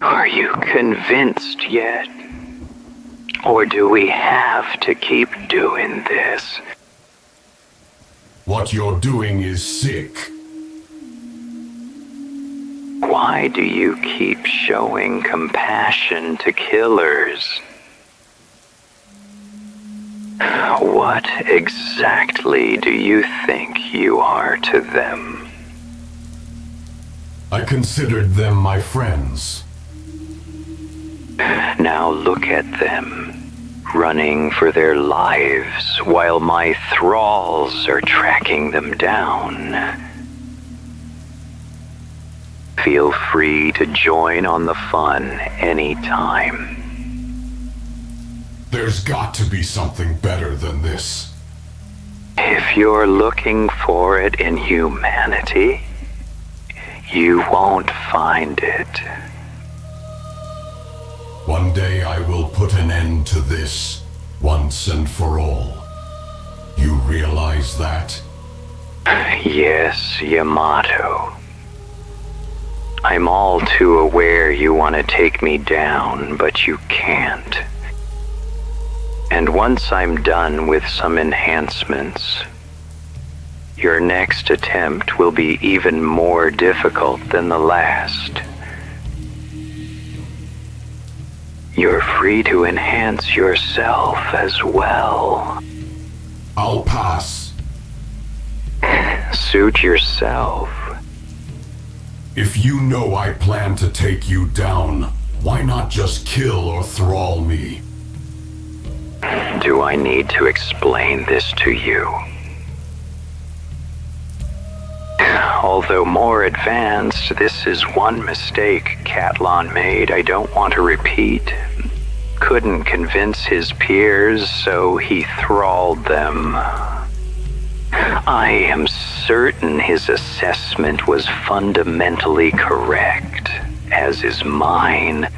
Are you convinced yet? Or do we have to keep doing this? What you're doing is sick. Why do you keep showing compassion to killers? What exactly do you think you are to them? I considered them my friends. Now look at them, running for their lives while my thralls are tracking them down. Feel free to join on the fun anytime. There's got to be something better than this. If you're looking for it in humanity, you won't find it. One day I will put an end to this, once and for all. You realize that? Yes, Yamato. I'm all too aware you want to take me down, but you can't. And once I'm done with some enhancements, your next attempt will be even more difficult than the last. You're free to enhance yourself as well. I'll pass. Suit yourself. If you know I plan to take you down, why not just kill or thrall me? Do I need to explain this to you? Although more advanced, this is one mistake Catlon made I don't want to repeat. Couldn't convince his peers, so he thralled them. I am certain his assessment was fundamentally correct, as is mine.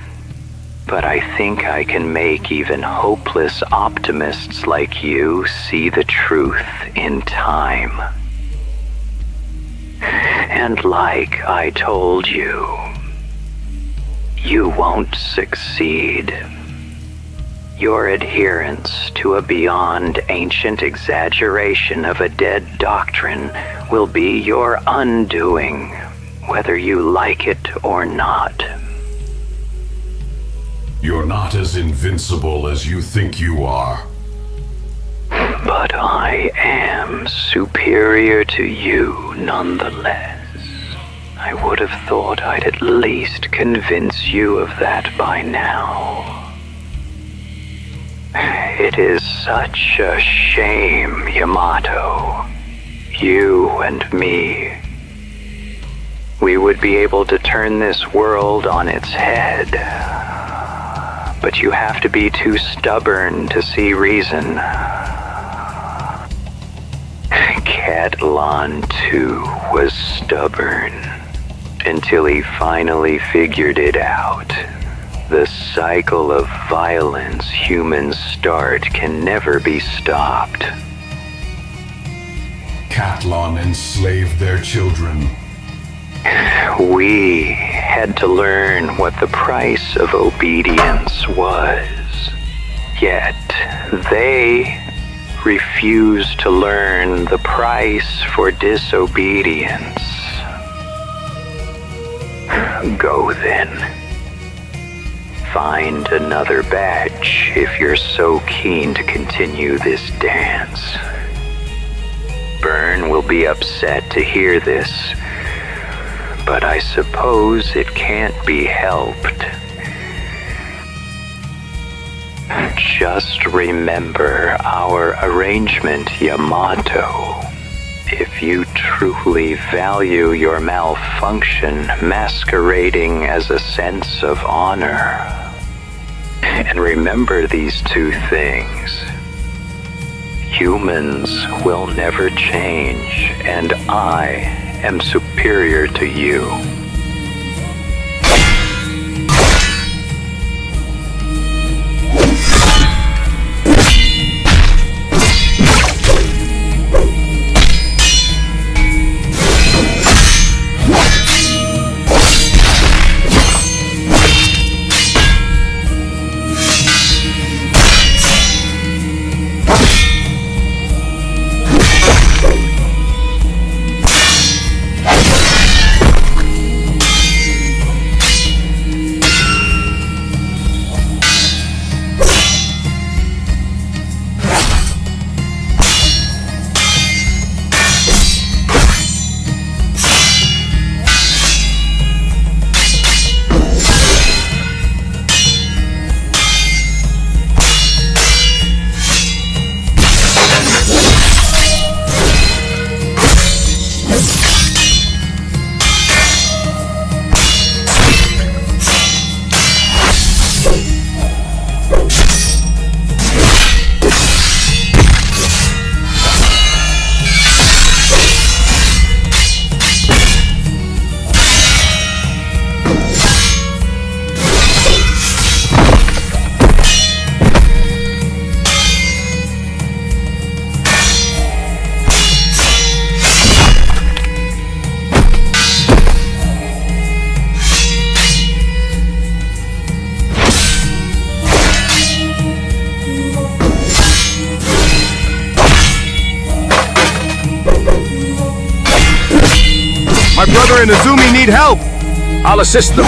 But I think I can make even hopeless optimists like you see the truth in time. And like I told you, you won't succeed. Your adherence to a beyond ancient exaggeration of a dead doctrine will be your undoing, whether you like it or not. You're not as invincible as you think you are. But I am superior to you nonetheless. I would have thought I'd at least convince you of that by now. It is such a shame, Yamato. You and me. We would be able to turn this world on its head. But you have to be too stubborn to see reason. Catlon, too, was stubborn until he finally figured it out. The cycle of violence humans start can never be stopped. Catlon enslaved their children. We had to learn what the price of obedience was. Yet they refused to learn the price for disobedience. Go then. Find another badge if you're so keen to continue this dance. Byrne will be upset to hear this, but I suppose it can't be helped. Just remember our arrangement, Yamato. If you truly value your malfunction masquerading as a sense of honor. And remember these two things. Humans will never change, and I am superior to you. My brother and Azumi need help! I'll assist them.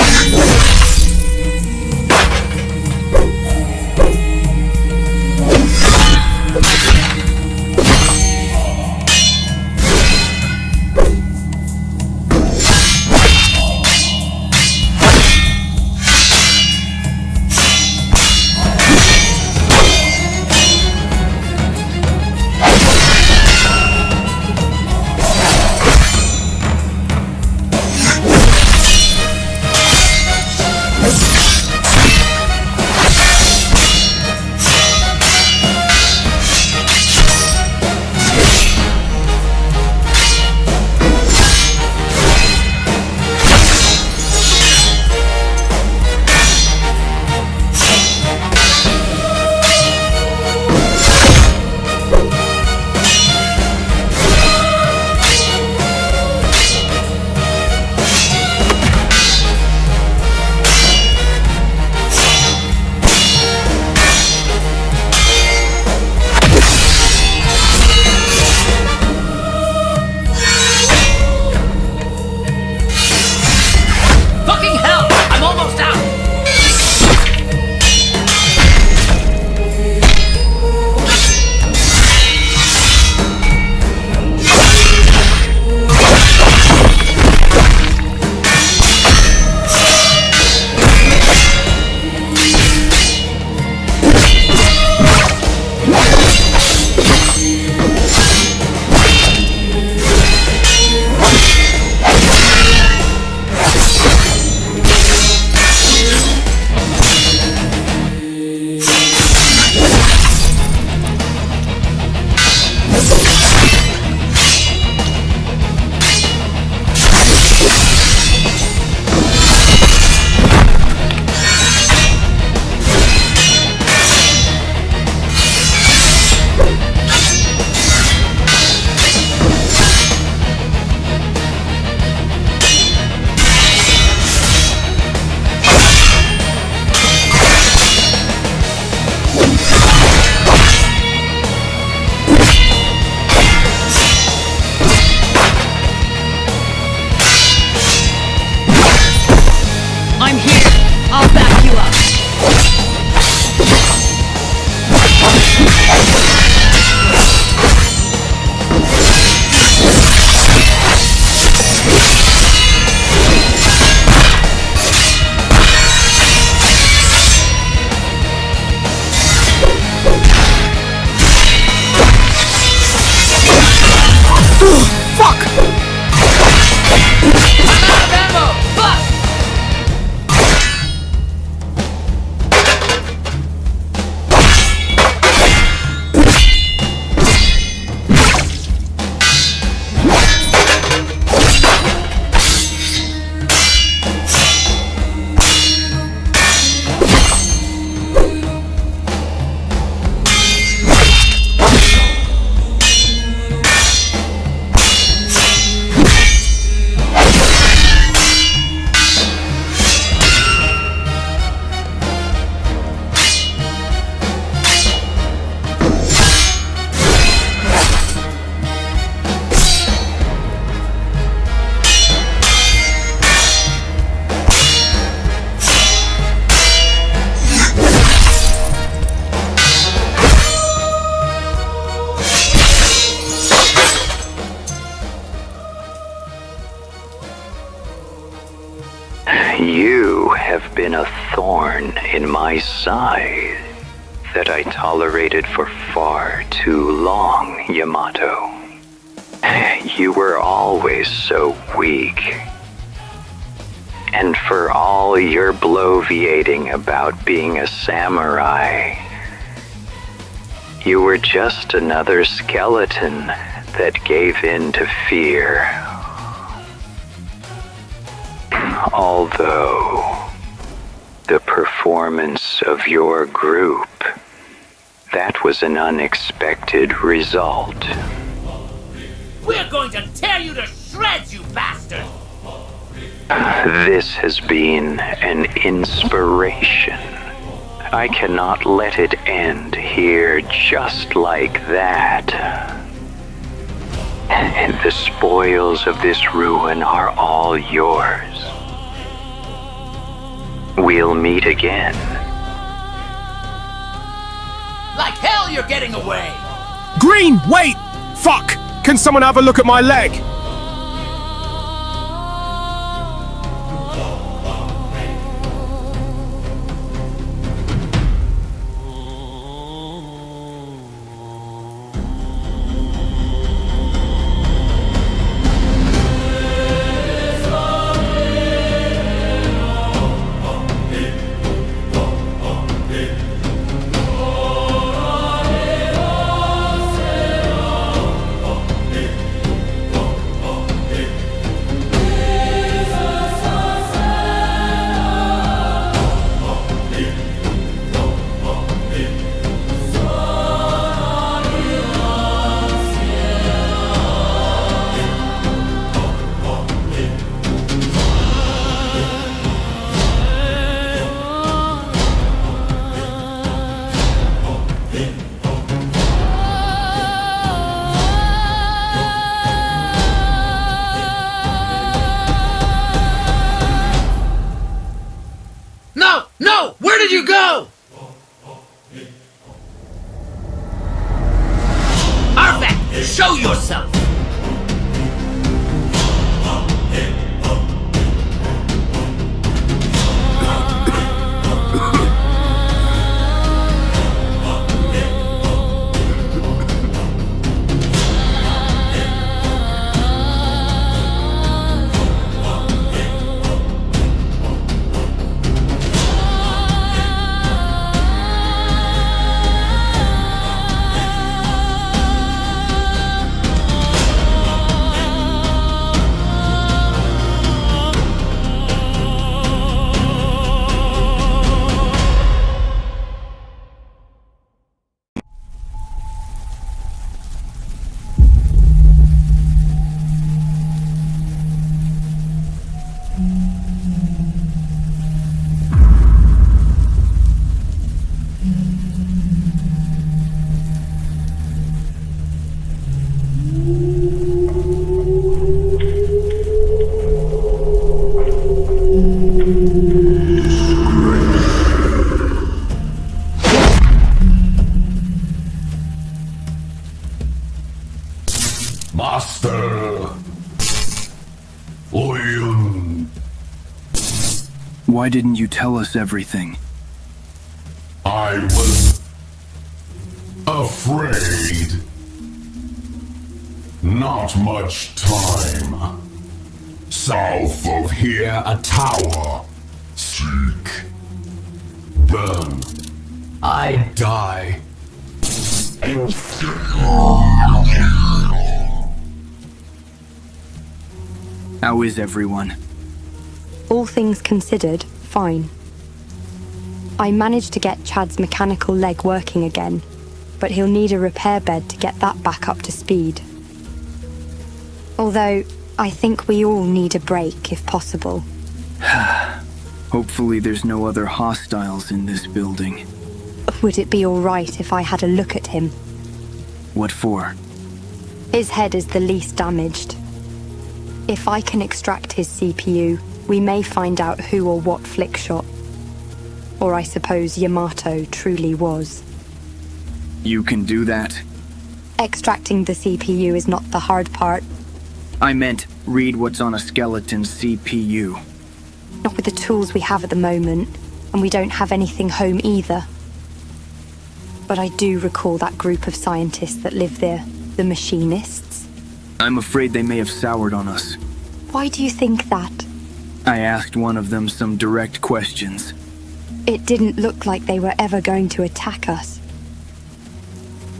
You have been a thorn in my side that I tolerated for far too long, Yamato. You were always so weak. And for all your bloviating about being a samurai, you were just another skeleton that gave in to fear. Although the performance of your group, that was an unexpected result. We're going to tear you to shreds, you bastard! This has been an inspiration. I cannot let it end here just like that. And the spoils of this ruin are all yours. We'll meet again. Like hell you're getting away! Green, wait! Fuck! Can someone have a look at my leg? No! Where did you go? Artifact, show yourself! Master Oyun. Why didn't you tell us everything? I was afraid. Not much time. South of here, a tower. Seek. Burn. I die. How is everyone? All things considered, fine. I managed to get Chad's mechanical leg working again, but he'll need a repair bed to get that back up to speed. Although, I think we all need a break if possible. Hopefully there's no other hostiles in this building. Would it be alright if I had a look at him? What for? His head is the least damaged. If I can extract his CPU, we may find out who or what Flickshot, or I suppose Yamato, truly was. You can do that? Extracting the CPU is not the hard part. I meant read what's on a skeleton's CPU. Not with the tools we have at the moment, and we don't have anything home either. But I do recall that group of scientists that live there, the machinists. I'm afraid they may have soured on us. Why do you think that? I asked one of them some direct questions. It didn't look like they were ever going to attack us.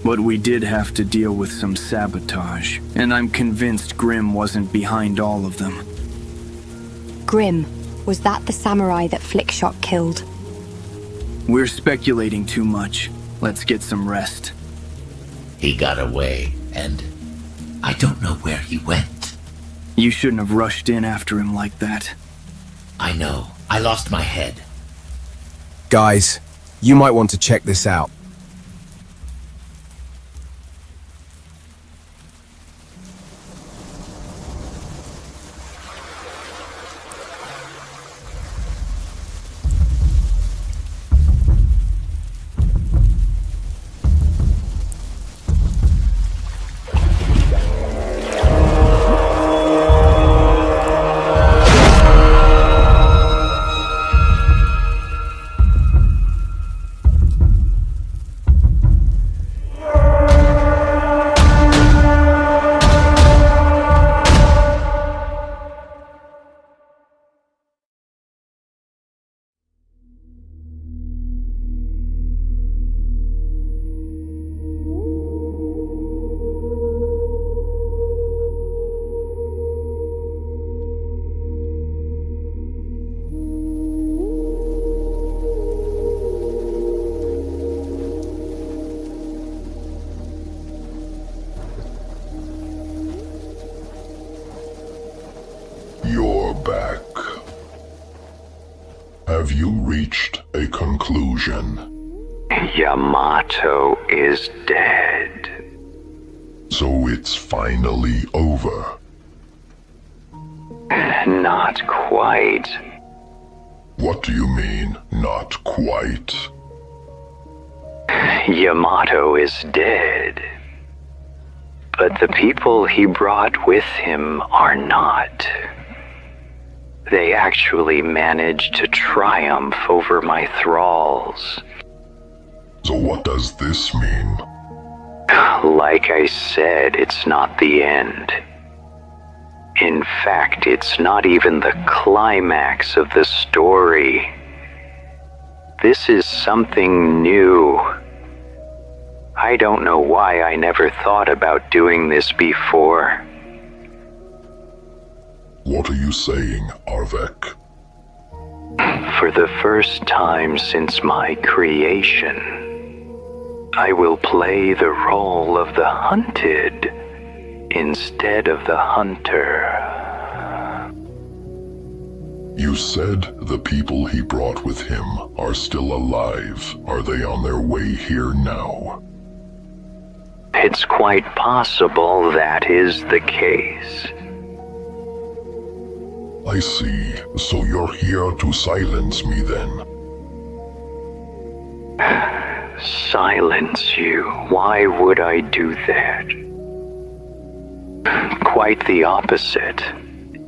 But we did have to deal with some sabotage, and I'm convinced Grimm wasn't behind all of them. Grimm, was that the samurai that Flickshot killed? We're speculating too much. Let's get some rest. He got away, and I don't know where he went. You shouldn't have rushed in after him like that. I know. I lost my head. Guys, you might want to check this out. Have you reached a conclusion? Yamato is dead. So it's finally over. Not quite. What do you mean, not quite? Yamato is dead. But the people he brought with him are not. They actually managed to triumph over my thralls. So what does this mean? Like I said, it's not the end. In fact, it's not even the climax of the story. This is something new. I don't know why I never thought about doing this before. What are you saying, Arvek? For the first time since my creation, I will play the role of the hunted instead of the hunter. You said the people he brought with him are still alive. Are they on their way here now? It's quite possible that is the case. I see. So you're here to silence me then? Silence you? Why would I do that? Quite the opposite.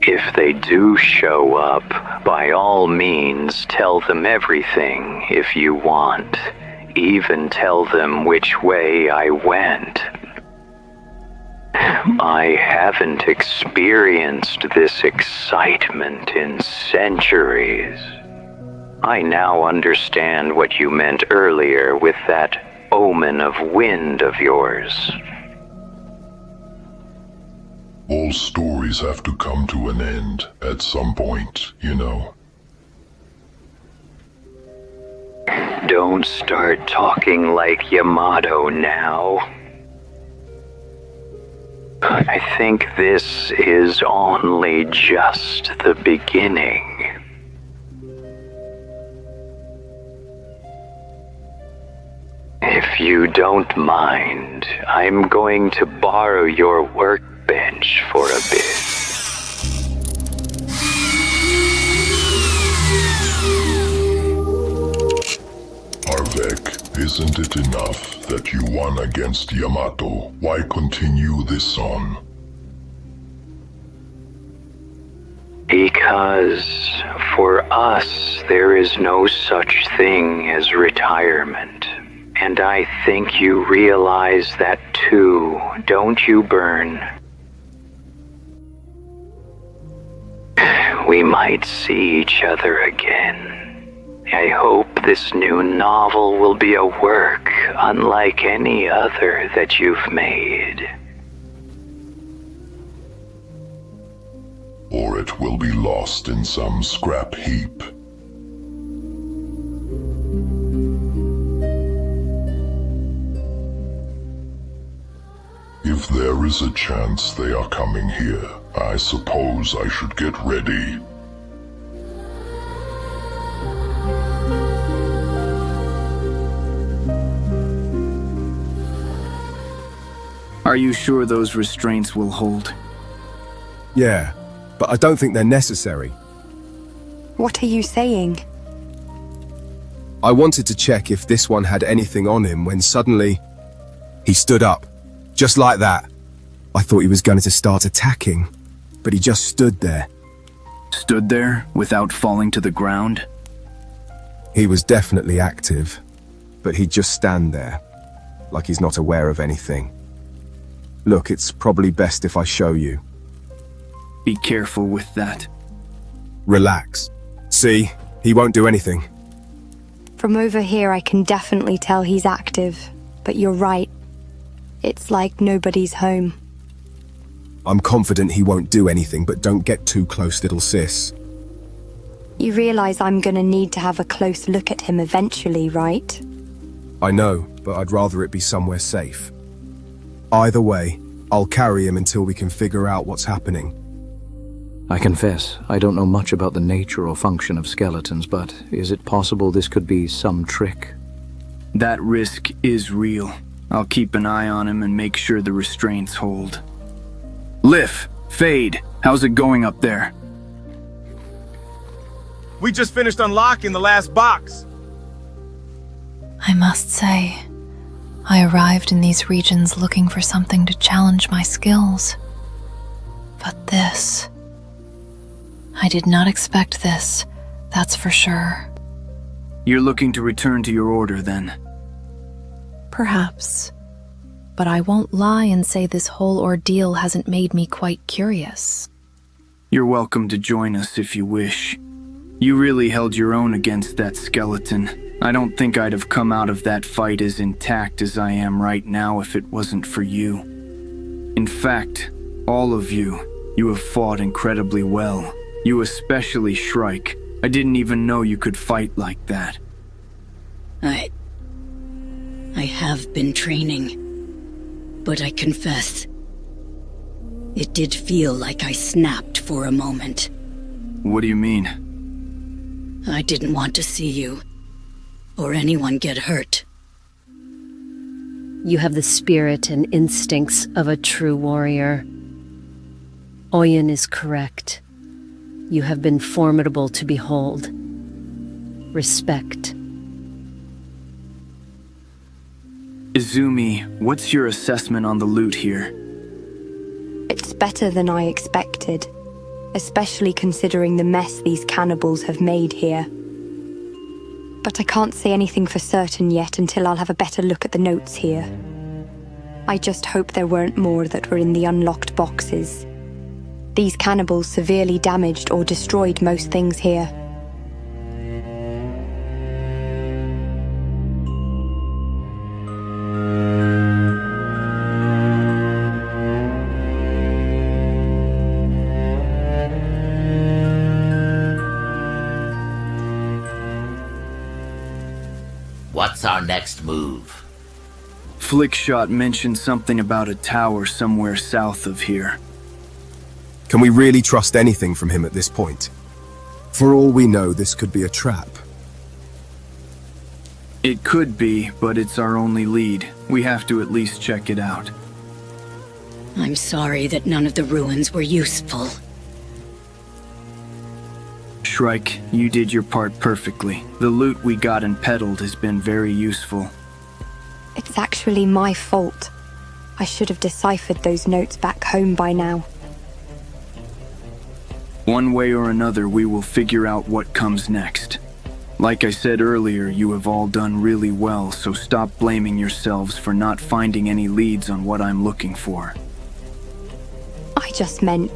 If they do show up, by all means tell them everything if you want. Even tell them which way I went. I haven't experienced this excitement in centuries. I now understand what you meant earlier with that omen of wind of yours. All stories have to come to an end at some point, you know. Don't start talking like Yamato now. I think this is only just the beginning. If you don't mind, I'm going to borrow your workbench for a bit. Arvek, isn't it enough that you won against Yamato? Why continue this on? Because for us, there is no such thing as retirement. And I think you realize that too, don't you, Byrne? We might see each other again. I hope this new novel will be a work unlike any other that you've made. Or it will be lost in some scrap heap. If there is a chance they are coming here, I suppose I should get ready. Are you sure those restraints will hold? Yeah, but I don't think they're necessary. What are you saying? I wanted to check if this one had anything on him when suddenly he stood up. Just like that. I thought he was going to start attacking, but he just stood there. Stood there without falling to the ground? He was definitely active, but he'd just stand there, like he's not aware of anything. Look, it's probably best if I show you. Be careful with that. Relax. See, he won't do anything. From over here I can definitely tell he's active, but you're right. It's like nobody's home. I'm confident he won't do anything, but don't get too close, little sis. You realize I'm gonna need to have a close look at him eventually, right? I know, but I'd rather it be somewhere safe. Either way, I'll carry him until we can figure out what's happening. I confess, I don't know much about the nature or function of skeletons, but is it possible this could be some trick? That risk is real. I'll keep an eye on him and make sure the restraints hold. Liff, Fade, how's it going up there? We just finished unlocking the last box. I must say, I arrived in these regions looking for something to challenge my skills. But this... I did not expect this, that's for sure. You're looking to return to your order, then? Perhaps. But I won't lie and say this whole ordeal hasn't made me quite curious. You're welcome to join us if you wish. You really held your own against that skeleton. I don't think I'd have come out of that fight as intact as I am right now if it wasn't for you. In fact, all of you have fought incredibly well. You especially, Shrike. I didn't even know you could fight like that. I have been training, but I confess, it did feel like I snapped for a moment. What do you mean? I didn't want to see you, or anyone get hurt. You have the spirit and instincts of a true warrior. Oyun is correct. You have been formidable to behold. Respect. Izumi, what's your assessment on the loot here? It's better than I expected, especially considering the mess these cannibals have made here. But I can't say anything for certain yet until I'll have a better look at the notes here. I just hope there weren't more that were in the unlocked boxes. These cannibals severely damaged or destroyed most things here. What's our next move? Flickshot mentioned something about a tower somewhere south of here. Can we really trust anything from him at this point? For all we know, this could be a trap. It could be, but it's our only lead. We have to at least check it out. I'm sorry that none of the ruins were useful. Shrike, you did your part perfectly. The loot we got and peddled has been very useful. It's actually my fault. I should have deciphered those notes back home by now. One way or another, we will figure out what comes next. Like I said earlier, you have all done really well, so stop blaming yourselves for not finding any leads on what I'm looking for. I just meant,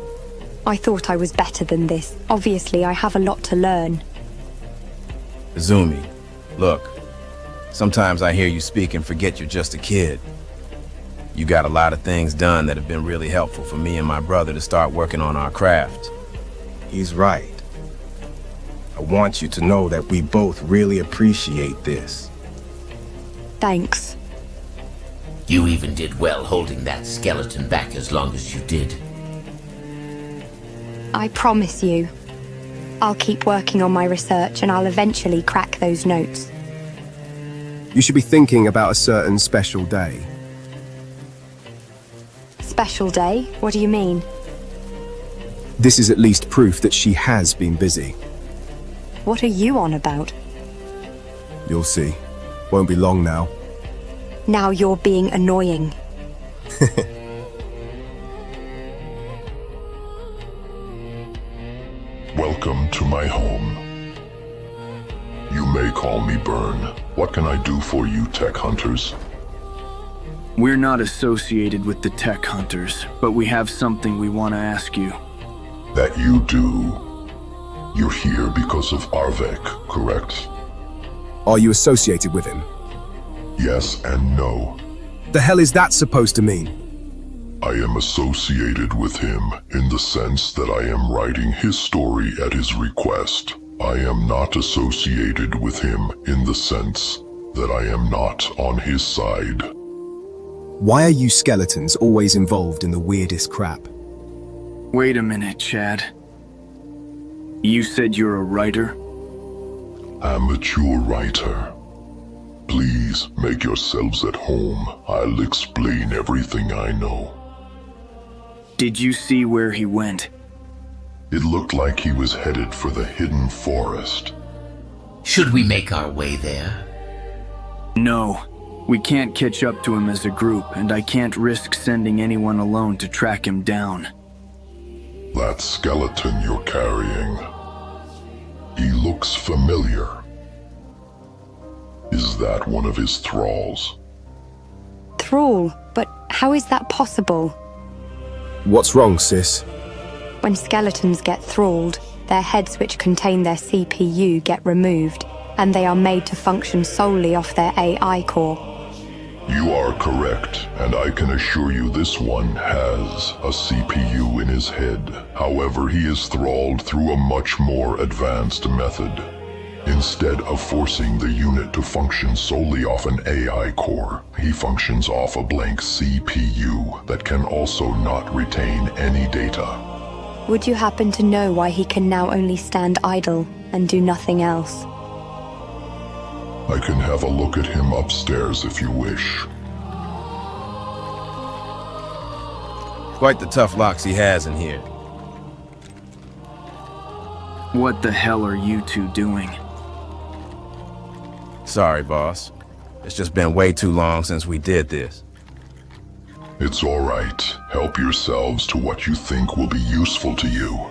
I thought I was better than this. Obviously, I have a lot to learn. Izumi, look. Sometimes I hear you speak and forget you're just a kid. You got a lot of things done that have been really helpful for me and my brother to start working on our craft. He's right. I want you to know that we both really appreciate this. Thanks. You even did well holding that skeleton back as long as you did. I promise you. I'll keep working on my research and I'll eventually crack those notes. You should be thinking about a certain special day. Special day? What do you mean? This is at least proof that she has been busy. What are you on about? You'll see. Won't be long now. Now you're being annoying. Welcome to my home. You may call me Burn. What can I do for you, tech hunters? We're not associated with the tech hunters, but we have something we want to ask you. That you do. You're here because of Arvek, correct? Are you associated with him? Yes and no. The hell is that supposed to mean? I am associated with him in the sense that I am writing his story at his request. I am not associated with him in the sense that I am not on his side. Why are you skeletons always involved in the weirdest crap? Wait a minute, Chad. You said you're a writer? Amateur writer. Please make yourselves at home. I'll explain everything I know. Did you see where he went? It looked like he was headed for the hidden forest. Should we make our way there? No. We can't catch up to him as a group, and I can't risk sending anyone alone to track him down. That skeleton you're carrying, he looks familiar. Is that one of his thralls? Thrall? But how is that possible? What's wrong, sis? When skeletons get thralled, their heads which contain their CPU get removed, and they are made to function solely off their AI core. You are correct, and I can assure you this one has a CPU in his head. However, he is thralled through a much more advanced method. Instead of forcing the unit to function solely off an AI core, he functions off a blank CPU that can also not retain any data. Would you happen to know why he can now only stand idle and do nothing else? I can have a look at him upstairs if you wish. Quite the tough locks he has in here. What the hell are you two doing? Sorry, boss. It's just been way too long since we did this. It's all right. Help yourselves to what you think will be useful to you.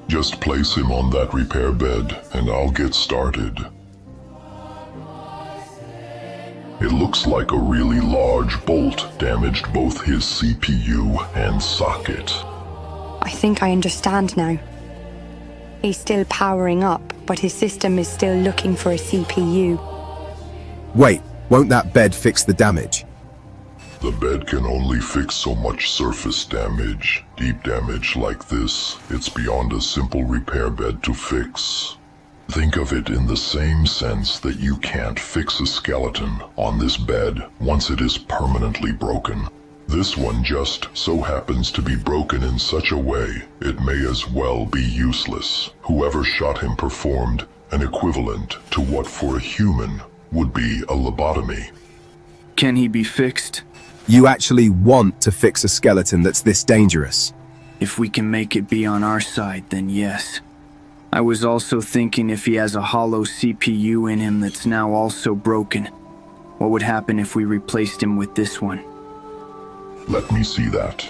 Just place him on that repair bed, and I'll get started. It looks like a really large bolt damaged both his CPU and socket. I think I understand now. He's still powering up, but his system is still looking for a CPU. Wait, won't that bed fix the damage? The bed can only fix so much surface damage. Deep damage like this, it's beyond a simple repair bed to fix. Think of it in the same sense that you can't fix a skeleton on this bed once it is permanently broken. This one just so happens to be broken in such a way it may as well be useless. Whoever shot him performed an equivalent to what for a human would be a lobotomy. Can he be fixed? You actually want to fix a skeleton that's this dangerous? If we can make it be on our side, then yes. I was also thinking if he has a hollow CPU in him that's now also broken, what would happen if we replaced him with this one? Let me see that.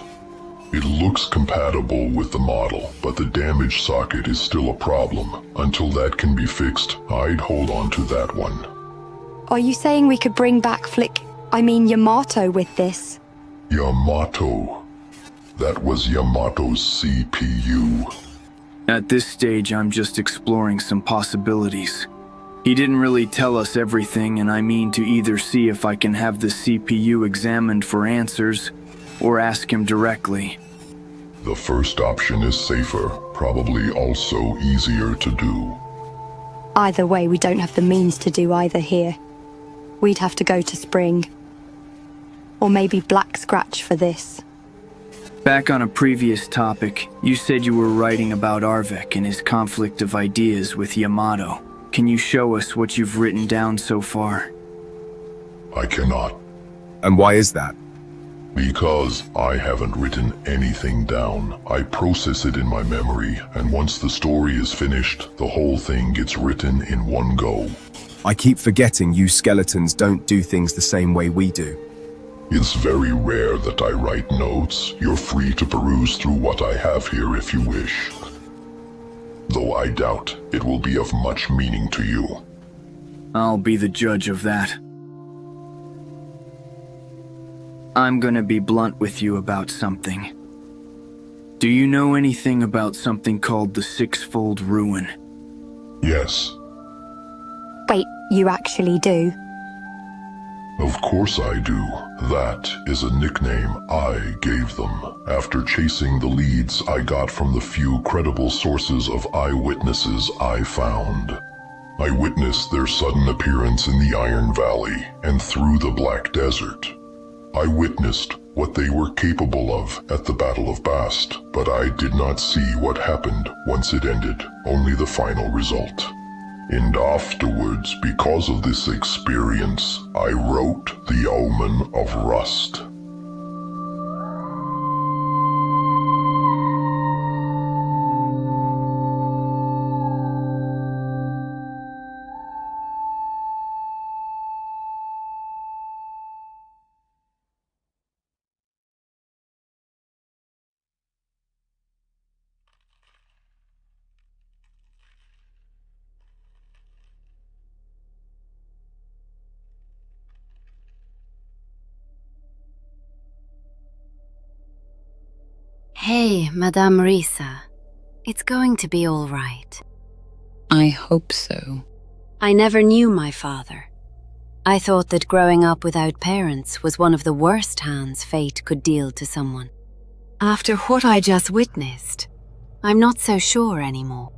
It looks compatible with the model, but the damaged socket is still a problem. Until that can be fixed, I'd hold on to that one. Are you saying we could bring back Yamato with this? Yamato. That was Yamato's CPU. At this stage, I'm just exploring some possibilities. He didn't really tell us everything, and I mean to either see if I can have the CPU examined for answers, or ask him directly. The first option is safer, probably also easier to do. Either way, we don't have the means to do either here. We'd have to go to Spring. Or maybe Black Scratch for this. Back on a previous topic, you said you were writing about Arvek and his conflict of ideas with Yamato. Can you show us what you've written down so far? I cannot. And why is that? Because I haven't written anything down. I process it in my memory, and once the story is finished, the whole thing gets written in one go. I keep forgetting you skeletons don't do things the same way we do. It's very rare that I write notes. You're free to peruse through what I have here if you wish. Though I doubt it will be of much meaning to you. I'll be the judge of that. I'm gonna be blunt with you about something. Do you know anything about something called the Sixfold Ruin? Yes. Wait, you actually do? Of course I do. That is a nickname I gave them after chasing the leads I got from the few credible sources of eyewitnesses I found. I witnessed their sudden appearance in the Iron Valley and through the Black Desert. I witnessed what they were capable of at the Battle of Bast, but I did not see what happened once it ended, only the final result. And afterwards, because of this experience, I wrote the Omen of Rust. Hey, Madame Risa. It's going to be all right. I hope so. I never knew my father. I thought that growing up without parents was one of the worst hands fate could deal to someone. After what I just witnessed, I'm not so sure anymore.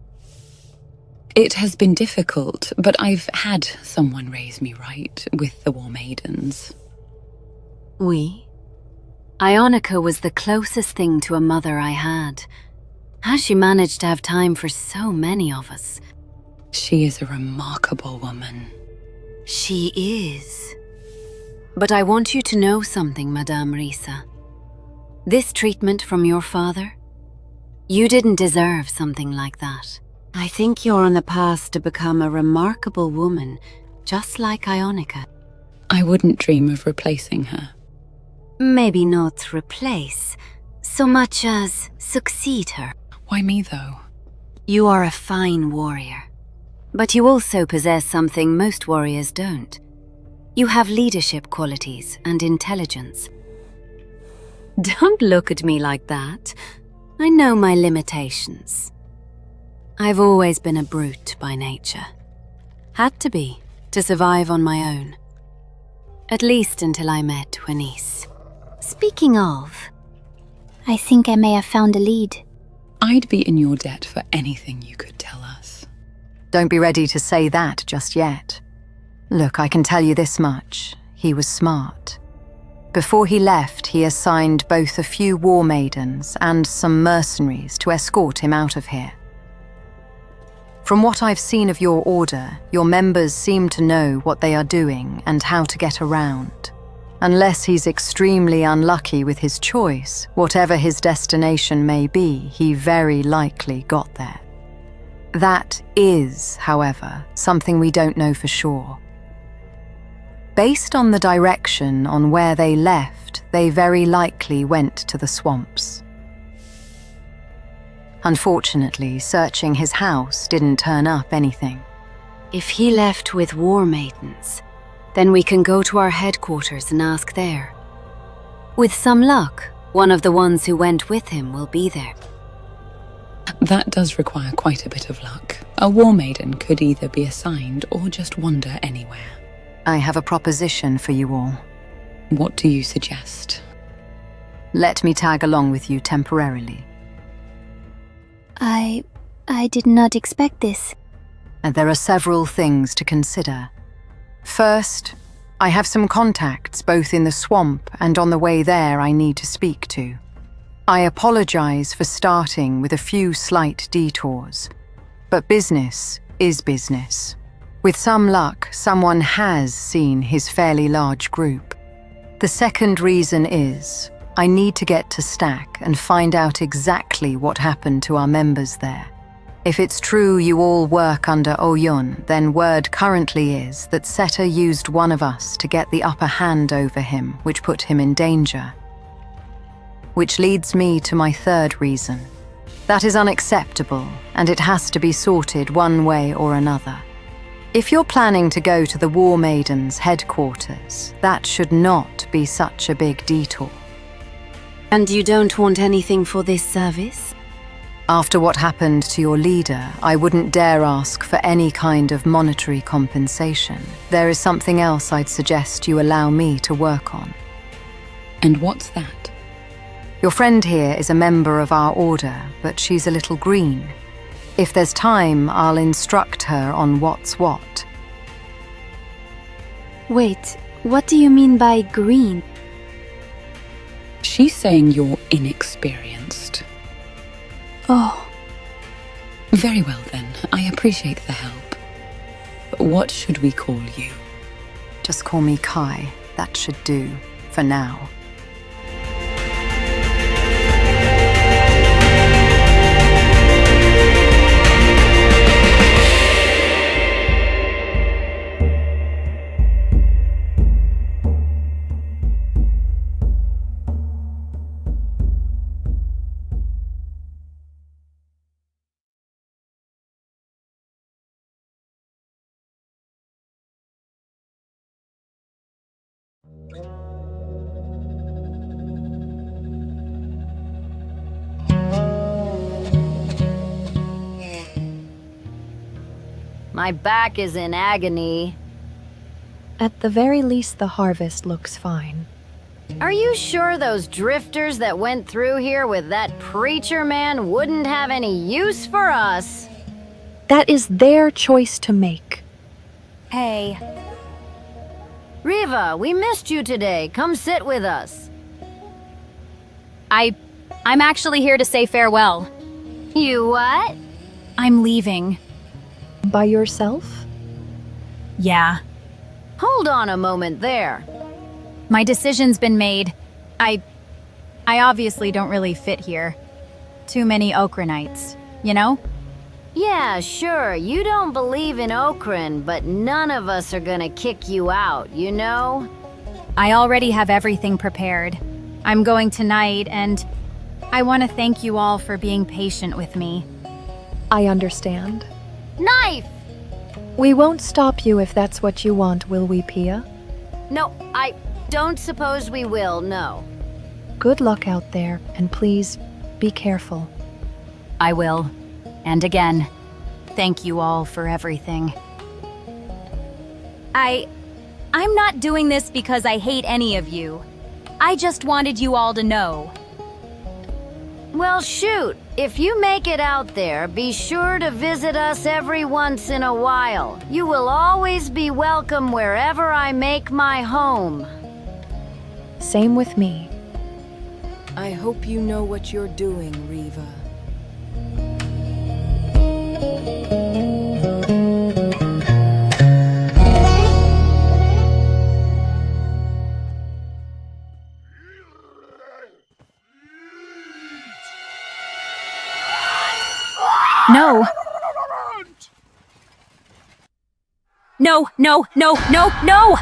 It has been difficult, but I've had someone raise me right with the War Maidens. Ionica was the closest thing to a mother I had. How she managed to have time for so many of us. She is a remarkable woman. She is. But I want you to know something, Madame Risa. This treatment from your father, you didn't deserve something like that. I think you're on the path to become a remarkable woman, just like Ionica. I wouldn't dream of replacing her. Maybe not replace, so much as succeed her. Why me, though? You are a fine warrior, but you also possess something most warriors don't. You have leadership qualities and intelligence. Don't look at me like that. I know my limitations. I've always been a brute by nature. Had to be, to survive on my own. At least until I met Twinice. Speaking of, I think I may have found a lead. I'd be in your debt for anything you could tell us. Don't be ready to say that just yet. Look, I can tell you this much. He was smart. Before he left, he assigned both a few war maidens and some mercenaries to escort him out of here. From what I've seen of your order, your members seem to know what they are doing and how to get around. Unless he's extremely unlucky with his choice, whatever his destination may be, he very likely got there. That is, however, something we don't know for sure. Based on the direction on where they left, they very likely went to the swamps. Unfortunately, searching his house didn't turn up anything. if he left with war maidens, then we can go to our headquarters and ask there. With some luck, one of the ones who went with him will be there. That does require quite a bit of luck. A war maiden could either be assigned or just wander anywhere. I have a proposition for you all. What do you suggest? Let me tag along with you temporarily. I did not expect this. And there are several things to consider. First, I have some contacts both in the swamp and on the way there I need to speak to. I apologize for starting with a few slight detours, but business is business. With some luck, someone has seen his fairly large group. The second reason is, I need to get to Stack and find out exactly what happened to our members there. If it's true you all work under Oyun, then word currently is that Seta used one of us to get the upper hand over him, which put him in danger. Which leads me to my third reason. That is unacceptable, and it has to be sorted one way or another. If you're planning to go to the War Maiden's headquarters, that should not be such a big detour. And you don't want anything for this service? After what happened to your leader, I wouldn't dare ask for any kind of monetary compensation. There is something else I'd suggest you allow me to work on. And what's that? Your friend here is a member of our order, but she's a little green. If there's time, I'll instruct her on what's what. Wait, what do you mean by green? She's saying you're inexperienced. Oh, Very well then, I appreciate the help. What should we call you? Just call me Kai. That should do, for now. My back is in agony. At the very least, the harvest looks fine. Are you sure those drifters that went through here with that preacher man wouldn't have any use for us? That is their choice to make. Hey. Riva, we missed you today. Come sit with us. I'm actually here to say farewell. You what? I'm leaving. By yourself? Yeah. Hold on a moment there. My decision's been made. I obviously don't really fit here. Too many Okranites, you know? Yeah, sure, you don't believe in Okran, but none of us are gonna kick you out, you know? I already have everything prepared. I'm going tonight, and I want to thank you all for being patient with me. I understand. Knife! We won't stop you if that's what you want, will we, Pia? No, I don't suppose we will, no. Good luck out there, and please, be careful. I will. And again, thank you all for everything. I'm not doing this because I hate any of you. I just wanted you all to know. Well, shoot. If you make it out there, be sure to visit us every once in a while. You will always be welcome wherever I make my home. Same with me. I hope you know what you're doing, Riva. No. No, no, no, no, no!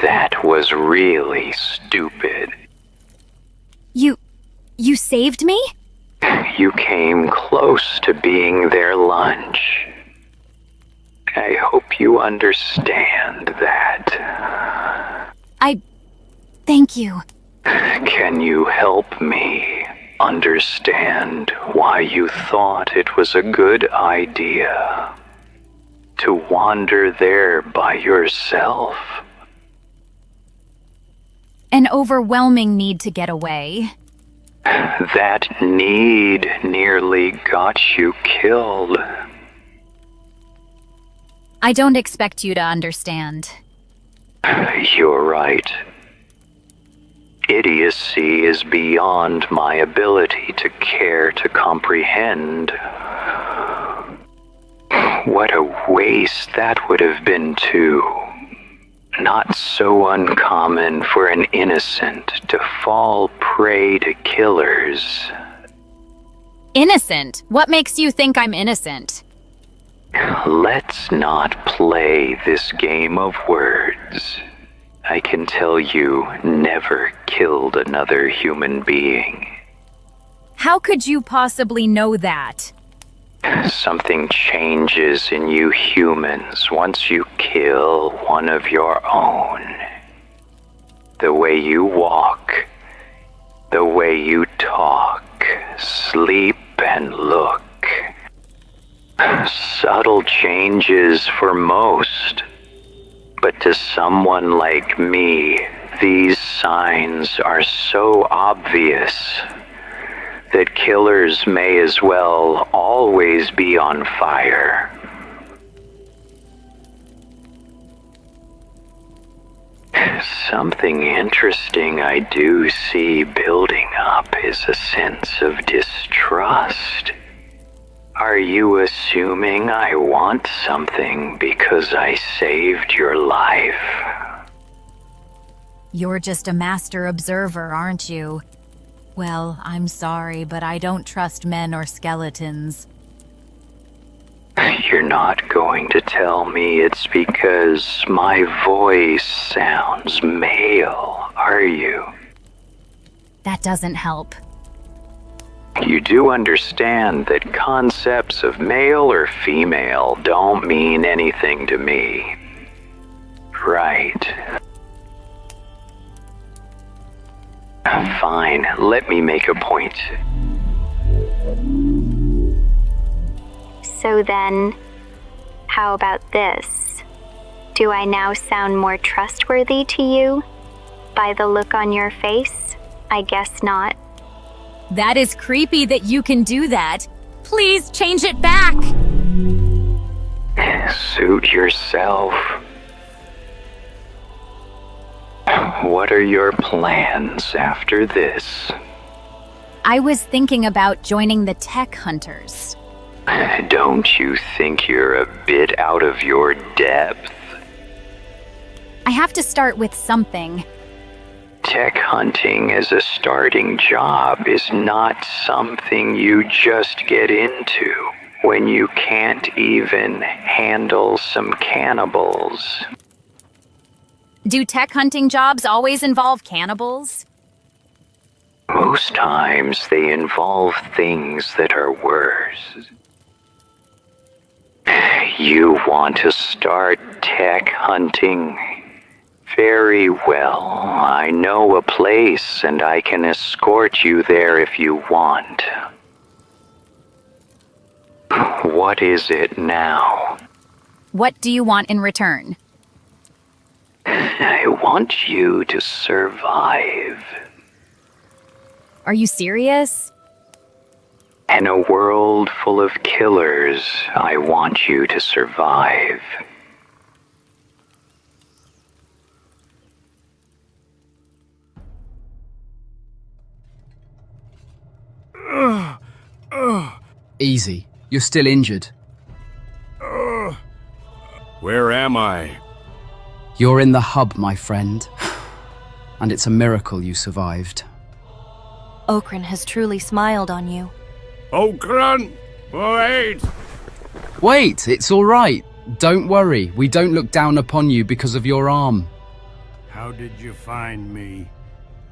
That was really stupid. You saved me? You came close to being their lunch. I hope you understand that. Thank you. Can you help me understand why you thought it was a good idea to wander there by yourself? An overwhelming need to get away. That need nearly got you killed. I don't expect you to understand. You're right. Idiocy is beyond my ability to care to comprehend. What a waste that would have been, too. Not so uncommon for an innocent to fall prey to killers. Innocent? What makes you think I'm innocent? Let's not play this game of words. I can tell you never killed another human being. How could you possibly know that? Something changes in you humans once you kill one of your own. The way you walk, the way you talk, sleep, and look. Subtle changes for most. But to someone like me, these signs are so obvious that killers may as well always be on fire. Something interesting I do see building up is a sense of distrust. Are you assuming I want something because I saved your life? You're just a master observer, aren't you? Well, I'm sorry, but I don't trust men or skeletons. You're not going to tell me it's because my voice sounds male, are you? That doesn't help. You do understand that concepts of male or female don't mean anything to me, right? Fine, let me make a point. So then, how about this? Do I now sound more trustworthy to you? By the look on your face, I guess not. That is creepy that you can do that. Please change it back. Suit yourself. What are your plans after this? I was thinking about joining the tech hunters. Don't you think you're a bit out of your depth? I have to start with something. Tech hunting as a starting job is not something you just get into when you can't even handle some cannibals. Do tech hunting jobs always involve cannibals? Most times they involve things that are worse. You want to start tech hunting? Very well. I know a place and I can escort you there if you want. What is it now? What do you want in return? I want you to survive. Are you serious? In a world full of killers, I want you to survive. Easy. You're still injured. Where am I? You're in the hub, my friend. And it's a miracle you survived. Okran has truly smiled on you. Okran! Wait! Wait, it's all right. Don't worry. We don't look down upon you because of your arm. How did you find me?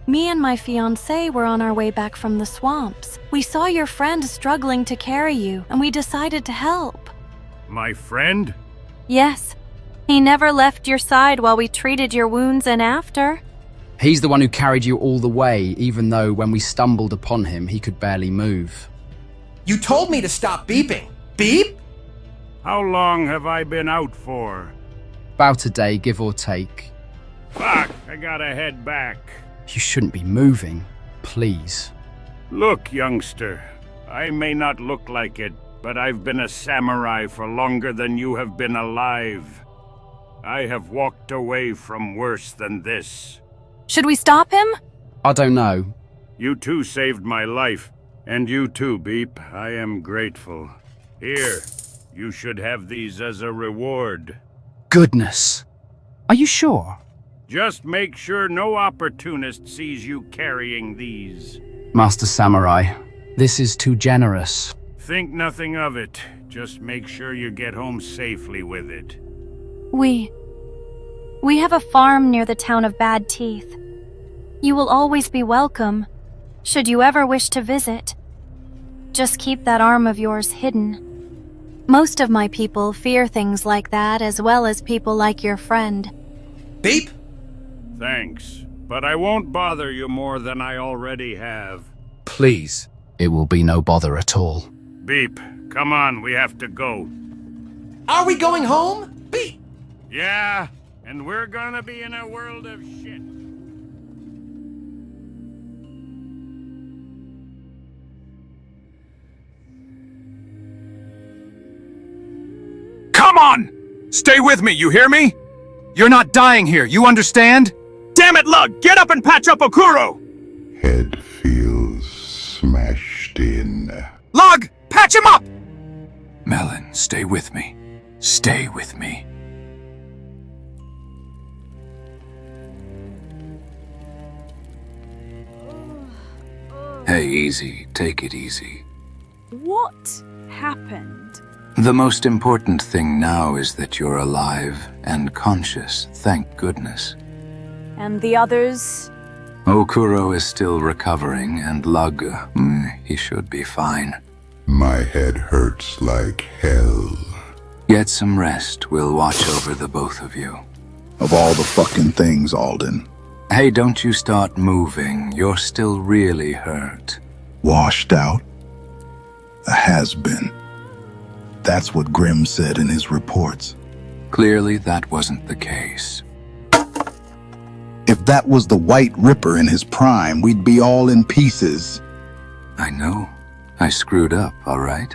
Me and my fiancé were on our way back from the swamps. We saw your friend struggling to carry you, and we decided to help. My friend? Yes. He never left your side while we treated your wounds and after. He's the one who carried you all the way, even though when we stumbled upon him, he could barely move. You told me to stop beeping. Beep? How long have I been out for? About a day, give or take. Fuck, I gotta head back. You shouldn't be moving. Please. Look, youngster, I may not look like it, but I've been a samurai for longer than you have been alive. I have walked away from worse than this. Should we stop him? I don't know. You too saved my life, and you too, Beep. I am grateful. Here, you should have these as a reward. Goodness. Are you sure? Just make sure no opportunist sees you carrying these. Master Samurai, this is too generous. Think nothing of it. Just make sure you get home safely with it. We have a farm near the town of Bad Teeth. You will always be welcome, should you ever wish to visit. Just keep that arm of yours hidden. Most of my people fear things like that, as well as people like your friend. Beep! Thanks, but I won't bother you more than I already have. Please. It will be no bother at all. Beep, come on, we have to go. Are we going home? Beep! Yeah, and we're gonna be in a world of shit. Come on! Stay with me, you hear me? You're not dying here, you understand? Damn it, Lug! Get up and patch up Okuro! Head feels smashed in. Lug! Patch him up! Melon, stay with me. Stay with me. Hey, easy. Take it easy. What happened? The most important thing now is that you're alive and conscious, thank goodness. And the others? Okuro is still recovering, and Lug, he should be fine. My head hurts like hell. Get some rest. We'll watch over the both of you. Of all the fucking things, Alden. Hey, don't you start moving. You're still really hurt. Washed out? A has-been. That's what Grimm said in his reports. Clearly, that wasn't the case. If that was the White Ripper in his prime, we'd be all in pieces. I know. I screwed up, all right?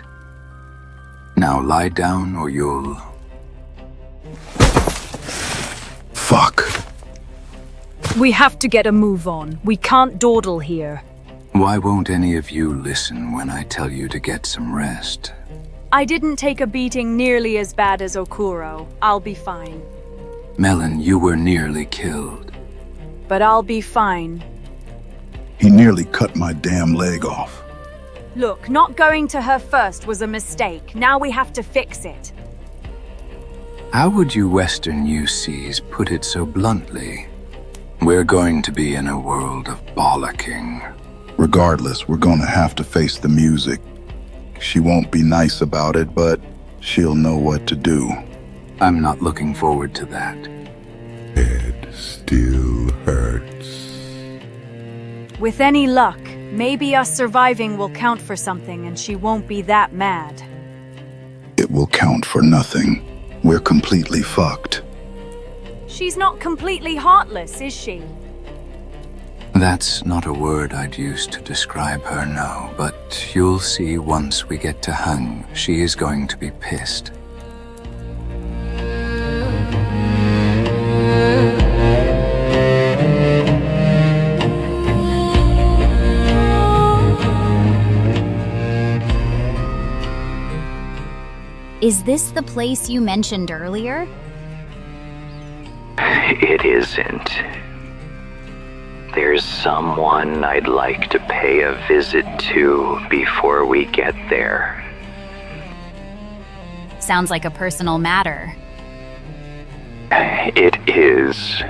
Now lie down or you'll... Fuck. We have to get a move on. We can't dawdle here. Why won't any of you listen when I tell you to get some rest? I didn't take a beating nearly as bad as Okuro. I'll be fine. Melon, you were nearly killed. But I'll be fine. He nearly cut my damn leg off. Look, not going to her first was a mistake. Now we have to fix it. How would you Western UCs put it so bluntly? We're going to be in a world of bollocking. Regardless, we're gonna have to face the music. She won't be nice about it, but she'll know what to do. I'm not looking forward to that. Head still hurts. With any luck, maybe us surviving will count for something and she won't be that mad. It will count for nothing. We're completely fucked. She's not completely heartless, is she? That's not a word I'd use to describe her, no, but you'll see once we get to Hung, she is going to be pissed. Is this the place you mentioned earlier? It isn't. There's someone I'd like to pay a visit to before we get there. Sounds like a personal matter. It is.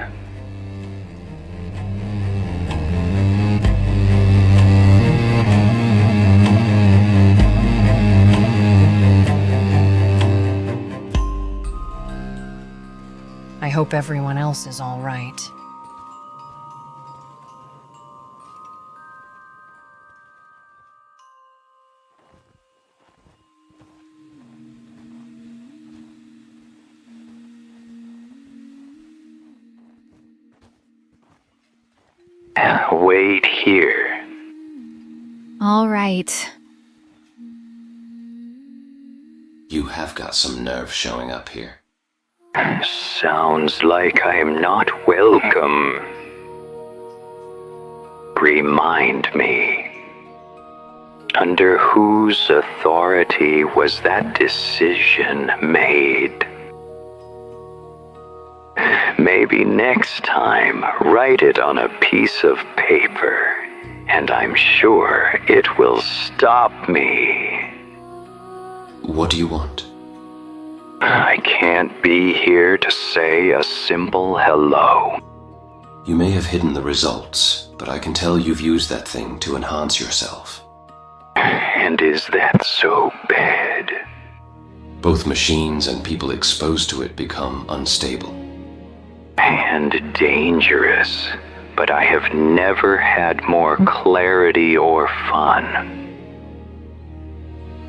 I hope everyone else is all right. Wait here. All right. You have got some nerve showing up here. Sounds like I am not welcome. Remind me. Under whose authority was that decision made? Maybe next time, write it on a piece of paper, and I'm sure it will stop me. What do you want? I can't be here to say a simple hello. You may have hidden the results, but I can tell you've used that thing to enhance yourself. And is that so bad? Both machines and people exposed to it become unstable. And dangerous. But I have never had more clarity or fun.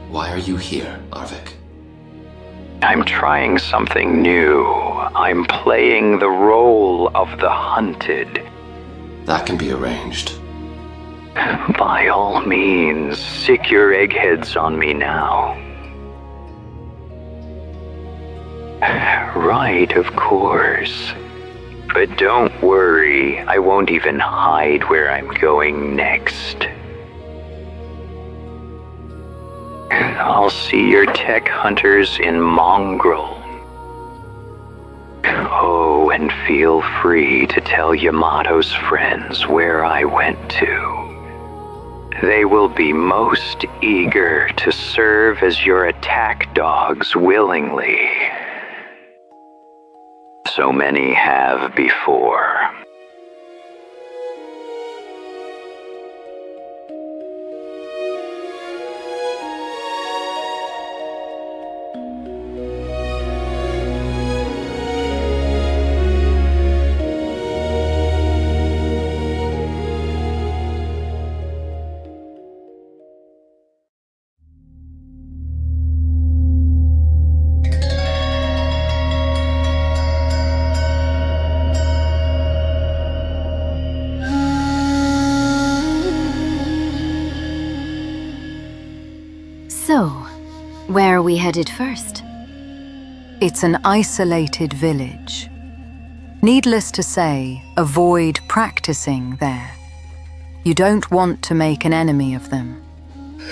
Why are you here, Arvik? I'm trying something new. I'm playing the role of the hunted. That can be arranged. By all means, sick your eggheads on me now. Right, of course. But don't worry, I won't even hide where I'm going next. I'll see your tech hunters in Mongrel. Oh, and feel free to tell Yamato's friends where I went to. They will be most eager to serve as your attack dogs willingly. So many have before. So, where are we headed first? It's an isolated village. Needless to say, avoid practicing there. You don't want to make an enemy of them.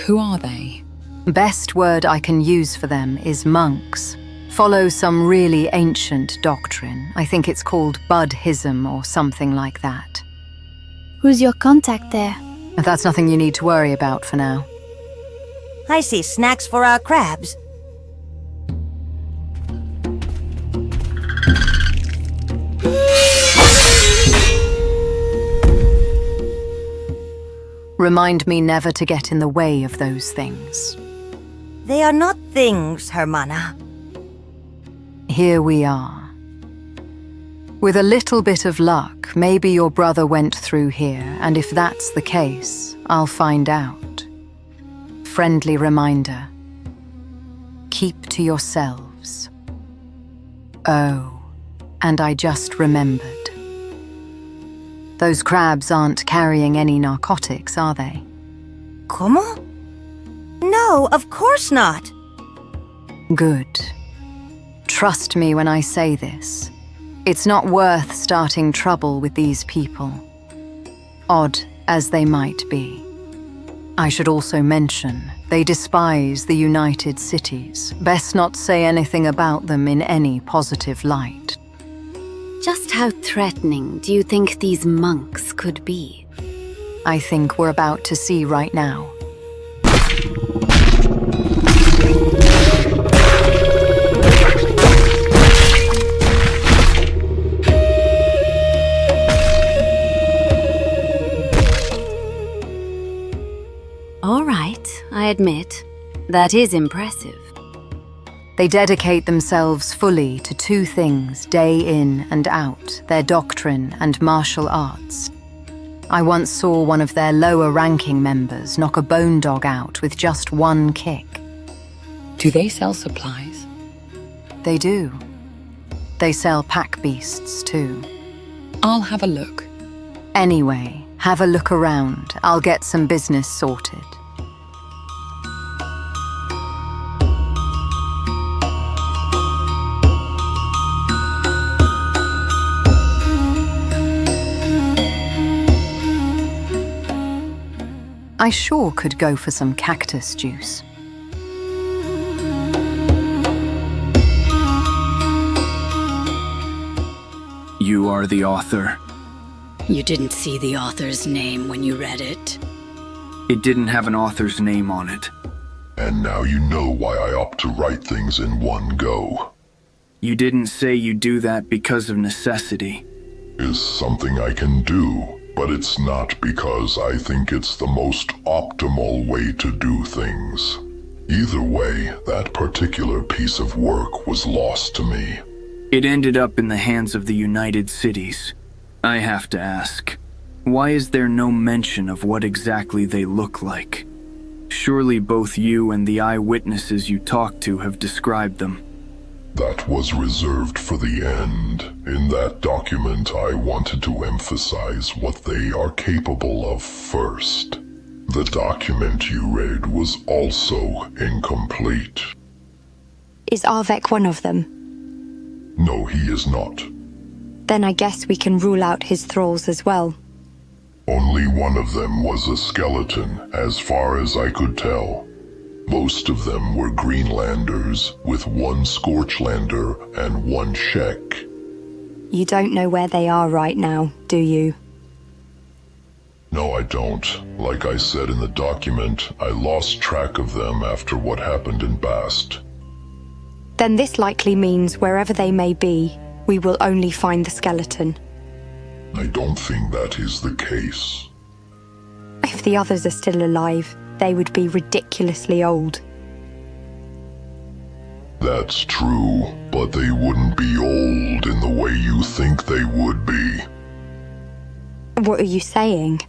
Who are they? Best word I can use for them is monks. Follow some really ancient doctrine. I think it's called Buddhism or something like that. Who's your contact there? That's nothing you need to worry about for now. I see snacks for our crabs. Remind me never to get in the way of those things. They are not things, Hermana. Here we are. With a little bit of luck, maybe your brother went through here, and if that's the case, I'll find out. Friendly reminder. Keep to yourselves. Oh, and I just remembered. Those crabs aren't carrying any narcotics, are they? ¿Cómo? No, of course not. Good. Trust me when I say this. It's not worth starting trouble with these people, odd as they might be. I should also mention, they despise the United Cities. Best not say anything about them in any positive light. Just how threatening do you think these monks could be? I think we're about to see right now. All right, I admit. That is impressive. They dedicate themselves fully to two things day in and out, their doctrine and martial arts. I once saw one of their lower-ranking members knock a bone dog out with just one kick. Do they sell supplies? They do. They sell pack beasts, too. I'll have a look. Anyway, have a look around. I'll get some business sorted. I sure could go for some cactus juice. You are the author. You didn't see the author's name when you read it? It didn't have an author's name on it. and now you know why I opt to write things in one go. You didn't say you do that because of necessity. Is something I can do, but it's not because I think it's the most optimal way to do things. Either way, that particular piece of work was lost to me. It ended up in the hands of the United Cities. I have to ask, why is there no mention of what exactly they look like? Surely both you and the eyewitnesses you talked to have described them. That was reserved for the end. In that document, I wanted to emphasize what they are capable of first. The document you read was also incomplete. Is Arvek one of them? No, he is not. Then I guess we can rule out his thralls as well. Only one of them was a skeleton, as far as I could tell. Most of them were Greenlanders, with one Scorchlander and one Shek. You don't know where they are right now, do you? No, I don't. Like I said in the document, I lost track of them after what happened in Bast. Then this likely means wherever they may be, we will only find the skeleton. I don't think that is the case. If the others are still alive, they would be ridiculously old. That's true, but they wouldn't be old in the way you think they would be. What are you saying?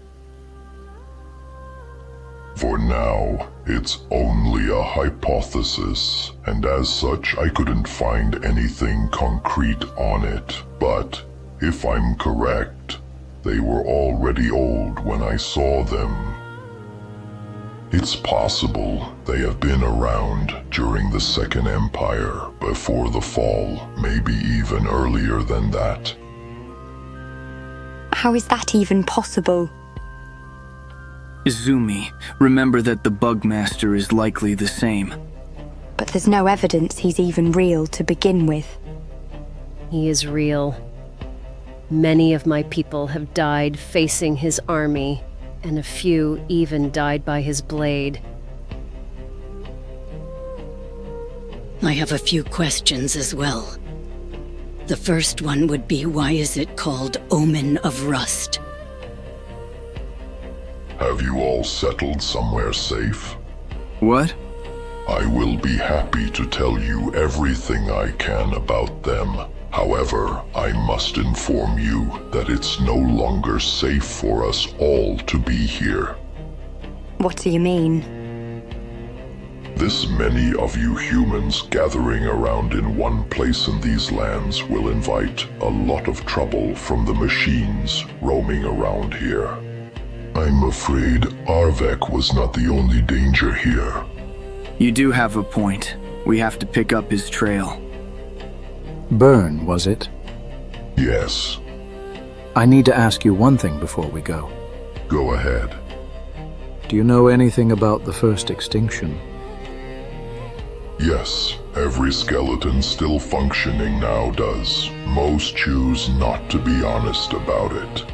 For now, it's only a hypothesis, and as such I couldn't find anything concrete on it. But if I'm correct, they were already old when I saw them. It's possible they have been around during the Second Empire, before the fall, maybe even earlier than that. How is that even possible? Izumi, remember that the Bugmaster is likely the same. But there's no evidence he's even real to begin with. He is real. Many of my people have died facing his army, and a few even died by his blade. I have a few questions as well. The first one would be, why is it called Omen of Rust? Have you all settled somewhere safe? What? I will be happy to tell you everything I can about them. However, I must inform you that it's no longer safe for us all to be here. What do you mean? This many of you humans gathering around in one place in these lands will invite a lot of trouble from the machines roaming around here. I'm afraid Arvek was not the only danger here. You do have a point. We have to pick up his trail. Burn, was it? Yes. I need to ask you one thing before we go. Go ahead. Do you know anything about the first extinction? Yes, every skeleton still functioning now does. Most choose not to be honest about it.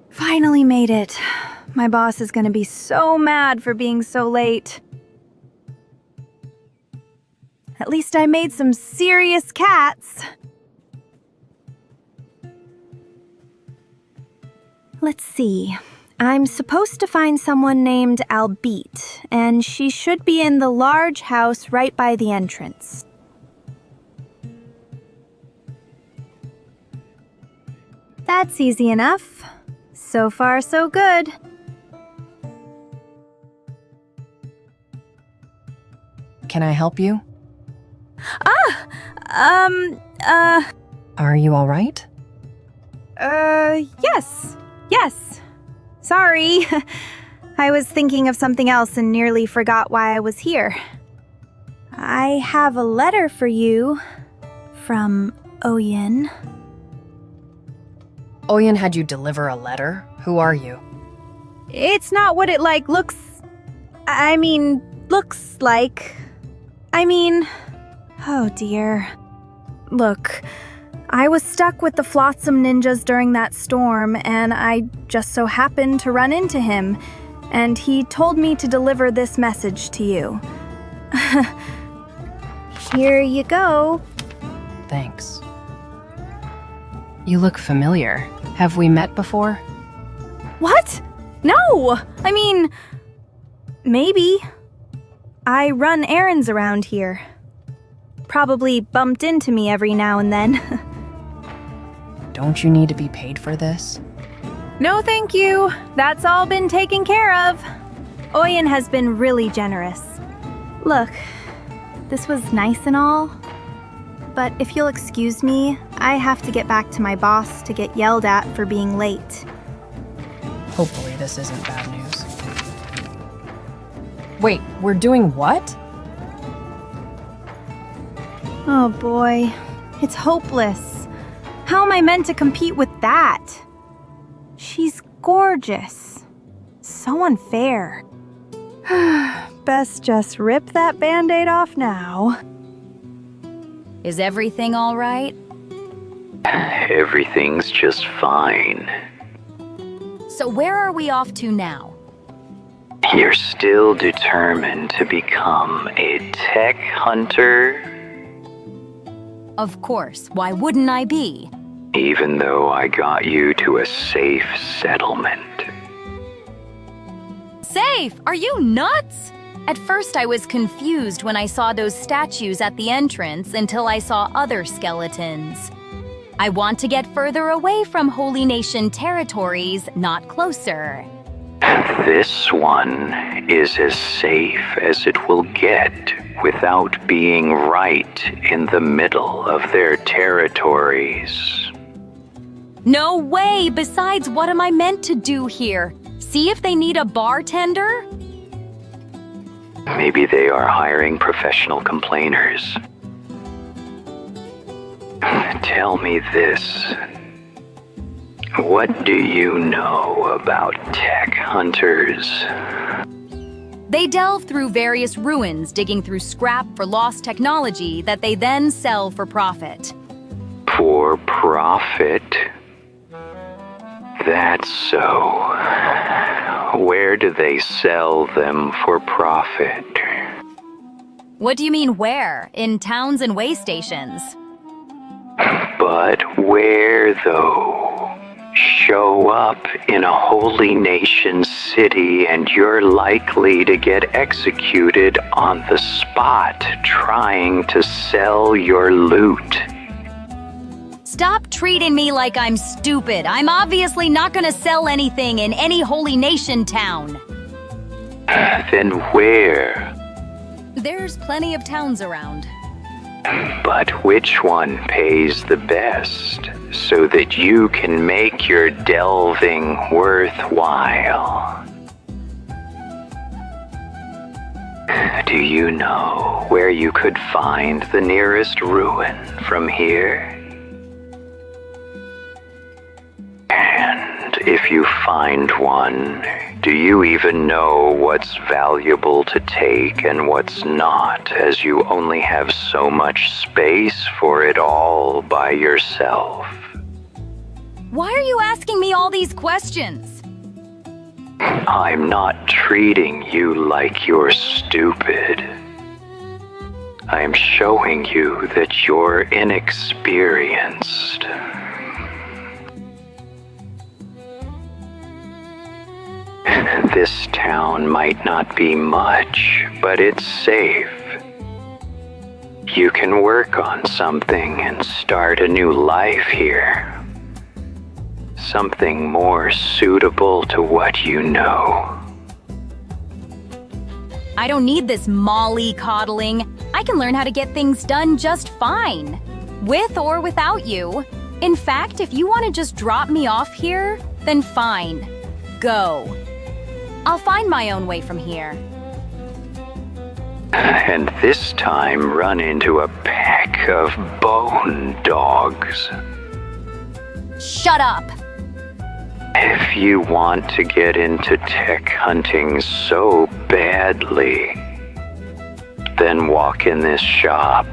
Finally made it. My boss is gonna be so mad for being so late. At least I made some serious cats. Let's see. I'm supposed to find someone named Albitte, and she should be in the large house right by the entrance. That's easy enough. So far, so good. Can I help you? Are you all right? Yes. Yes. Sorry. I was thinking of something else and nearly forgot why I was here. I have a letter for you from Oyun. Oyun had you deliver a letter? Who are you? It's not what it looks like. Oh dear. Look, I was stuck with the Flotsam ninjas during that storm, and I just so happened to run into him, and he told me to deliver this message to you. Here you go. Thanks. You look familiar. Have we met before? What? No! Maybe. I run errands around here. Probably bumped into me every now and then. Don't you need to be paid for this? No, thank you. That's all been taken care of. Oyun has been really generous. Look, this was nice and all, but if you'll excuse me, I have to get back to my boss to get yelled at for being late. Hopefully this isn't bad news. Wait, we're doing what? Oh boy, it's hopeless. How am I meant to compete with that? She's gorgeous. So unfair. Best just rip that Band-Aid off now. Is everything all right? Everything's just fine. So where are we off to now? You're still determined to become a tech hunter? Of course, why wouldn't I be? Even though I got you to a safe settlement. Safe? Are you nuts? At first I was confused when I saw those statues at the entrance until I saw other skeletons. I want to get further away from Holy Nation territories, not closer. This one is as safe as it will get without being right in the middle of their territories. No way! Besides, what am I meant to do here? See if they need a bartender? Maybe they are hiring professional complainers. Tell me this. What do you know about tech hunters? They delve through various ruins, digging through scrap for lost technology that they then sell for profit. For profit? That's so. Where do they sell them for profit? What do you mean where? In towns and way stations. But where, though? Show up in a Holy Nation city and you're likely to get executed on the spot trying to sell your loot. Stop treating me like I'm stupid. I'm obviously not gonna sell anything in any Holy Nation town. Then where? There's plenty of towns around. But which one pays the best so that you can make your delving worthwhile? Do you know where you could find the nearest ruin from here? And if you find one, do you even know what's valuable to take and what's not, as you only have so much space for it all by yourself? Why are you asking me all these questions? I'm not treating you like you're stupid. I'm showing you that you're inexperienced. This town might not be much, but it's safe. You can work on something and start a new life here. Something more suitable to what you know. I don't need this molly-coddling. I can learn how to get things done just fine. With or without you. In fact, if you want to just drop me off here, then fine. Go. I'll find my own way from here. And this time run into a pack of bone dogs. Shut up! If you want to get into tech hunting so badly, then walk in this shop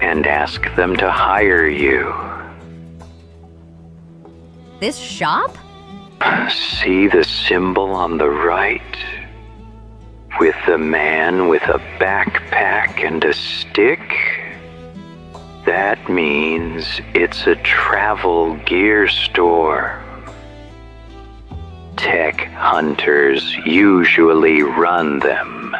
and ask them to hire you. This shop? See the symbol on the right? With the man with a backpack and a stick? That means it's a travel gear store. Tech hunters usually run them.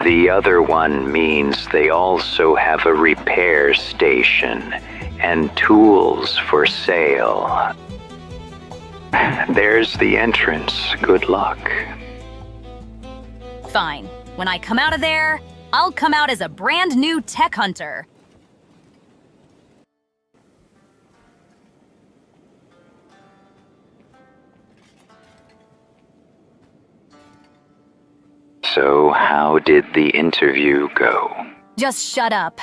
The other one means they also have a repair station and tools for sale. There's the entrance. Good luck. Fine. When I come out of there, I'll come out as a brand new tech hunter. So, how did the interview go? Just shut up.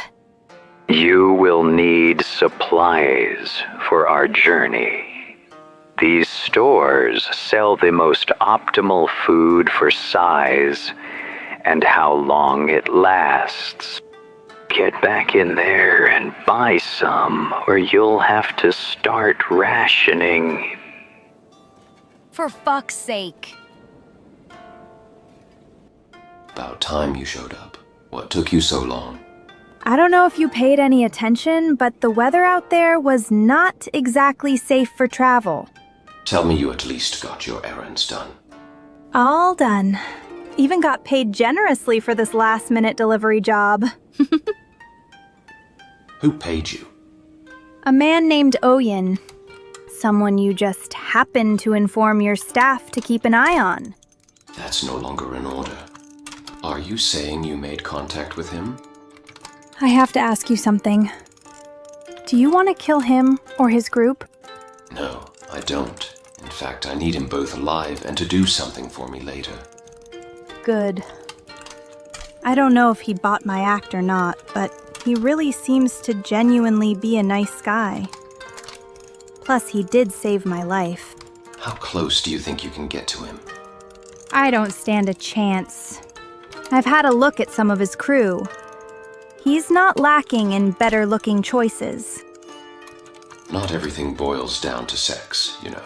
You will need supplies for our journey. These stores sell the most optimal food for size and how long it lasts. Get back in there and buy some, or you'll have to start rationing. For fuck's sake. About time you showed up. What took you so long? I don't know if you paid any attention, but the weather out there was not exactly safe for travel. Tell me you at least got your errands done. All done. Even got paid generously for this last-minute delivery job. Who paid you? A man named Oyun. Someone you just happened to inform your staff to keep an eye on. That's no longer in order. Are you saying you made contact with him? I have to ask you something. Do you want to kill him or his group? No, I don't. In fact, I need him both alive and to do something for me later. Good. I don't know if he bought my act or not, but he really seems to genuinely be a nice guy. Plus, he did save my life. How close do you think you can get to him? I don't stand a chance. I've had a look at some of his crew. He's not lacking in better-looking choices. Not everything boils down to sex, you know.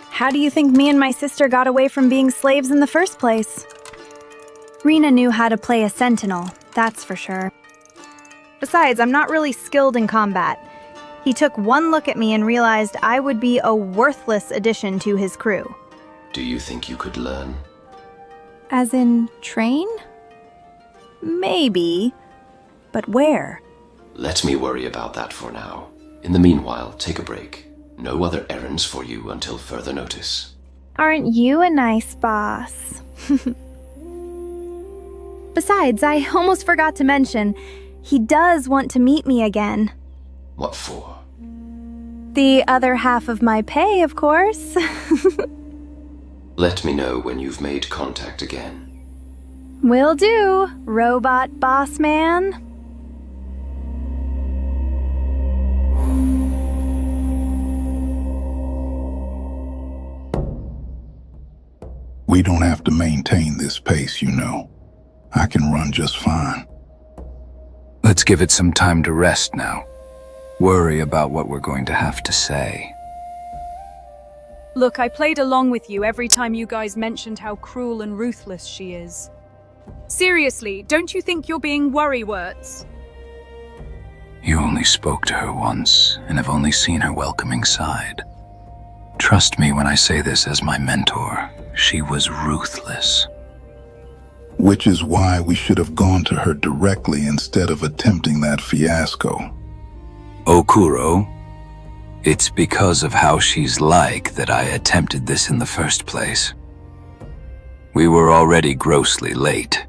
How do you think me and my sister got away from being slaves in the first place? Rena knew how to play a sentinel, that's for sure. Besides, I'm not really skilled in combat. He took one look at me and realized I would be a worthless addition to his crew. Do you think you could learn? As in, train? Maybe. But where? Let me worry about that for now. In the meanwhile, take a break. No other errands for you until further notice. Aren't you a nice boss? Besides, I almost forgot to mention, he does want to meet me again. What for? The other half of my pay, of course. Let me know when you've made contact again. Will do, robot boss man. We don't have to maintain this pace, you know. I can run just fine. Let's give it some time to rest now. Worry about what we're going to have to say. Look, I played along with you every time you guys mentioned how cruel and ruthless she is. Seriously, don't you think you're being worrywurts? You only spoke to her once, and have only seen her welcoming side. Trust me when I say this as my mentor. She was ruthless. Which is why we should have gone to her directly instead of attempting that fiasco. Okuro, it's because of how she's like that I attempted this in the first place. We were already grossly late.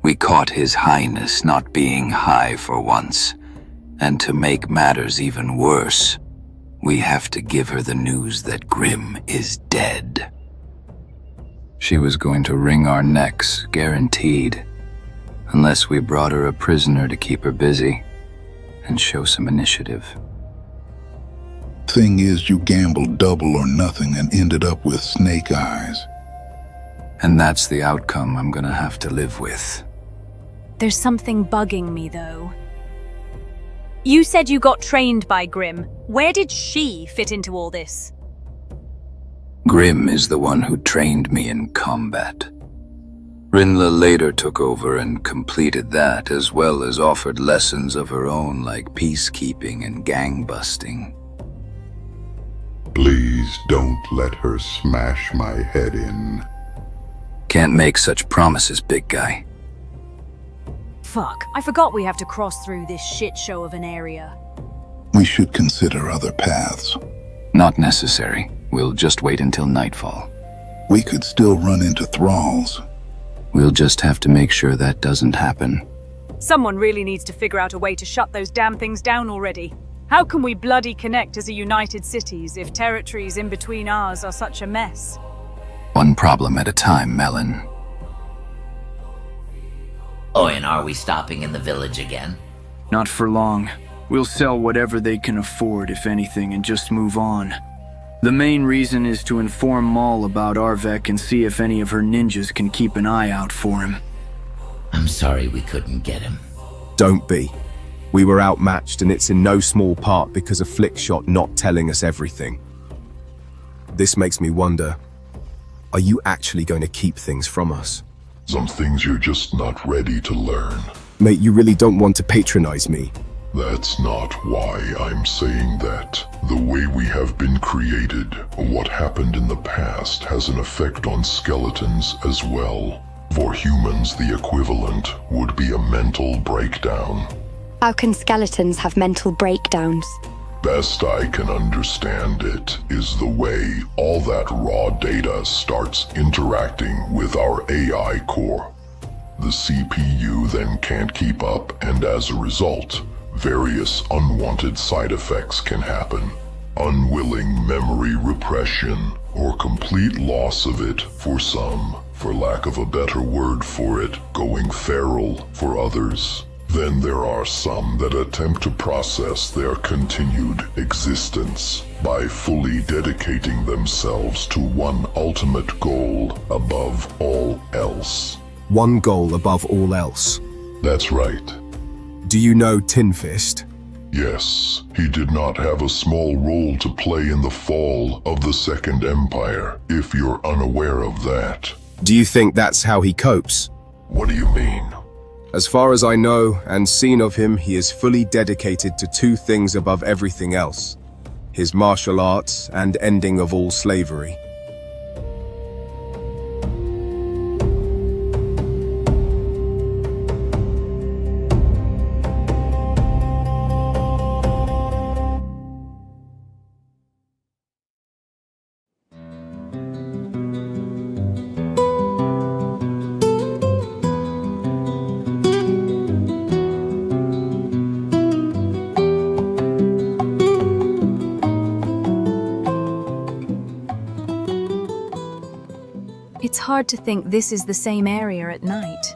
We caught His Highness not being high for once, And to make matters even worse, we have to give her the news that Grimm is dead. She was going to wring our necks, guaranteed, unless we brought her a prisoner to keep her busy and show some initiative. Thing is, you gambled double or nothing and ended up with snake eyes. And that's the outcome I'm gonna have to live with. There's something bugging me, though. You said you got trained by Grimm. Where did she fit into all this? Grimm is the one who trained me in combat. Rinla later took over and completed that, as well as offered lessons of her own like peacekeeping and gang busting. Please don't let her smash my head in. Can't make such promises, big guy. Fuck, I forgot we have to cross through this shit show of an area. We should consider other paths. Not necessary. We'll just wait until nightfall. We could still run into thralls. We'll just have to make sure that doesn't happen. Someone really needs to figure out a way to shut those damn things down already. How can we bloody connect as a united cities if territories in between ours are such a mess? One problem at a time, Melon. Oyun, are we stopping in the village again? Not for long. We'll sell whatever they can afford, if anything, and just move on. The main reason is to inform Maul about Arvek and see if any of her ninjas can keep an eye out for him. I'm sorry we couldn't get him. Don't be. We were outmatched, and it's in no small part because of Flickshot not telling us everything. This makes me wonder, are you actually going to keep things from us? Some things you're just not ready to learn. Mate, you really don't want to patronize me. That's not why I'm saying that. The way we have been created, what happened in the past, has an effect on skeletons as well. For humans, the equivalent would be a mental breakdown. How can skeletons have mental breakdowns? Best I can understand it is the way all that raw data starts interacting with our AI core. The CPU then can't keep up, and as a result, various unwanted side effects can happen. Unwilling memory repression, or complete loss of it for some, for lack of a better word for it, going feral for others. Then there are some that attempt to process their continued existence by fully dedicating themselves to one ultimate goal above all else. One goal above all else. That's right. Do you know Tin Fist? Yes, he did not have a small role to play in the fall of the Second Empire, if you're unaware of that. Do you think that's how he copes? What do you mean? As far as I know and seen of him, he is fully dedicated to two things above everything else: his martial arts and ending of all slavery. It's hard to think this is the same area at night.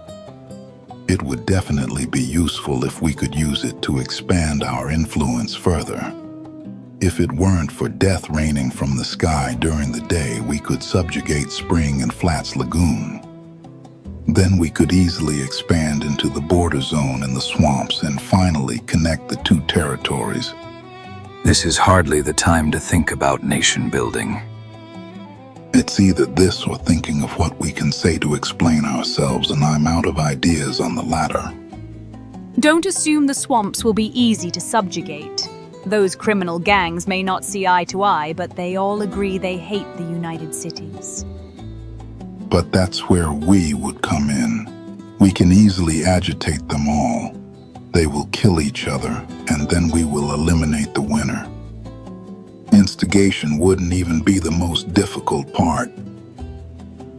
It would definitely be useful if we could use it to expand our influence further. If it weren't for death raining from the sky during the day, we could subjugate Spring and Flats Lagoon. Then we could easily expand into the border zone and the swamps and finally connect the two territories. This is hardly the time to think about nation building. It's either this or thinking of what we can say to explain ourselves, and I'm out of ideas on the latter. Don't assume the swamps will be easy to subjugate. Those criminal gangs may not see eye to eye, but they all agree they hate the United Cities. But that's where we would come in. We can easily agitate them all. They will kill each other, and then we will eliminate the winner. Instigation wouldn't even be the most difficult part.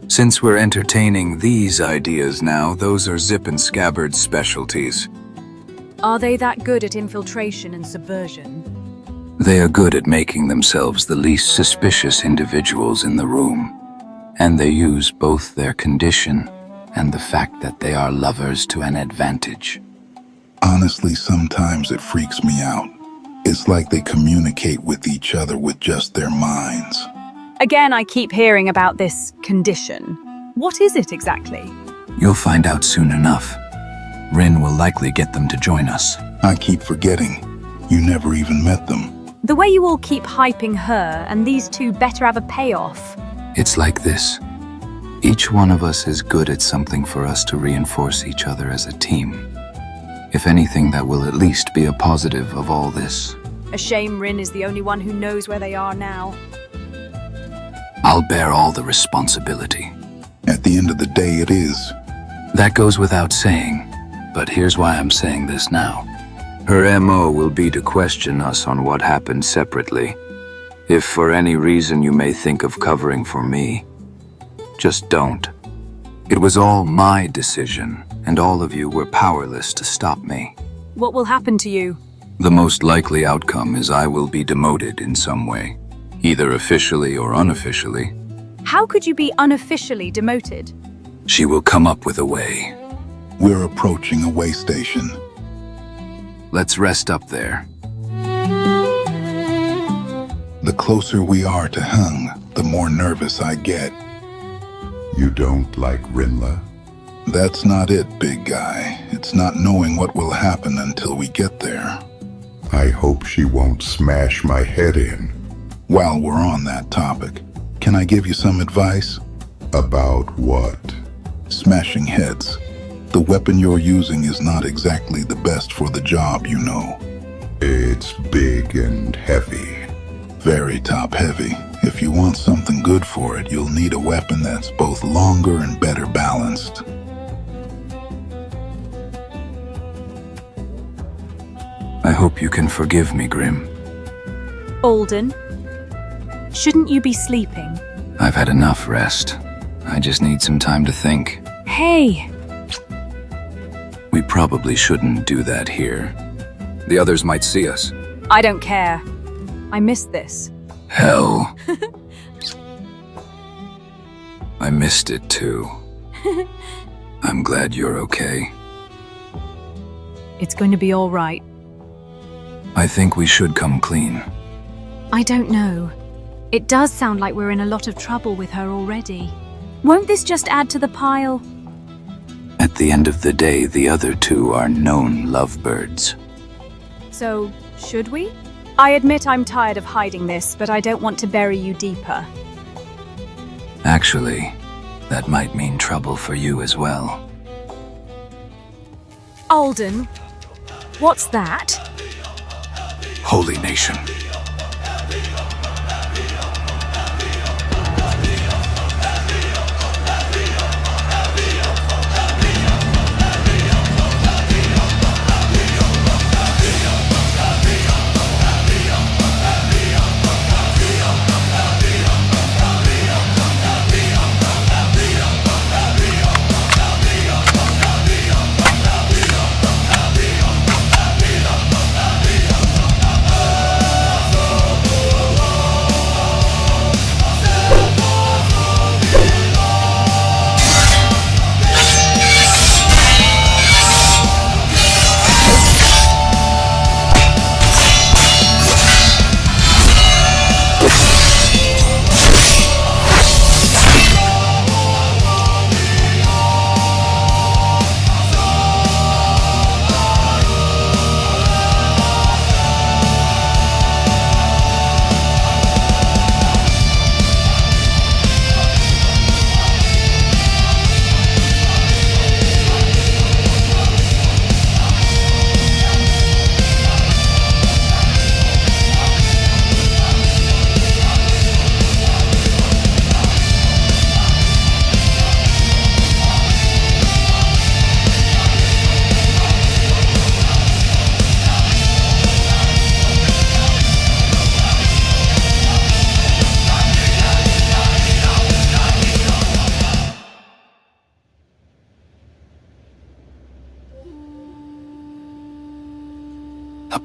Since we're entertaining these ideas now, those are Zip and Scabbard's specialties. Are they that good at infiltration and subversion? They are good at making themselves the least suspicious individuals in the room, and they use both their condition and the fact that they are lovers to an advantage. Honestly, sometimes it freaks me out. It's like they communicate with each other with just their minds. Again, I keep hearing about this condition. What is it exactly? You'll find out soon enough. Rin will likely get them to join us. I keep forgetting. You never even met them. The way you all keep hyping her, and these two better have a payoff. It's like this. Each one of us is good at something for us to reinforce each other as a team. If anything, that will at least be a positive of all this. A shame Rin is the only one who knows where they are now. I'll bear all the responsibility. At the end of the day, it is. That goes without saying, but here's why I'm saying this now. Her MO will be to question us on what happened separately. If for any reason you may think of covering for me, just don't. It was all my decision, and all of you were powerless to stop me. What will happen to you? The most likely outcome is I will be demoted in some way, either officially or unofficially. How could you be unofficially demoted? She will come up with a way. We're approaching a way station. Let's rest up there. The closer we are to Hung, the more nervous I get. You don't like Rinla? That's not it, big guy. It's not knowing what will happen until we get there. I hope she won't smash my head in. While we're on that topic, can I give you some advice? About what? Smashing heads. The weapon you're using is not exactly the best for the job, you know. It's big and heavy. Very top-heavy. If you want something good for it, you'll need a weapon that's both longer and better balanced. I hope you can forgive me, Grim. Alden, shouldn't you be sleeping? I've had enough rest. I just need some time to think. Hey! We probably shouldn't do that here. The others might see us. I don't care. I missed this. Hell. I missed it too. I'm glad you're okay. It's going to be all right. I think we should come clean. I don't know. It does sound like we're in a lot of trouble with her already. Won't this just add to the pile? At the end of the day, the other two are known lovebirds. So, should we? I admit I'm tired of hiding this, but I don't want to bury you deeper. Actually, that might mean trouble for you as well. Alden, what's that? Holy Nation.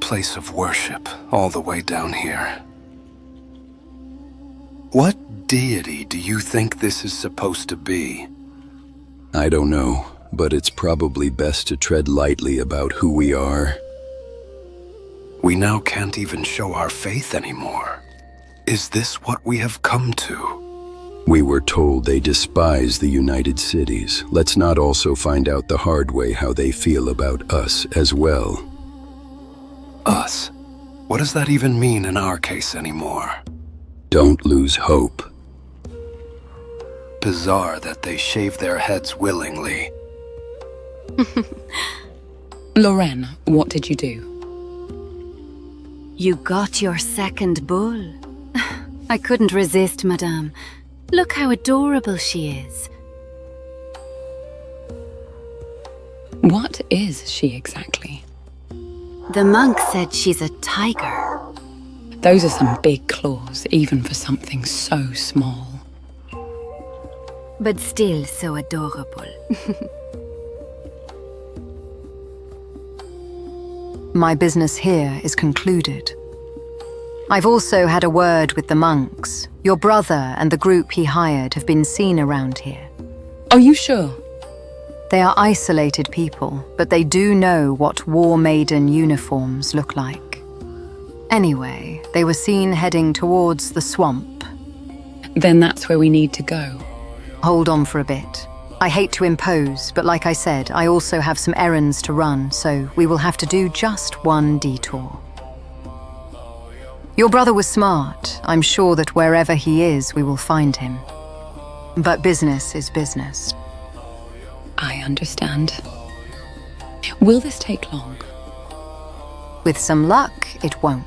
place of worship all the way down here. What deity do you think this is supposed to be? I don't know, but it's probably best to tread lightly about who we are. We now can't even show our faith anymore. Is this what we have come to? We were told they despise the United Cities. Let's not also find out the hard way how they feel about us as well. Us? What does that even mean in our case anymore? Don't lose hope. Bizarre that they shave their heads willingly. Lorraine, what did you do? You got your second bull. I couldn't resist, madame. Look how adorable she is. What is she exactly? The monk said she's a tiger. Those are some big claws, even for something so small. But still so adorable. My business here is concluded. I've also had a word with the monks. Your brother and the group he hired have been seen around here. Are you sure? They are isolated people, but they do know what war maiden uniforms look like. Anyway, they were seen heading towards the swamp. Then that's where we need to go. Hold on for a bit. I hate to impose, but like I said, I also have some errands to run, so we will have to do just one detour. Your brother was smart. I'm sure that wherever he is, we will find him. But business is business. I understand. Will this take long? With some luck, it won't.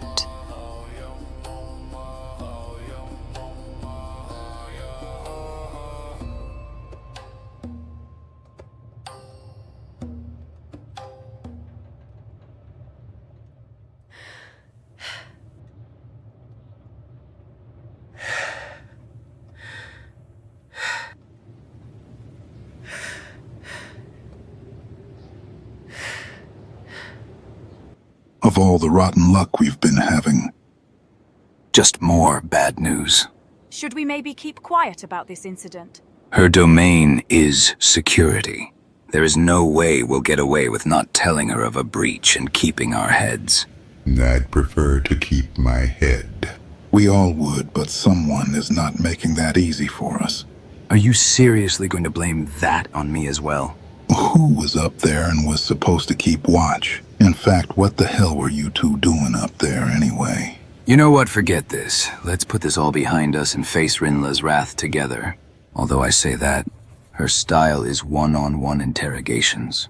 Of all the rotten luck we've been having. Just more bad news. Should we maybe keep quiet about this incident? Her domain is security. There is no way we'll get away with not telling her of a breach and keeping our heads. I'd prefer to keep my head. We all would, but someone is not making that easy for us. Are you seriously going to blame that on me as well? Who was up there and was supposed to keep watch? In fact, what the hell were you two doing up there anyway? You know what, forget this. Let's put this all behind us and face Rinla's wrath together. Although I say that, her style is one-on-one interrogations.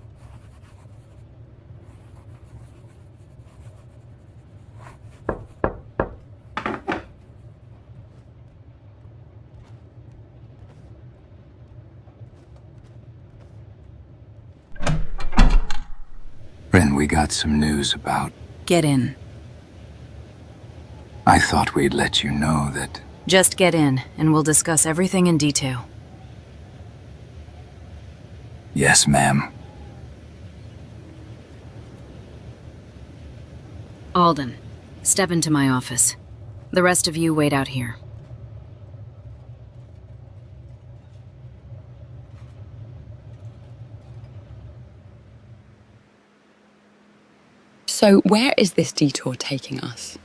Rin, we got some news about... Get in. I thought we'd let you know that... Just get in, and we'll discuss everything in detail. Yes, ma'am. Alden, step into my office. The rest of you wait out here. So where is this detour taking us?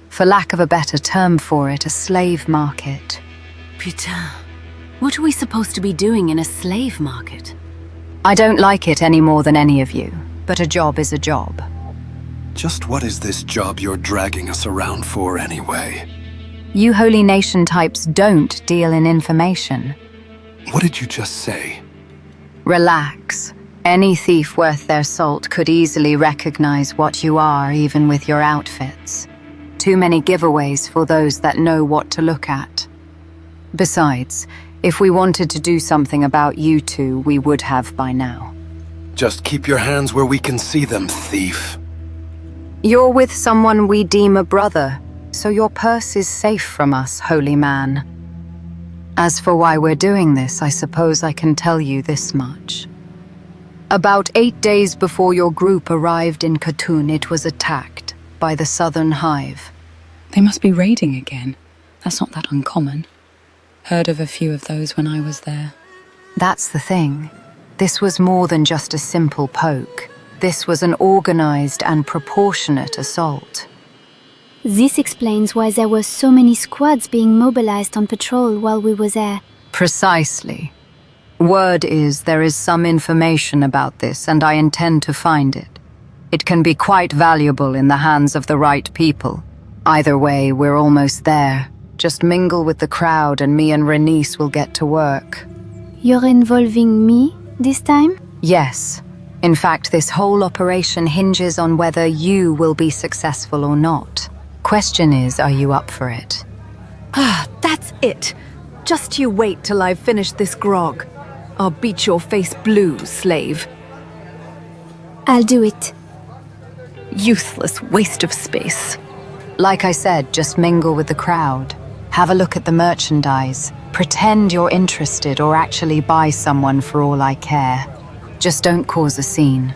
For lack of a better term for it, a slave market. Putain. What are we supposed to be doing in a slave market? I don't like it any more than any of you, but a job is a job. Just what is this job you're dragging us around for anyway? You Holy Nation types don't deal in information. What did you just say? Relax. Any thief worth their salt could easily recognize what you are, even with your outfits. Too many giveaways for those that know what to look at. Besides, if we wanted to do something about you two, we would have by now. Just keep your hands where we can see them, thief. You're with someone we deem a brother, so your purse is safe from us, holy man. As for why we're doing this, I suppose I can tell you this much. About 8 days before your group arrived in Khatun, it was attacked. by the southern hive. They must be raiding again. That's not that uncommon. Heard of a few of those when I was there. That's the thing. This was more than just a simple poke. This was an organized and proportionate assault. This explains why there were so many squads being mobilized on patrol while we were there. Precisely. Word is there is some information about this, and I intend to find it. It can be quite valuable in the hands of the right people. Either way, we're almost there. Just mingle with the crowd and me and Renice will get to work. You're involving me this time? Yes. In fact, this whole operation hinges on whether you will be successful or not. Question is, are you up for it? That's it. Just you wait till I've finished this grog. I'll beat your face blue, slave. I'll do it. Useless waste of space. Like I said, just mingle with the crowd. Have a look at the merchandise. Pretend you're interested or actually buy someone for all I care. Just don't cause a scene.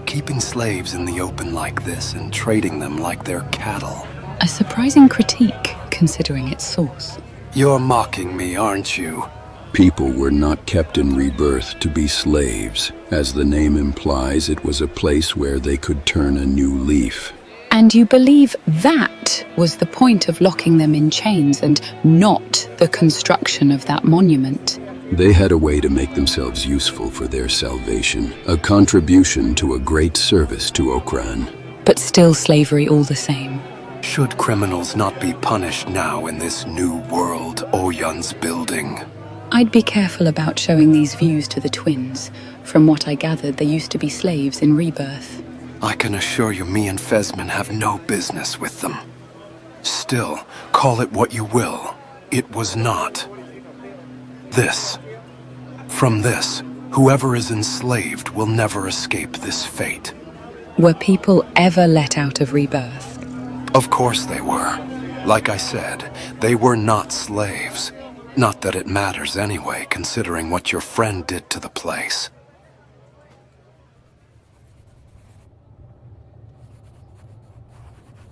Keeping slaves in the open like this and trading them like they're cattle. A surprising critique, considering its source. You're mocking me, aren't you? People were not kept in rebirth to be slaves. As the name implies, it was a place where they could turn a new leaf. And you believe that was the point of locking them in chains and not the construction of that monument? They had a way to make themselves useful for their salvation, a contribution to a great service to Okran. But still slavery all the same. Should criminals not be punished now in this new world Oyun's building? I'd be careful about showing these views to the twins. From what I gathered, they used to be slaves in rebirth. I can assure you me and Fesman have no business with them. Still, call it what you will. It was not. This. From this, whoever is enslaved will never escape this fate. Were people ever let out of rebirth? Of course they were. Like I said, they were not slaves. Not that it matters anyway, considering what your friend did to the place.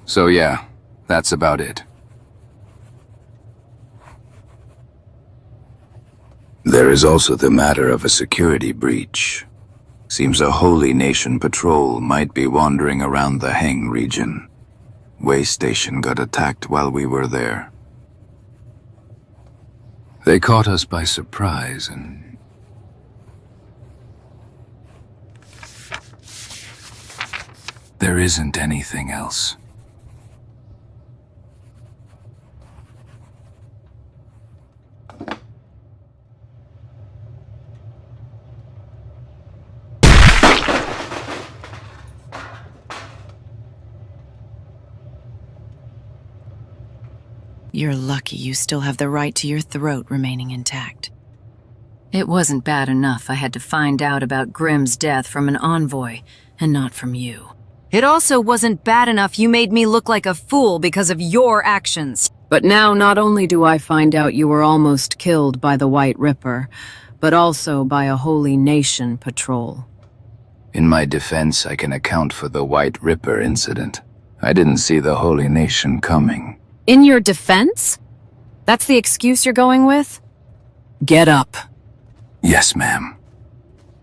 So yeah, that's about it. There is also the matter of a security breach. Seems a Holy Nation patrol might be wandering around the Heng region. Way station got attacked while we were there. They caught us by surprise and... There isn't anything else. You're lucky you still have the right to your throat remaining intact. It wasn't bad enough I had to find out about Grimm's death from an envoy, and not from you. It also wasn't bad enough you made me look like a fool because of your actions. But now not only do I find out you were almost killed by the White Ripper, but also by a Holy Nation patrol. In my defense, I can account for the White Ripper incident. I didn't see the Holy Nation coming. In your defense? That's the excuse you're going with? Get up. Yes, ma'am.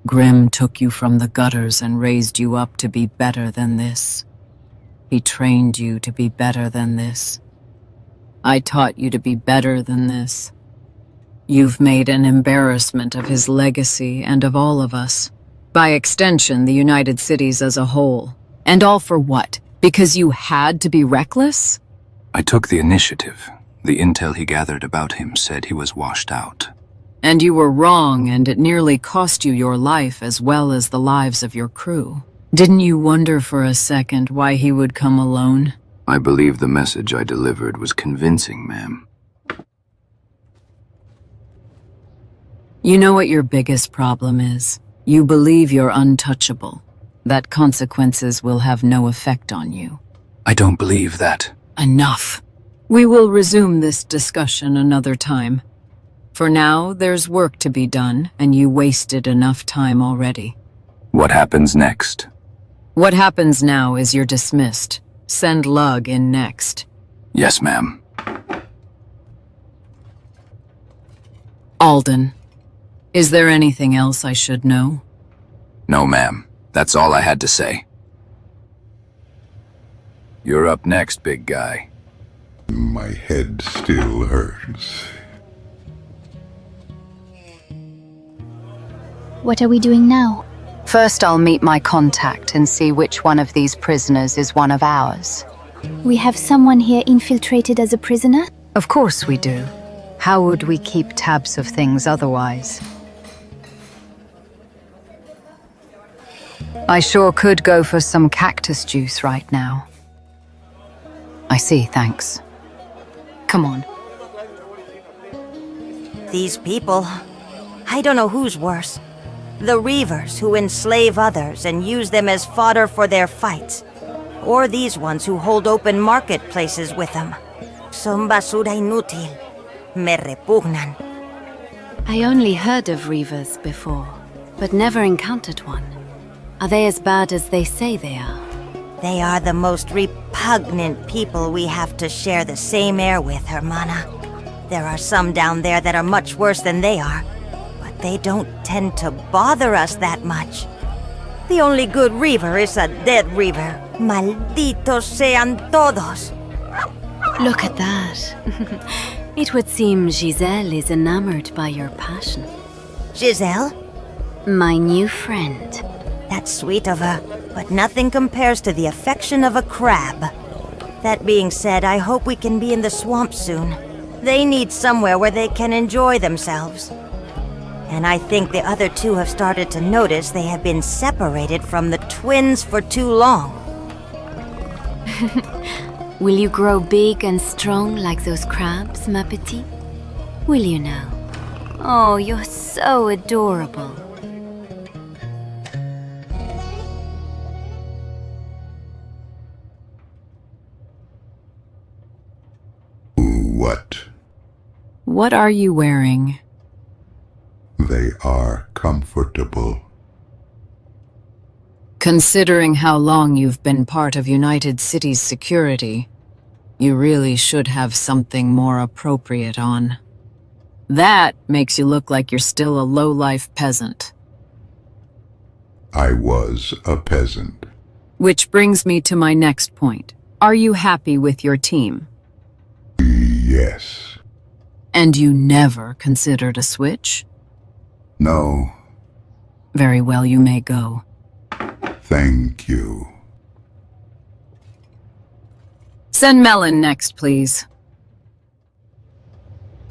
Grimm took you from the gutters and raised you up to be better than this. He trained you to be better than this. I taught you to be better than this. You've made an embarrassment of his legacy and of all of us. By extension, the United Cities as a whole. And all for what? Because you had to be reckless? I took the initiative. The intel he gathered about him said he was washed out. And you were wrong, and it nearly cost you your life as well as the lives of your crew. Didn't you wonder for a second why he would come alone? I believe the message I delivered was convincing, ma'am. You know what your biggest problem is? You believe you're untouchable, that consequences will have no effect on you. I don't believe that. Enough. We will resume this discussion another time. For now, there's work to be done, and you wasted enough time already. What happens next? What happens now is you're dismissed. Send Lug in next. Yes, ma'am. Alden, is there anything else I should know? No, ma'am. That's all I had to say. You're up next, big guy. My head still hurts. What are we doing now? First, I'll meet my contact and see which one of these prisoners is one of ours. We have someone here infiltrated as a prisoner? Of course we do. How would we keep tabs of things otherwise? I sure could go for some cactus juice right now. I see, thanks. Come on. These people, I don't know who's worse. The Reavers who enslave others and use them as fodder for their fights. Or these ones who hold open marketplaces with them. Son basura inútil. Me repugnan. I only heard of Reavers before, but never encountered one. Are they as bad as they say they are? They are the most repugnant people we have to share the same air with, Hermana. There are some down there that are much worse than they are, but they don't tend to bother us that much. The only good Reaver is a dead Reaver. Malditos sean todos. Look at that. It would seem Giselle is enamored by your passion. Giselle? My new friend. That's sweet of her, but nothing compares to the affection of a crab. That being said, I hope we can be in the swamp soon. They need somewhere where they can enjoy themselves. And I think the other two have started to notice they have been separated from the twins for too long. Will you grow big and strong like those crabs, ma petite? Will you now? Oh, you're so adorable. What? What are you wearing? They are comfortable. Considering how long you've been part of United Cities security, you really should have something more appropriate on. That makes you look like you're still a low-life peasant. I was a peasant. Which brings me to my next point. Are you happy with your team? Yes. And you never considered a switch? No. Very well, you may go. Thank you. Send Melon next, please.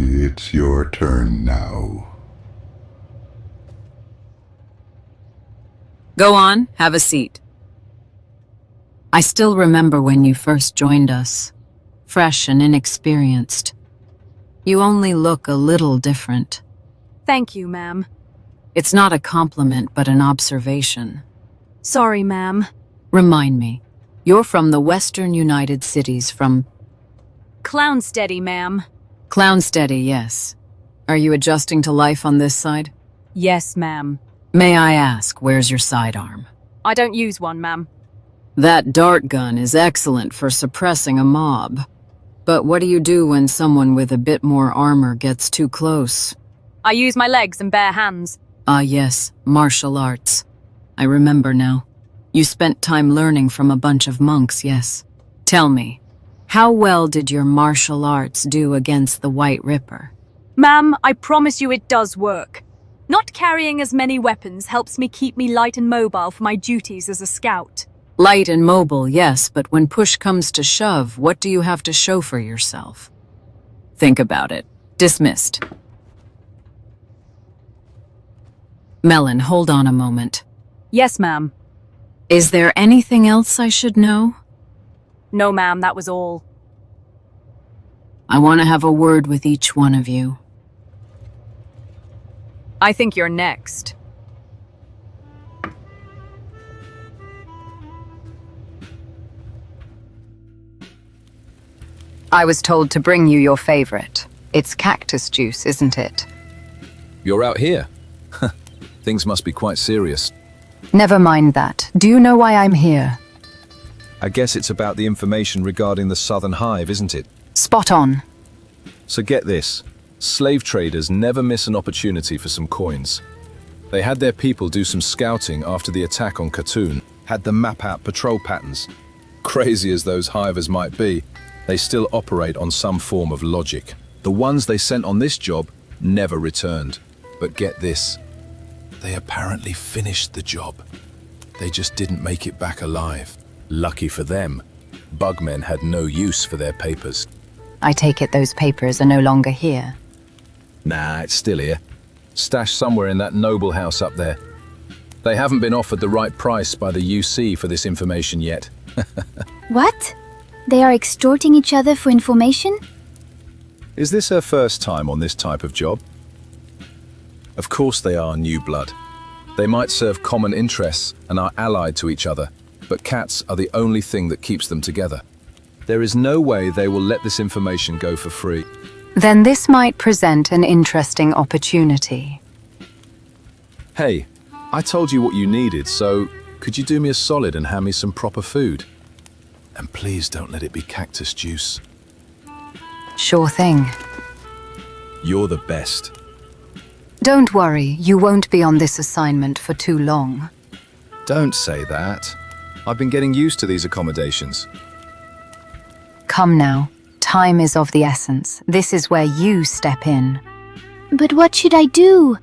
It's your turn now. Go on, have a seat. I still remember when you first joined us. Fresh and inexperienced. You only look a little different. Thank you, ma'am. It's not a compliment, but an observation. Sorry, ma'am. Remind me, you're from the Western United Cities, from... Clownsteady, ma'am. Clownsteady, yes. Are you adjusting to life on this side? Yes, ma'am. May I ask, where's your sidearm? I don't use one, ma'am. That dart gun is excellent for suppressing a mob. But what do you do when someone with a bit more armor gets too close? I use my legs and bare hands. Ah, yes, martial arts. I remember now. You spent time learning from a bunch of monks, yes. Tell me, how well did your martial arts do against the White Ripper? Ma'am, I promise you it does work. Not carrying as many weapons helps me keep me light and mobile for my duties as a scout. Light and mobile, yes, but when push comes to shove, what do you have to show for yourself? Think about it. Dismissed. Melon, hold on a moment. Yes, ma'am. Is there anything else I should know? No, ma'am, that was all. I want to have a word with each one of you. I think you're next. I was told to bring you your favorite. It's cactus juice, isn't it? You're out here? Things must be quite serious. Never mind that. Do you know why I'm here? I guess it's about the information regarding the Southern Hive, isn't it? Spot on. So get this. Slave traders never miss an opportunity for some coins. They had their people do some scouting after the attack on Khatun, had them map out patrol patterns. Crazy as those hivers might be, they still operate on some form of logic. The ones they sent on this job never returned. But get this, they apparently finished the job. They just didn't make it back alive. Lucky for them, Bugmen had no use for their papers. I take it those papers are no longer here. Nah, it's still here. Stashed somewhere in that noble house up there. They haven't been offered the right price by the UC for this information yet. What? They are extorting each other for information? Is this her first time on this type of job? Of course they are new blood. They might serve common interests and are allied to each other, but cats are the only thing that keeps them together. There is no way they will let this information go for free. Then this might present an interesting opportunity. Hey, I told you what you needed, so could you do me a solid and hand me some proper food? And please don't let it be cactus juice. Sure thing. You're the best. Don't worry, you won't be on this assignment for too long. Don't say that. I've been getting used to these accommodations. Come now. Time is of the essence. This is where you step in. But what should I do?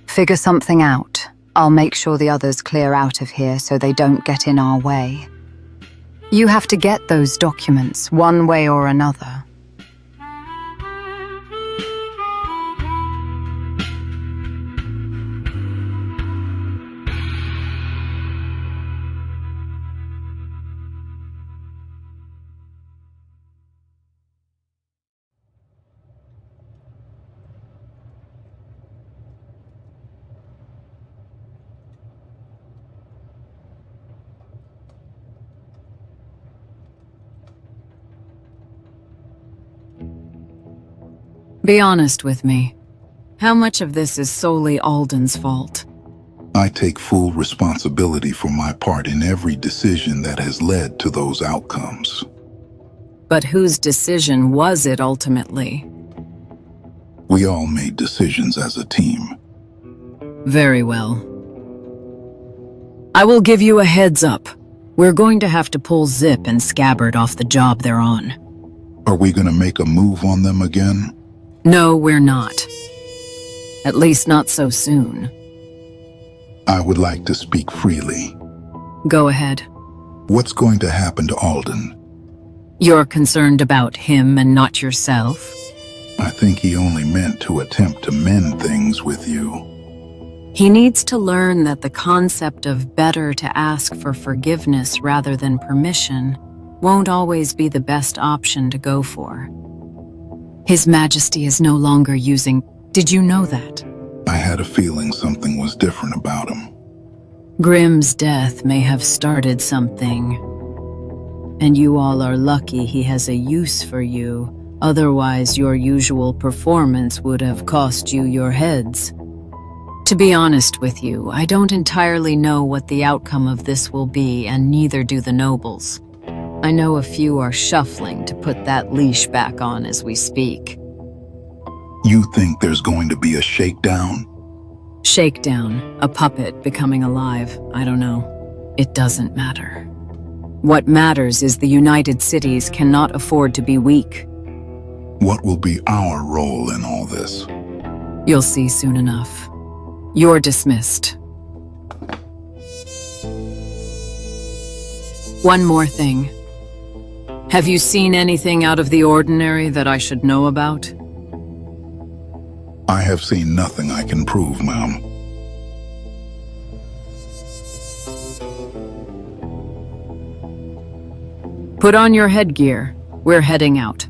Figure something out. I'll make sure the others clear out of here so they don't get in our way. You have to get those documents, one way or another. Be honest with me. How much of this is solely Alden's fault? I take full responsibility for my part in every decision that has led to those outcomes. But whose decision was it ultimately? We all made decisions as a team. Very well. I will give you a heads up. We're going to have to pull Zip and Scabbard off the job they're on. Are we gonna make a move on them again? No, we're not. At least not so soon. I would like to speak freely. Go ahead. What's going to happen to Alden? You're concerned about him and not yourself? I think he only meant to attempt to mend things with you. He needs to learn that the concept of better to ask for forgiveness rather than permission won't always be the best option to go for. His Majesty is no longer using... Did you know that? I had a feeling something was different about him. Grimm's death may have started something. And you all are lucky he has a use for you. Otherwise, your usual performance would have cost you your heads. To be honest with you, I don't entirely know what the outcome of this will be, and neither do the nobles. I know a few are shuffling to put that leash back on as we speak. You think there's going to be a shakedown? Shakedown, a puppet becoming alive, I don't know. It doesn't matter. What matters is the United Cities cannot afford to be weak. What will be our role in all this? You'll see soon enough. You're dismissed. One more thing. Have you seen anything out of the ordinary that I should know about? I have seen nothing I can prove, ma'am. Put on your headgear. We're heading out.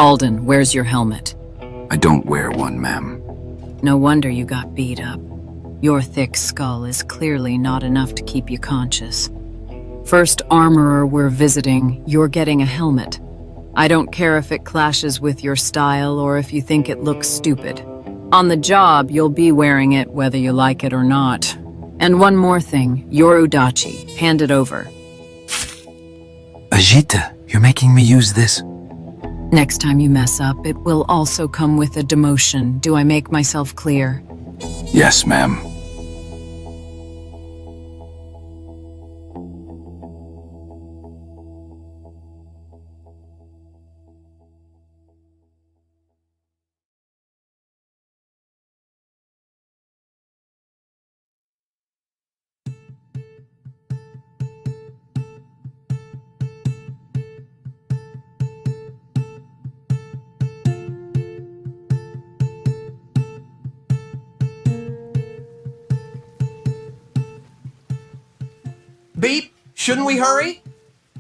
Alden, where's your helmet? I don't wear one, ma'am. No wonder you got beat up. Your thick skull is clearly not enough to keep you conscious. First armorer we're visiting, you're getting a helmet. I don't care if it clashes with your style or if you think it looks stupid. On the job, you'll be wearing it whether you like it or not. And one more thing, your Udachi. Hand it over. Ajita, you're making me use this. Next time you mess up, it will also come with a demotion. Do I make myself clear? Yes, ma'am. Beep, shouldn't we hurry?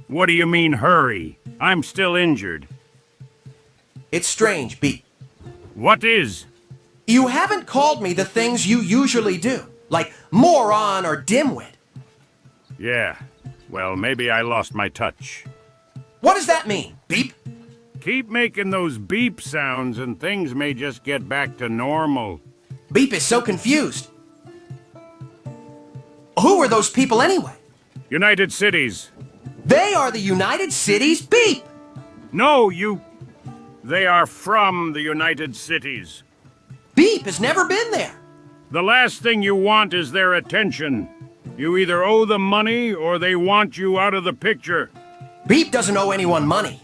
What do you mean, hurry? I'm still injured. It's strange, Beep. What is? You haven't called me the things you usually do, like moron or dimwit. Yeah, well, maybe I lost my touch. What does that mean, Beep? Keep making those beep sounds and things may just get back to normal. Beep is so confused. Who are those people anyway? United Cities. They are the United Cities, Beep! No, They are from the United Cities. Beep has never been there. The last thing you want is their attention. You either owe them money or they want you out of the picture. Beep doesn't owe anyone money.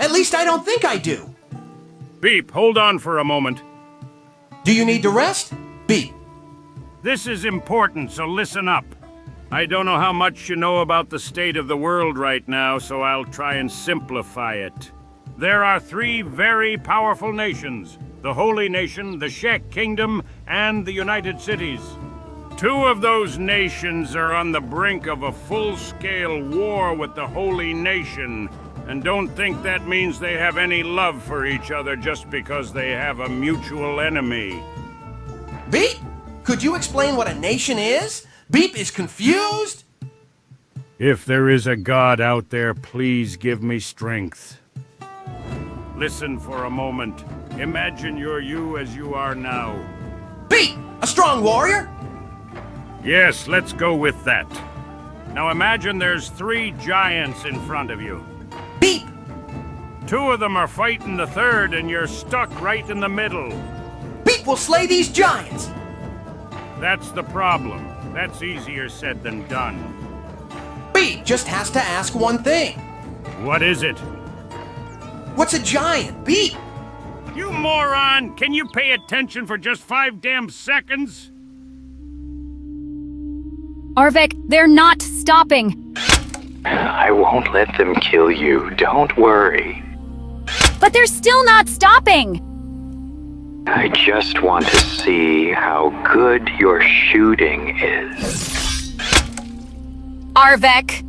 At least I don't think I do. Beep, hold on for a moment. Do you need to rest? Beep. This is important, so listen up. I don't know how much you know about the state of the world right now, so I'll try and simplify it. There are 3 very powerful nations: the Holy Nation, the Shek Kingdom, and the United Cities. 2 of those nations are on the brink of a full-scale war with the Holy Nation, and don't think that means they have any love for each other just because they have a mutual enemy. Beep, could you explain what a nation is? Beep is confused. If there is a God out there, please give me strength. Listen for a moment. Imagine you're you as you are now. Beep, a strong warrior? Yes, let's go with that. Now imagine there's 3 giants in front of you. Beep! 2 of them are fighting the third, and you're stuck right in the middle. Beep will slay these giants! That's the problem. That's easier said than done. Beep just has to ask one thing. What is it? What's a giant, Beep? You moron! Can you pay attention for just 5 damn seconds? Arvek, they're not stopping. I won't let them kill you. Don't worry. But they're still not stopping! I just want to see how good your shooting is. Arvek!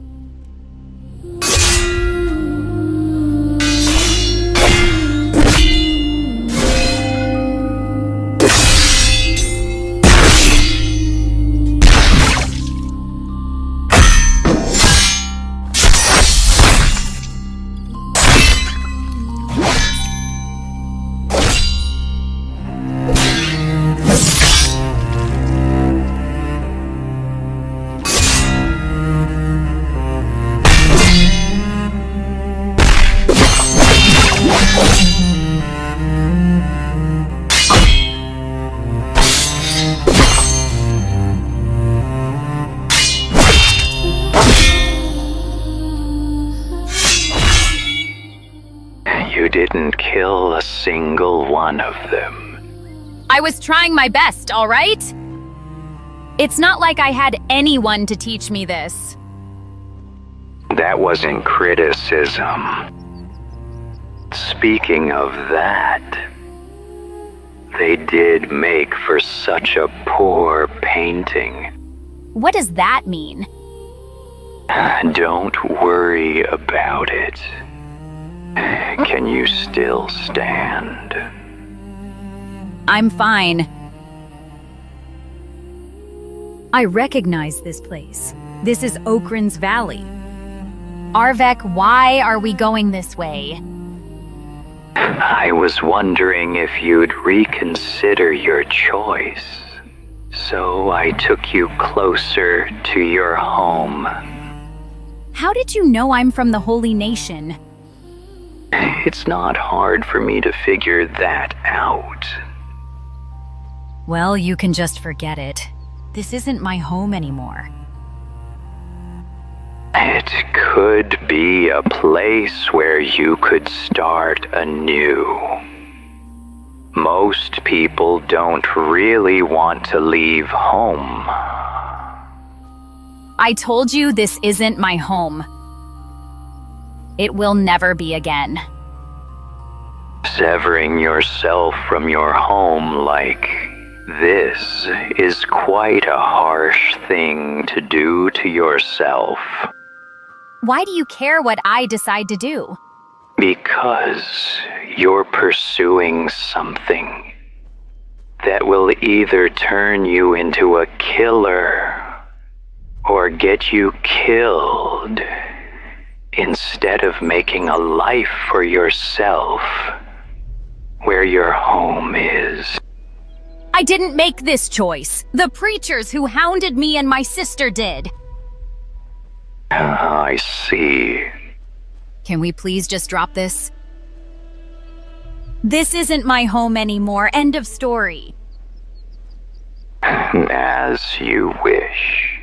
You didn't kill a single one of them. I was trying my best, all right? It's not like I had anyone to teach me this. That wasn't criticism. Speaking of that, they did make for such a poor painting. What does that mean? Don't worry about it. Can you still stand? I'm fine. I recognize this place. This is Okrin's Valley. Arvek, why are we going this way? I was wondering if you'd reconsider your choice. So I took you closer to your home. How did you know I'm from the Holy Nation? It's not hard for me to figure that out. Well, you can just forget it. This isn't my home anymore. It could be a place where you could start anew. Most people don't really want to leave home. I told you this isn't my home. It will never be again. Severing yourself from your home like this is quite a harsh thing to do to yourself. Why do you care what I decide to do? Because you're pursuing something that will either turn you into a killer or get you killed instead of making a life for yourself where your home is. I didn't make this choice. The preachers who hounded me and my sister did. I see. Can we please just drop this? This isn't my home anymore. End of story. As you wish.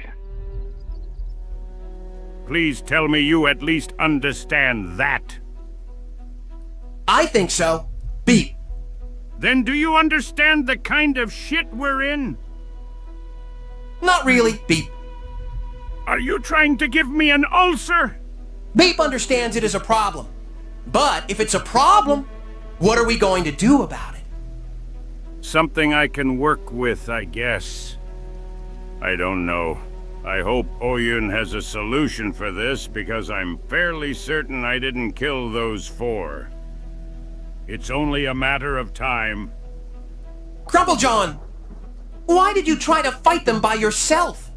Please tell me you at least understand that. I think so. Beep. Then do you understand the kind of shit we're in? Not really. Beep. Are you trying to give me an ulcer? Beep understands it as a problem. But if it's a problem, what are we going to do about it? Something I can work with, I guess. I don't know. I hope Oyun has a solution for this, because I'm fairly certain I didn't kill those 4. It's only a matter of time. Crumplejohn! Why did you try to fight them by yourself?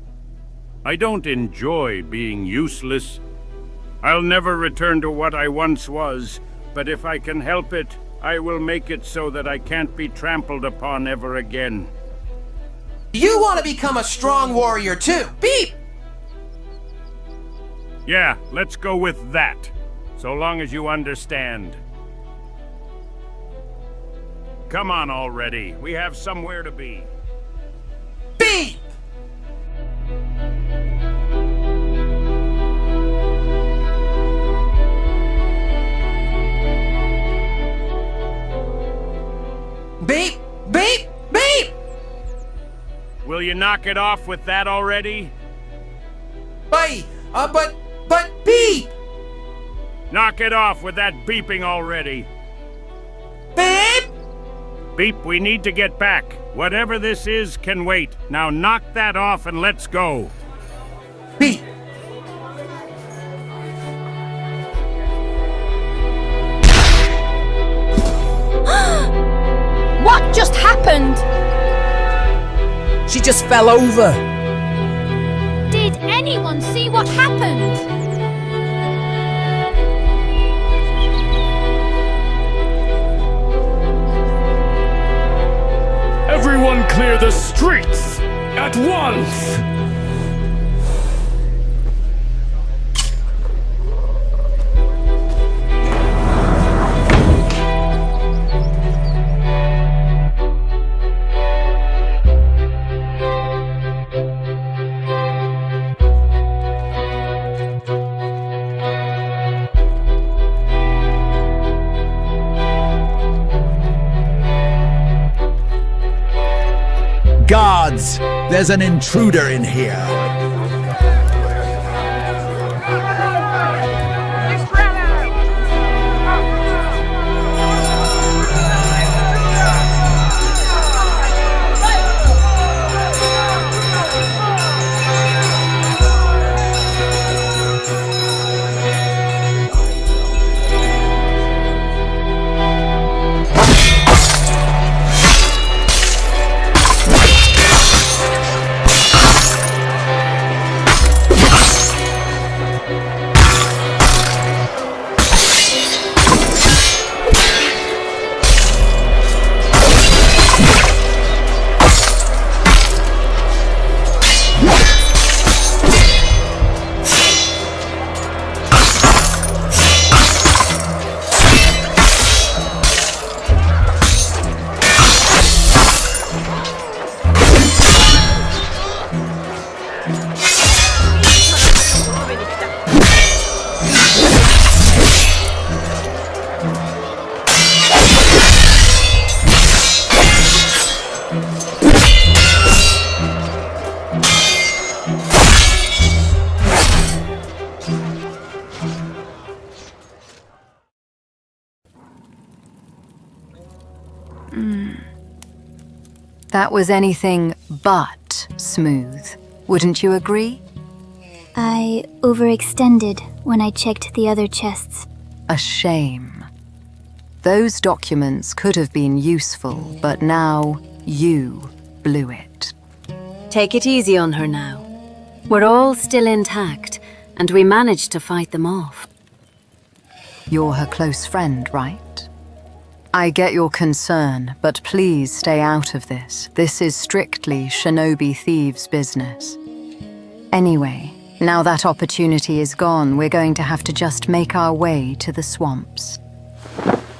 I don't enjoy being useless. I'll never return to what I once was, but if I can help it, I will make it so that I can't be trampled upon ever again. You want to become a strong warrior too. Beep! Yeah, let's go with that. So long as you understand. Come on already. We have somewhere to be. Beep! Beep! Beep! Beep! Will you knock it off with that already? Hey, but beep! Knock it off with that beeping already. Beep! Beep, we need to get back. Whatever this is can wait. Now knock that off and let's go. Beep! What just happened? She just fell over. Did anyone see what happened? Everyone clear the streets! At once! Guards! There's an intruder in here. That was anything but smooth. Wouldn't you agree? I overextended when I checked the other chests. A shame. Those documents could have been useful, but now you blew it. Take it easy on her now. We're all still intact, and we managed to fight them off. You're her close friend, right? I get your concern, but please stay out of this. This is strictly Shinobi Thieves' business. Anyway, now that opportunity is gone, we're going to have to just make our way to the swamps.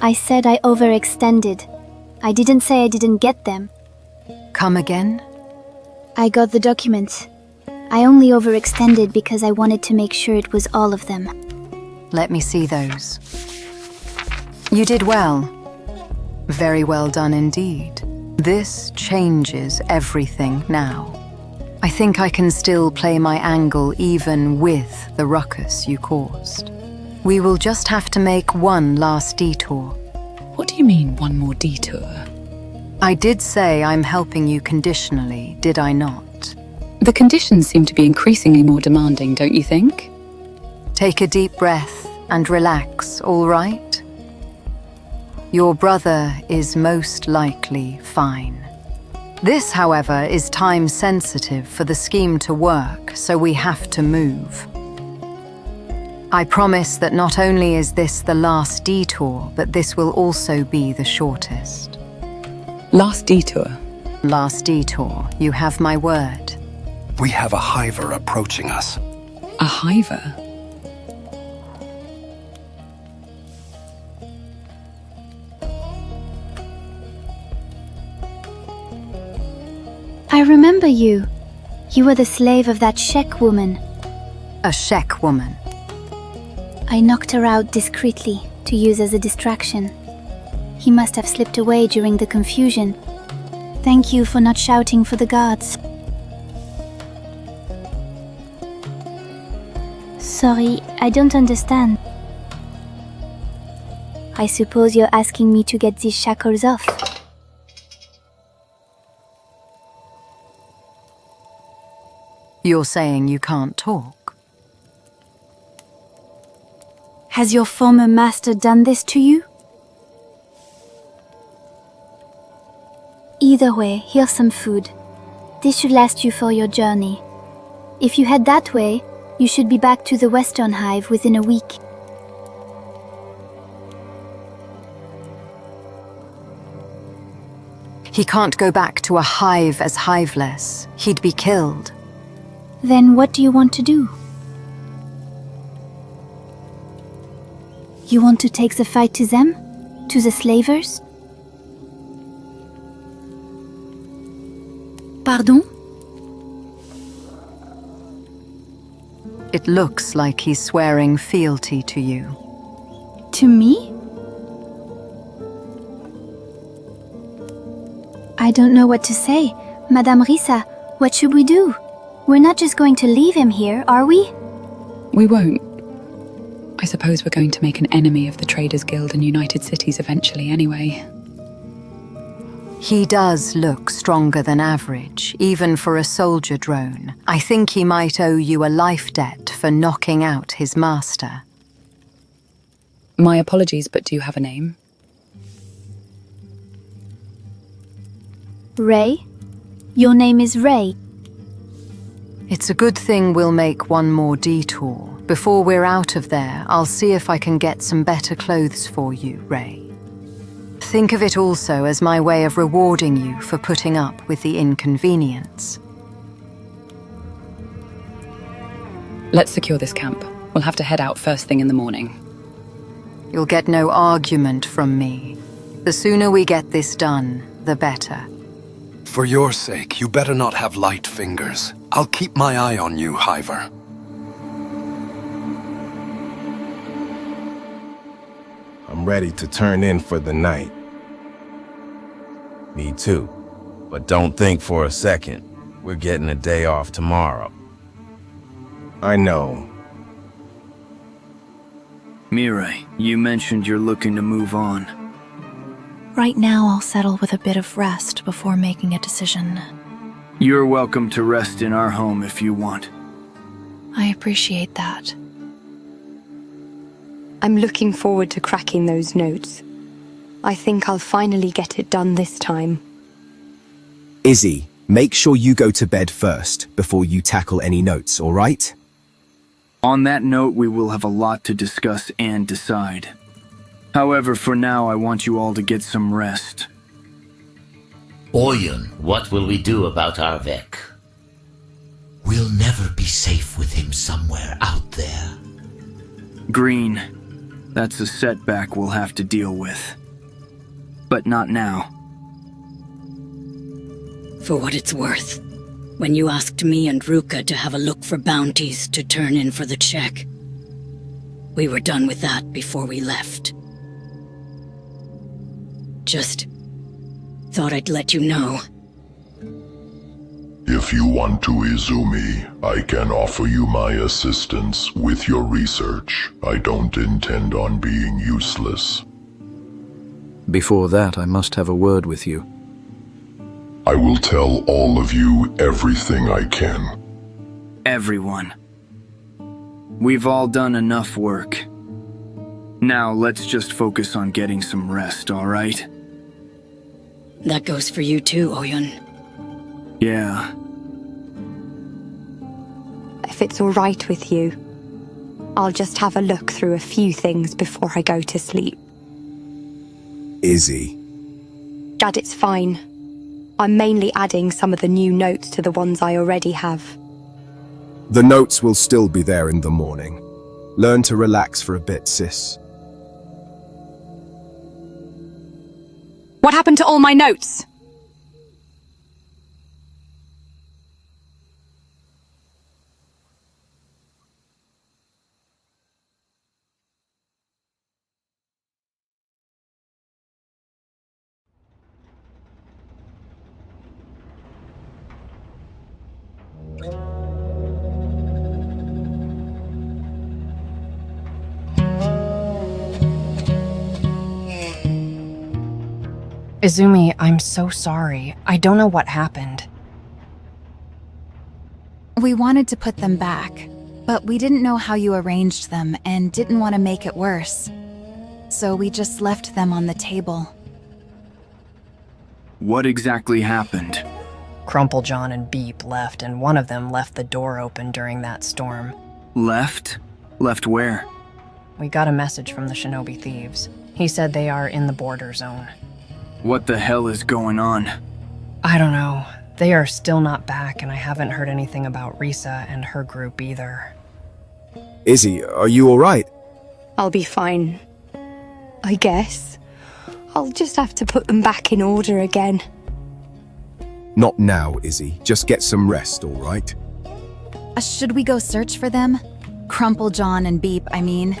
I said I overextended. I didn't say I didn't get them. Come again? I got the documents. I only overextended because I wanted to make sure it was all of them. Let me see those. You did well. Very well done indeed. This changes everything now. I think I can still play my angle even with the ruckus you caused. We will just have to make one last detour. What do you mean, one more detour? I did say I'm helping you conditionally, did I not? The conditions seem to be increasingly more demanding, don't you think? Take a deep breath and relax, all right? Your brother is most likely fine. This, however, is time sensitive for the scheme to work, so we have to move. I promise that not only is this the last detour, but this will also be the shortest. Last detour? Last detour. You have my word. We have a hiver approaching us. A hiver? I remember you. You were the slave of that Shek woman. A Shek woman? I knocked her out discreetly to use as a distraction. He must have slipped away during the confusion. Thank you for not shouting for the guards. Sorry, I don't understand. I suppose you're asking me to get these shackles off. You're saying you can't talk? Has your former master done this to you? Either way, here's some food. This should last you for your journey. If you head that way, you should be back to the Western Hive within a week. He can't go back to a hive as hiveless. He'd be killed. Then what do you want to do? You want to take the fight to them? To the slavers? Pardon? It looks like he's swearing fealty to you. To me? I don't know what to say. Madame Risa, what should we do? We're not just going to leave him here, are we? We won't. I suppose we're going to make an enemy of the Traders Guild and United Cities eventually anyway. He does look stronger than average, even for a soldier drone. I think he might owe you a life debt for knocking out his master. My apologies, but do you have a name? Ray? Your name is Ray. It's a good thing we'll make one more detour. Before we're out of there, I'll see if I can get some better clothes for you, Ray. Think of it also as my way of rewarding you for putting up with the inconvenience. Let's secure this camp. We'll have to head out first thing in the morning. You'll get no argument from me. The sooner we get this done, the better. For your sake, you better not have light fingers. I'll keep my eye on you, Hiver. I'm ready to turn in for the night. Me too. But don't think for a second. We're getting a day off tomorrow. I know. Mirai, you mentioned you're looking to move on. Right now, I'll settle with a bit of rest before making a decision. You're welcome to rest in our home if you want. I appreciate that. I'm looking forward to cracking those notes. I think I'll finally get it done this time. Izzy, make sure you go to bed first before you tackle any notes, all right? On that note, we will have a lot to discuss and decide. However, for now, I want you all to get some rest. Oyun, what will we do about our Vec? We'll never be safe with him somewhere out there. Green, that's a setback we'll have to deal with. But not now. For what it's worth, when you asked me and Ruka to have a look for bounties to turn in for the check, we were done with that before we left. Just thought I'd let you know. If you want to, Izumi, I can offer you my assistance with your research. I don't intend on being useless. Before that, I must have a word with you. I will tell all of you everything I can. Everyone. We've all done enough work. Now let's just focus on getting some rest, all right? That goes for you too, Oyun. Yeah. If it's all right with you, I'll just have a look through a few things before I go to sleep. Izzy. Dad, it's fine. I'm mainly adding some of the new notes to the ones I already have. The notes will still be there in the morning. Learn to relax for a bit, sis. What happened to all my notes? Izumi, I'm so sorry. I don't know what happened. We wanted to put them back, but we didn't know how you arranged them and didn't want to make it worse. So we just left them on the table. What exactly happened? Crumplejohn and Beep left, and one of them left the door open during that storm. Left? Left where? We got a message from the Shinobi Thieves. He said they are in the border zone. What the hell is going on? I don't know. They are still not back, and I haven't heard anything about Risa and her group either. Izzy, are you alright? I'll be fine. I guess. I'll just have to put them back in order again. Not now, Izzy. Just get some rest, alright? Should we go search for them? Crumplejohn and Beep, I mean.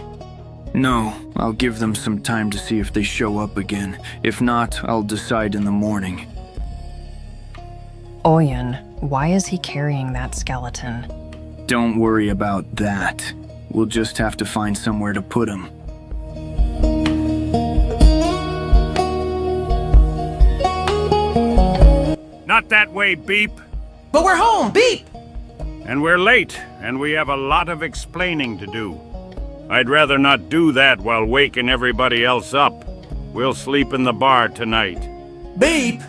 No, I'll give them some time to see if they show up again. If not, I'll decide in the morning. Oyun, why is he carrying that skeleton? Don't worry about that. We'll just have to find somewhere to put him. Not that way, Beep. But we're home, Beep! And we're late, and we have a lot of explaining to do. I'd rather not do that while waking everybody else up. We'll sleep in the bar tonight. Beep!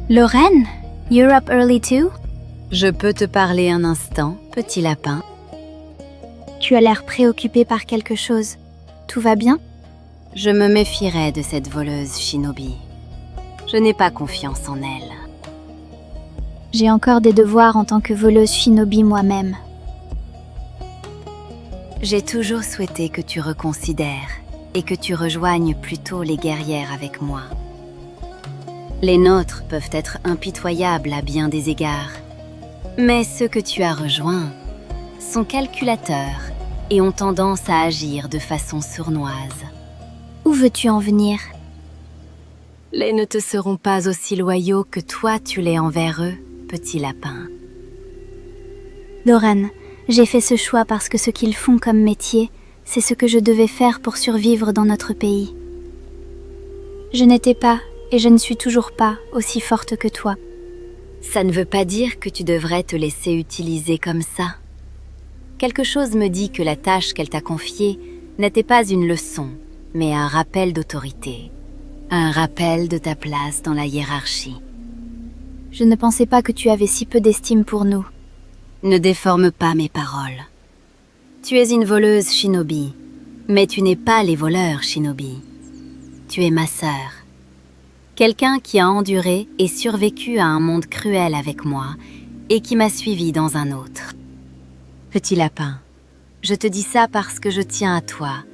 Lorraine, you're up early too? Je peux te parler un instant, petit lapin? Tu as l'air préoccupé par quelque chose. Tout va bien? Je me méfierais de cette voleuse shinobi. Je n'ai pas confiance en elle. J'ai encore des devoirs en tant que voleuse shinobi moi-même. J'ai toujours souhaité que tu reconsidères et que tu rejoignes plutôt les guerrières avec moi. Les nôtres peuvent être impitoyables à bien des égards, mais ceux que tu as rejoints sont calculateurs et ont tendance à agir de façon sournoise. Où veux-tu en venir? Les ne te seront pas aussi loyaux que toi tu l'es envers eux, petit lapin. Lorraine, J'ai fait ce choix parce que ce qu'ils font comme métier, c'est ce que je devais faire pour survivre dans notre pays. Je n'étais pas, et je ne suis toujours pas, aussi forte que toi. Ça ne veut pas dire que tu devrais te laisser utiliser comme ça. Quelque chose me dit que la tâche qu'elle t'a confiée n'était pas une leçon, mais un rappel d'autorité. Un rappel de ta place dans la hiérarchie. Je ne pensais pas que tu avais si peu d'estime pour nous. Ne déforme pas mes paroles. Tu es une voleuse shinobi, mais tu n'es pas les voleurs shinobi. Tu es ma sœur. Quelqu'un qui a enduré et survécu à un monde cruel avec moi et qui m'a suivi dans un autre. Petit lapin, je te dis ça parce que je tiens à toi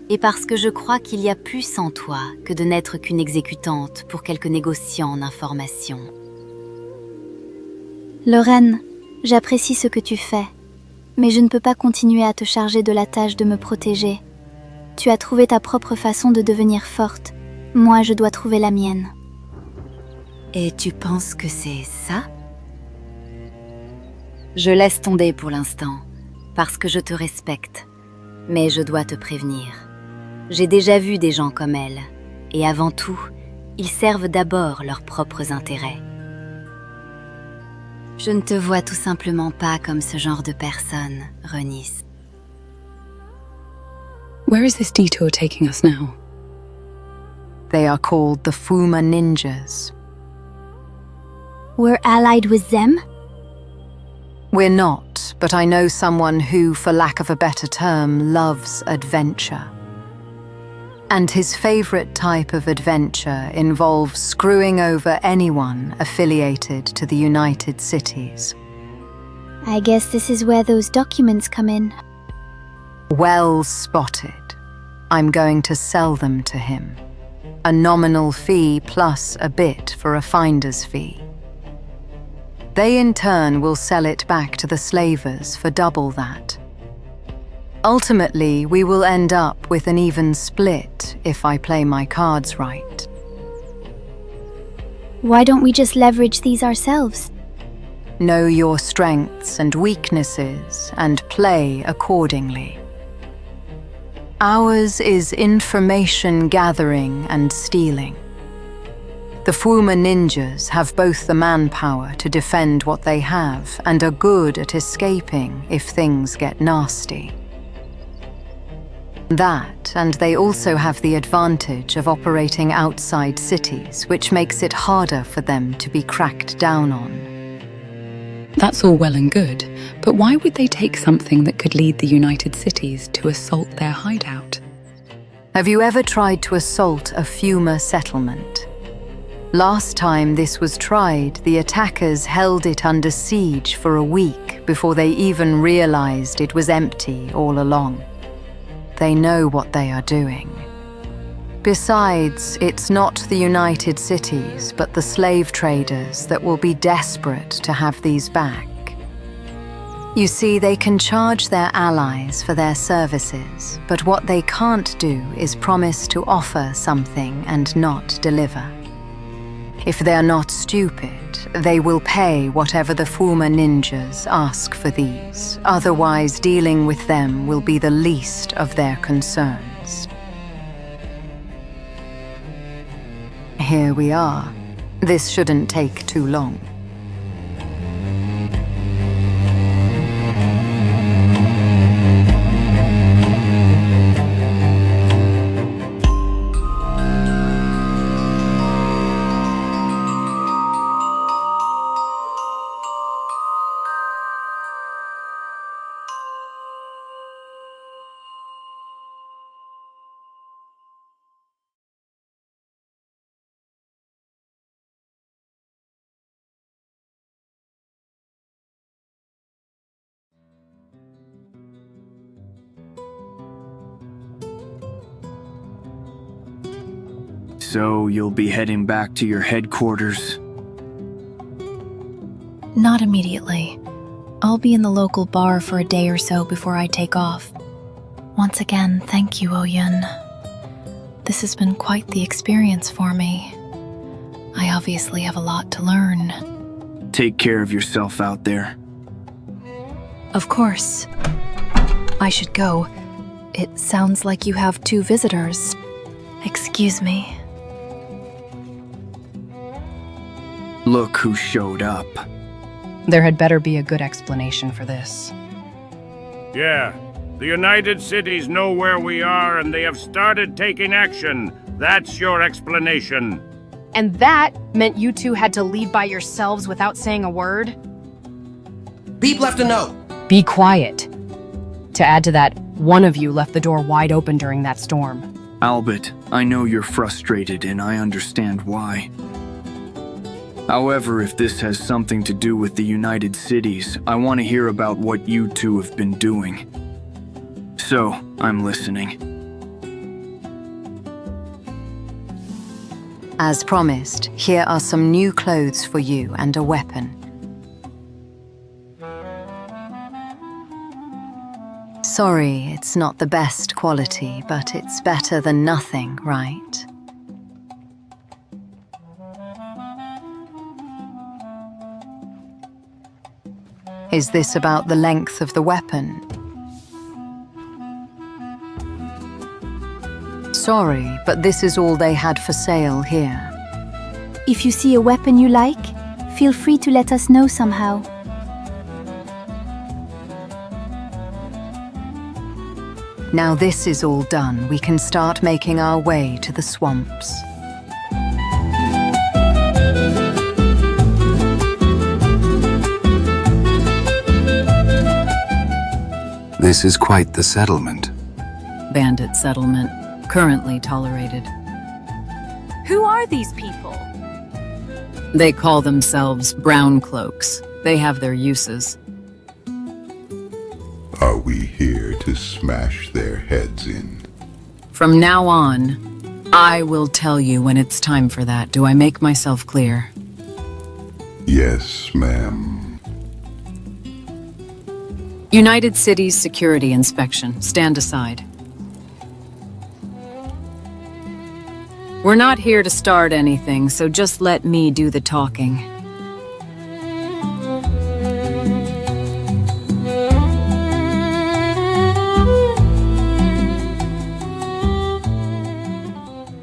et parce que je crois qu'il y a plus en toi que de n'être qu'une exécutante pour quelques négociants en information. Lorraine, j'apprécie ce que tu fais, mais je ne peux pas continuer à te charger de la tâche de me protéger. Tu as trouvé ta propre façon de devenir forte. Moi, je dois trouver la mienne. Et tu penses que c'est ça? Je laisse tomber pour l'instant, parce que je te respecte. Mais je dois te prévenir. J'ai déjà vu des gens comme elle, et avant tout, ils servent d'abord leurs propres intérêts. Je ne te vois tout simplement pas comme ce genre de personne, Renis. Where is this detour taking us now? They are called the Fuma Ninjas. We're allied with them? We're not, but I know someone who, for lack of a better term, loves adventure. And his favorite type of adventure involves screwing over anyone affiliated to the United Cities. I guess this is where those documents come in. Well spotted. I'm going to sell them to him. A nominal fee plus a bit for a finder's fee. They in turn will sell it back to the slavers for double that. Ultimately, we will end up with an even split if I play my cards right. Why don't we just leverage these ourselves? Know your strengths and weaknesses and play accordingly. Ours is information gathering and stealing. The Fuma Ninjas have both the manpower to defend what they have and are good at escaping if things get nasty. That, and they also have the advantage of operating outside cities, which makes it harder for them to be cracked down on. That's all well and good, but why would they take something that could lead the United Cities to assault their hideout? Have you ever tried to assault a Fuma settlement? Last time this was tried, the attackers held it under siege for a week before they even realized it was empty all along. They know what they are doing. Besides, it's not the United Cities, but the slave traders that will be desperate to have these back. You see, they can charge their allies for their services, but what they can't do is promise to offer something and not deliver. If they're not stupid, they will pay whatever the Fuma Ninjas ask for these. Otherwise, dealing with them will be the least of their concerns. Here we are. This shouldn't take too long. So you'll be heading back to your headquarters? Not immediately. I'll be in the local bar for a day or so before I take off. Once again, thank you, Oyun. This has been quite the experience for me. I obviously have a lot to learn. Take care of yourself out there. Of course. I should go. It sounds like you have 2 visitors. Excuse me. Look who showed up. There had better be a good explanation for this. Yeah, the United Cities know where we are and they have started taking action. That's your explanation. And that meant you two had to leave by yourselves without saying a word? Beep left a note. Be quiet. To add to that, one of you left the door wide open during that storm. Albitte, I know you're frustrated and I understand why. However, if this has something to do with the United Cities, I want to hear about what you two have been doing. So, I'm listening. As promised, here are some new clothes for you and a weapon. Sorry, it's not the best quality, but it's better than nothing, right? Is this about the length of the weapon? Sorry, but this is all they had for sale here. If you see a weapon you like, feel free to let us know somehow. Now this is all done, we can start making our way to the swamps. This is quite the settlement. Bandit settlement, currently tolerated. Who are these people? They call themselves brown cloaks. They have their uses. Are we here to smash their heads in? From now on, I will tell you when it's time for that. Do I make myself clear? Yes, ma'am. United Cities security inspection. Stand aside. We're not here to start anything, so just let me do the talking.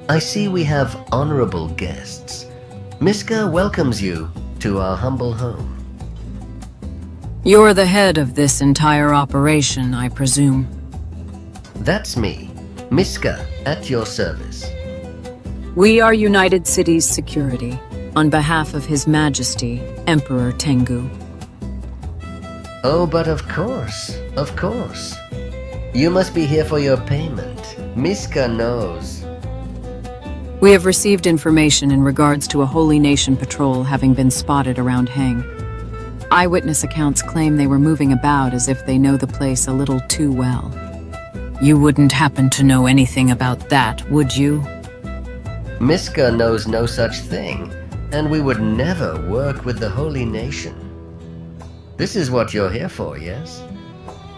I see we have honorable guests. Miska welcomes you to our humble home. You're the head of this entire operation, I presume. That's me, Miska, at your service. We are United Cities Security, on behalf of His Majesty, Emperor Tengu. Oh, but of course, of course. You must be here for your payment. Miska knows. We have received information in regards to a Holy Nation patrol having been spotted around Heng. Eyewitness accounts claim they were moving about as if they know the place a little too well. You wouldn't happen to know anything about that, would you? Miska knows no such thing, and we would never work with the Holy Nation. This is what you're here for, yes?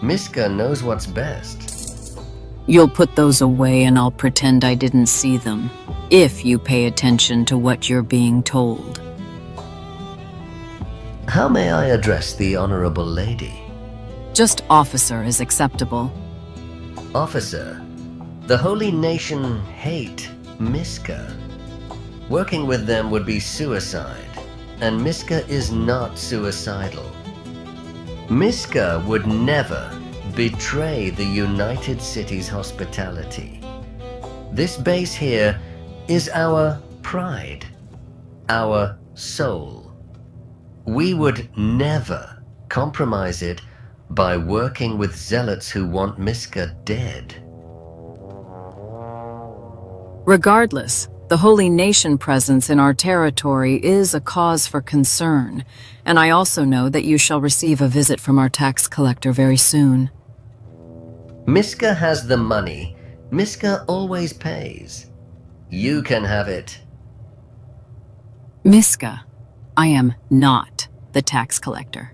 Miska knows what's best. You'll put those away and I'll pretend I didn't see them, if you pay attention to what you're being told. How may I address the Honorable Lady? Just officer is acceptable. Officer, the Holy Nation hate Miska. Working with them would be suicide, and Miska is not suicidal. Miska would never betray the United Cities hospitality. This base here is our pride, our soul. We would never compromise it by working with zealots who want Miska dead. Regardless, the Holy Nation presence in our territory is a cause for concern, and I also know that you shall receive a visit from our tax collector very soon. Miska has the money. Miska always pays. You can have it. Miska, I am not the tax collector.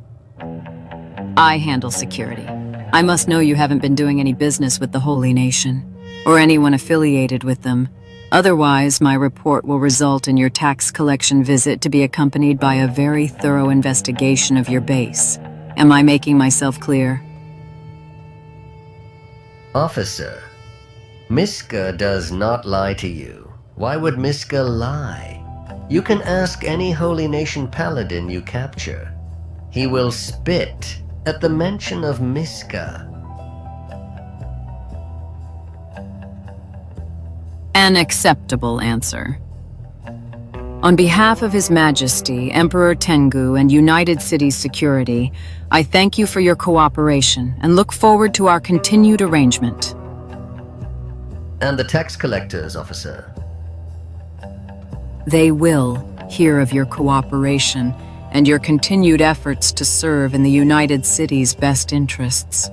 I handle security. I must know you haven't been doing any business with the Holy Nation, or anyone affiliated with them. Otherwise, my report will result in your tax collection visit to be accompanied by a very thorough investigation of your base, Am I making myself clear? Officer, Miska does not lie to you. Why would Miska lie? You can ask any Holy Nation paladin you capture. He will spit at the mention of Miska. An acceptable answer. On behalf of His Majesty, Emperor Tengu, and United Cities Security, I thank you for your cooperation and look forward to our continued arrangement. And the tax collectors, officer. They will hear of your cooperation and your continued efforts to serve in the United Cities' best interests.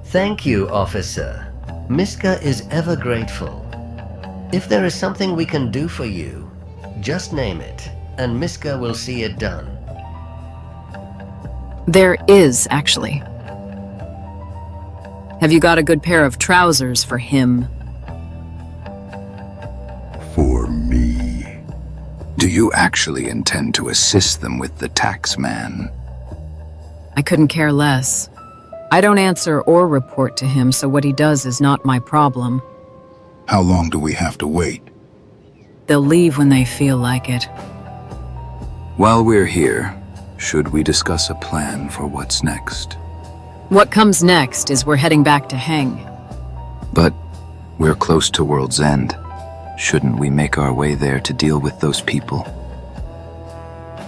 Thank you, officer. Miska is ever grateful. If there is something we can do for you, just name it, and Miska will see it done. There is, actually. Have you got a good pair of trousers for him? For me. Do you actually intend to assist them with the tax man? I couldn't care less. I don't answer or report to him, so what he does is not my problem. How long do we have to wait? They'll leave when they feel like it. While we're here, should we discuss a plan for what's next? What comes next is we're heading back to Heng. But we're close to World's End. Shouldn't we make our way there to deal with those people?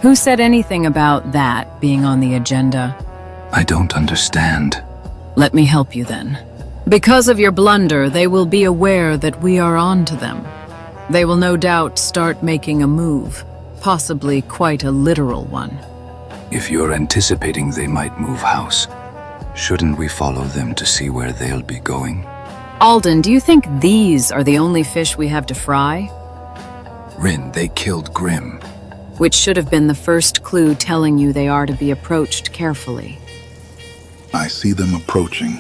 Who said anything about that being on the agenda? I don't understand. Let me help you then. Because of your blunder, they will be aware that we are on to them. They will no doubt start making a move, possibly quite a literal one. If you're anticipating they might move house, shouldn't we follow them to see where they'll be going? Alden, do you think these are the only fish we have to fry? Rin, they killed Grimm. Which should have been the first clue telling you they are to be approached carefully. I see them approaching.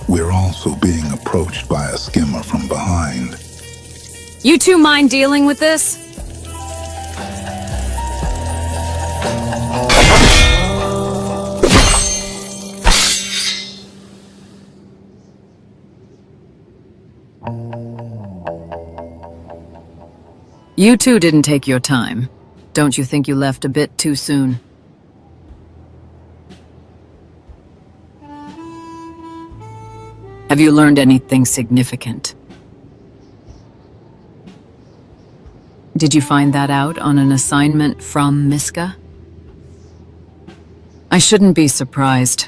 We're also being approached by a skimmer from behind. You two mind dealing with this? You two didn't take your time. Don't you think you left a bit too soon? Have you learned anything significant? Did you find that out on an assignment from Miska? I shouldn't be surprised.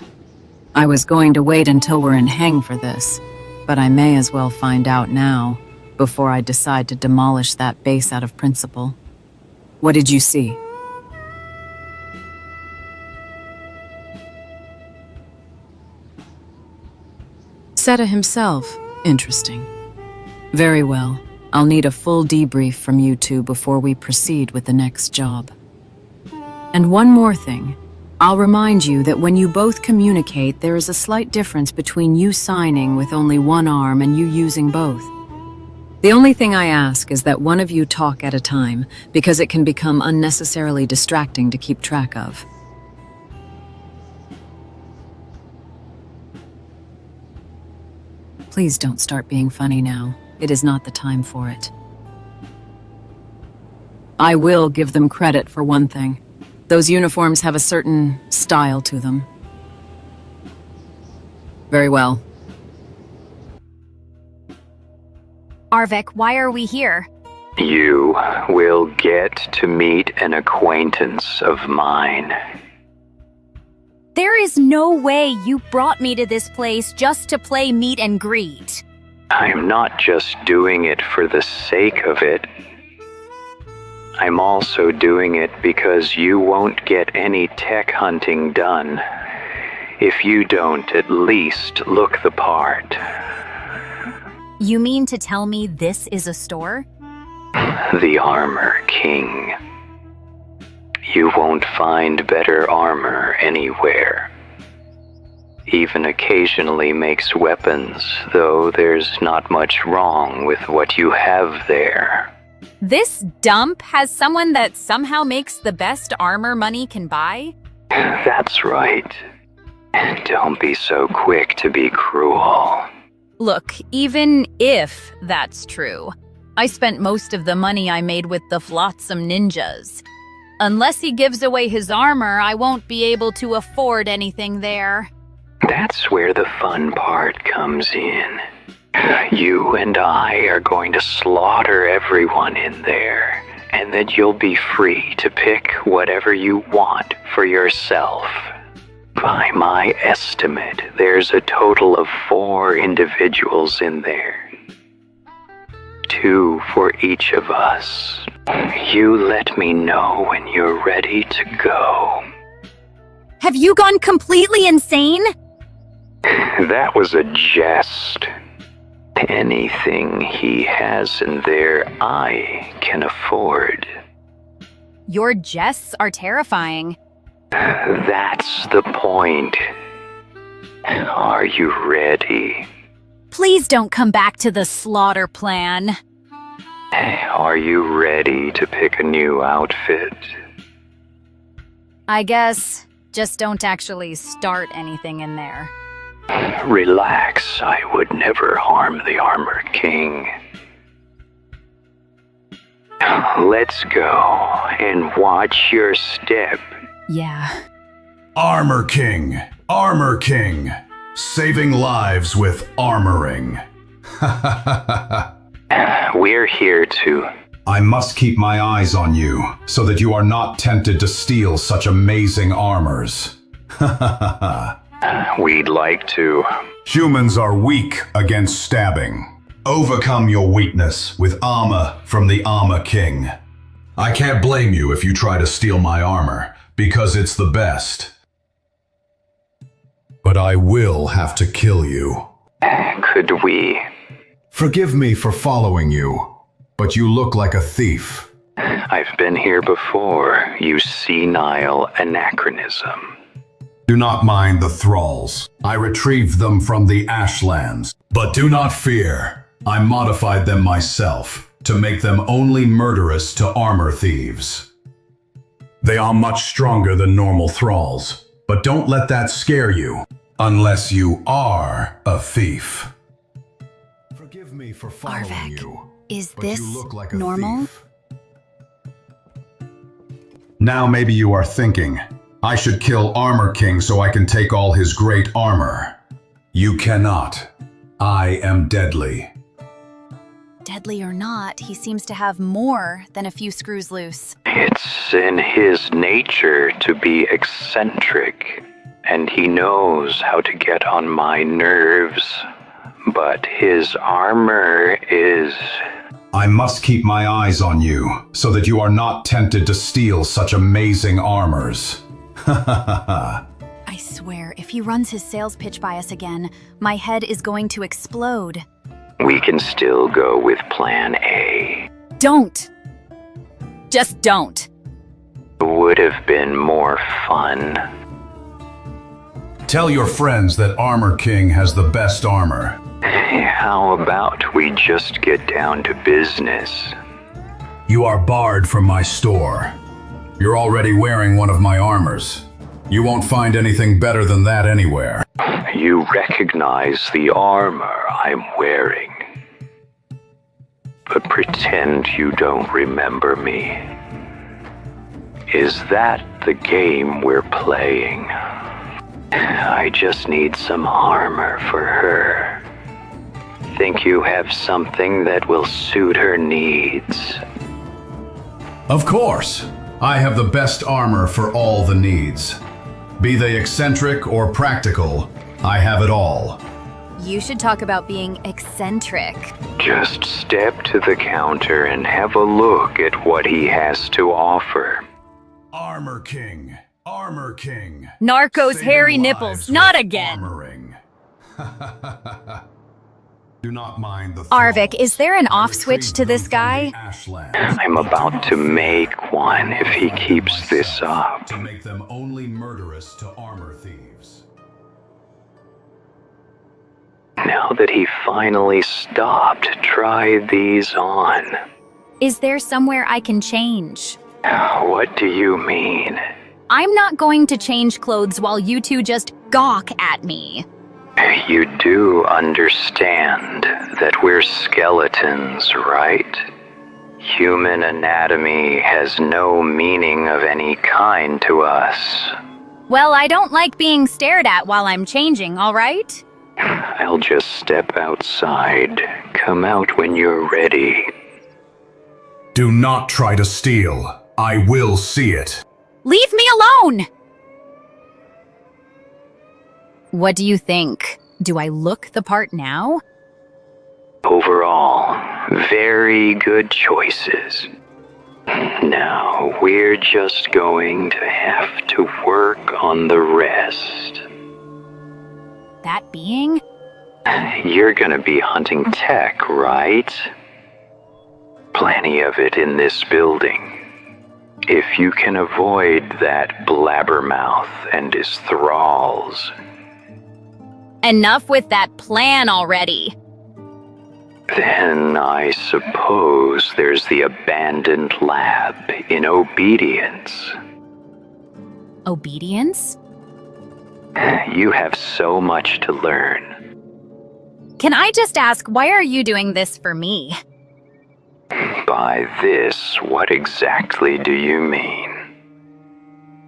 I was going to wait until we're in Heng for this, but I may as well find out now, before I decide to demolish that base out of principle. What did you see? Seta himself. Interesting. Very well. I'll need a full debrief from you two before we proceed with the next job. And one more thing. I'll remind you that when you both communicate, there is a slight difference between you signing with only one arm and you using both. The only thing I ask is that one of you talk at a time, because it can become unnecessarily distracting to keep track of. Please don't start being funny now. It is not the time for it. I will give them credit for one thing. Those uniforms have a certain style to them. Very well. Arvik, why are we here? You will get to meet an acquaintance of mine. There is no way you brought me to this place just to play meet and greet. I'm not just doing it for the sake of it. I'm also doing it because you won't get any tech hunting done if you don't at least look the part. You mean to tell me this is a store? The Armor King. You won't find better armor anywhere. Even occasionally makes weapons, though there's not much wrong with what you have there. This dump has someone that somehow makes the best armor money can buy? That's right. Don't be so quick to be cruel. Look, even if that's true, I spent most of the money I made with the Flotsam ninjas. Unless he gives away his armor, I won't be able to afford anything there. That's where the fun part comes in. You and I are going to slaughter everyone in there, and then you'll be free to pick whatever you want for yourself. By my estimate, there's a total of 4 individuals in there. 2 for each of us. You let me know when you're ready to go. Have you gone completely insane? That was a jest. Anything he has in there, I can afford. Your jests are terrifying. That's the point. Are you ready? Please don't come back to the slaughter plan. Are you ready to pick a new outfit? I guess just don't actually start anything in there. Relax, I would never harm the Armor King. Let's go and watch your step. Yeah. Armor King, Armor King, saving lives with armoring. We're here to... I must keep my eyes on you, so that you are not tempted to steal such amazing armors. We'd like to. Humans are weak against stabbing. Overcome your weakness with armor from the Armor King. I can't blame you if you try to steal my armor, because it's the best. But I will have to kill you. Could we? Forgive me for following you, but you look like a thief. I've been here before, you senile anachronism. Do not mind the thralls. I retrieved them from the Ashlands. But do not fear. I modified them myself to make them only murderous to armor thieves. They are much stronger than normal thralls, but don't let that scare you, unless you are a thief. Forgive me for following you. Is but this you look like a normal? thief. Now maybe you are thinking, I should kill Armor King so I can take all his great armor. You cannot. I am deadly. Deadly or not, he seems to have more than a few screws loose. It's in his nature to be eccentric, and he knows how to get on my nerves. But his armor is... I must keep my eyes on you, so that you are not tempted to steal such amazing armors. I swear, if he runs his sales pitch by us again, my head is going to explode. We can still go with Plan A. Don't! Just don't. Would have been more fun. Tell your friends that Armor King has the best armor. How about we just get down to business? You are barred from my store. You're already wearing one of my armors. You won't find anything better than that anywhere. You recognize the armor I'm wearing. But pretend you don't remember me. Is that the game we're playing? I just need some armor for her. Think you have something that will suit her needs? Of course. I have the best armor for all the needs. Be they eccentric or practical, I have it all. You should talk about being eccentric. Just step to the counter and have a look at what he has to offer. Armor King, Armor King. Narcos Saving hairy lives nipples, with not again. Armoring. Do not mind the Arvik, is there an off switch to this guy? I'm about to make one if he keeps this up. To make them only murderous to armor thieves. Now that he finally stopped, try these on. Is there somewhere I can change? What do you mean? I'm not going to change clothes while you two just gawk at me. You do understand that we're skeletons, right? Human anatomy has no meaning of any kind to us. Well, I don't like being stared at while I'm changing, all right? I'll just step outside. Come out when you're ready. Do not try to steal. I will see it. Leave me alone! What do you think? Do I look the part now? Overall, very good choices. Now, we're just going to have to work on the rest. That being? You're gonna be hunting tech, right? Plenty of it in this building. If you can avoid that blabbermouth and his thralls. Enough with that plan already. Then I suppose there's the abandoned lab in Obedience. Obedience? You have so much to learn. Can I just ask, why are you doing this for me? By this, what exactly do you mean?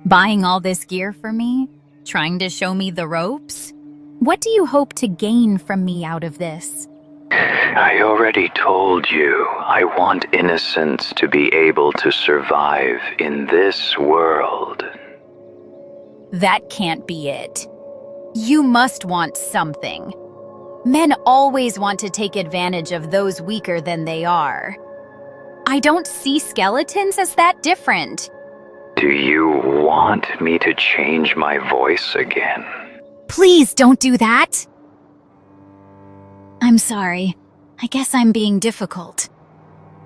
Buying all this gear for me? Trying to show me the ropes? What do you hope to gain from me out of this? I already told you, I want innocents to be able to survive in this world. That can't be it. You must want something. Men always want to take advantage of those weaker than they are. I don't see skeletons as that different. Do you want me to change my voice again? Please don't do that! I'm sorry. I guess I'm being difficult.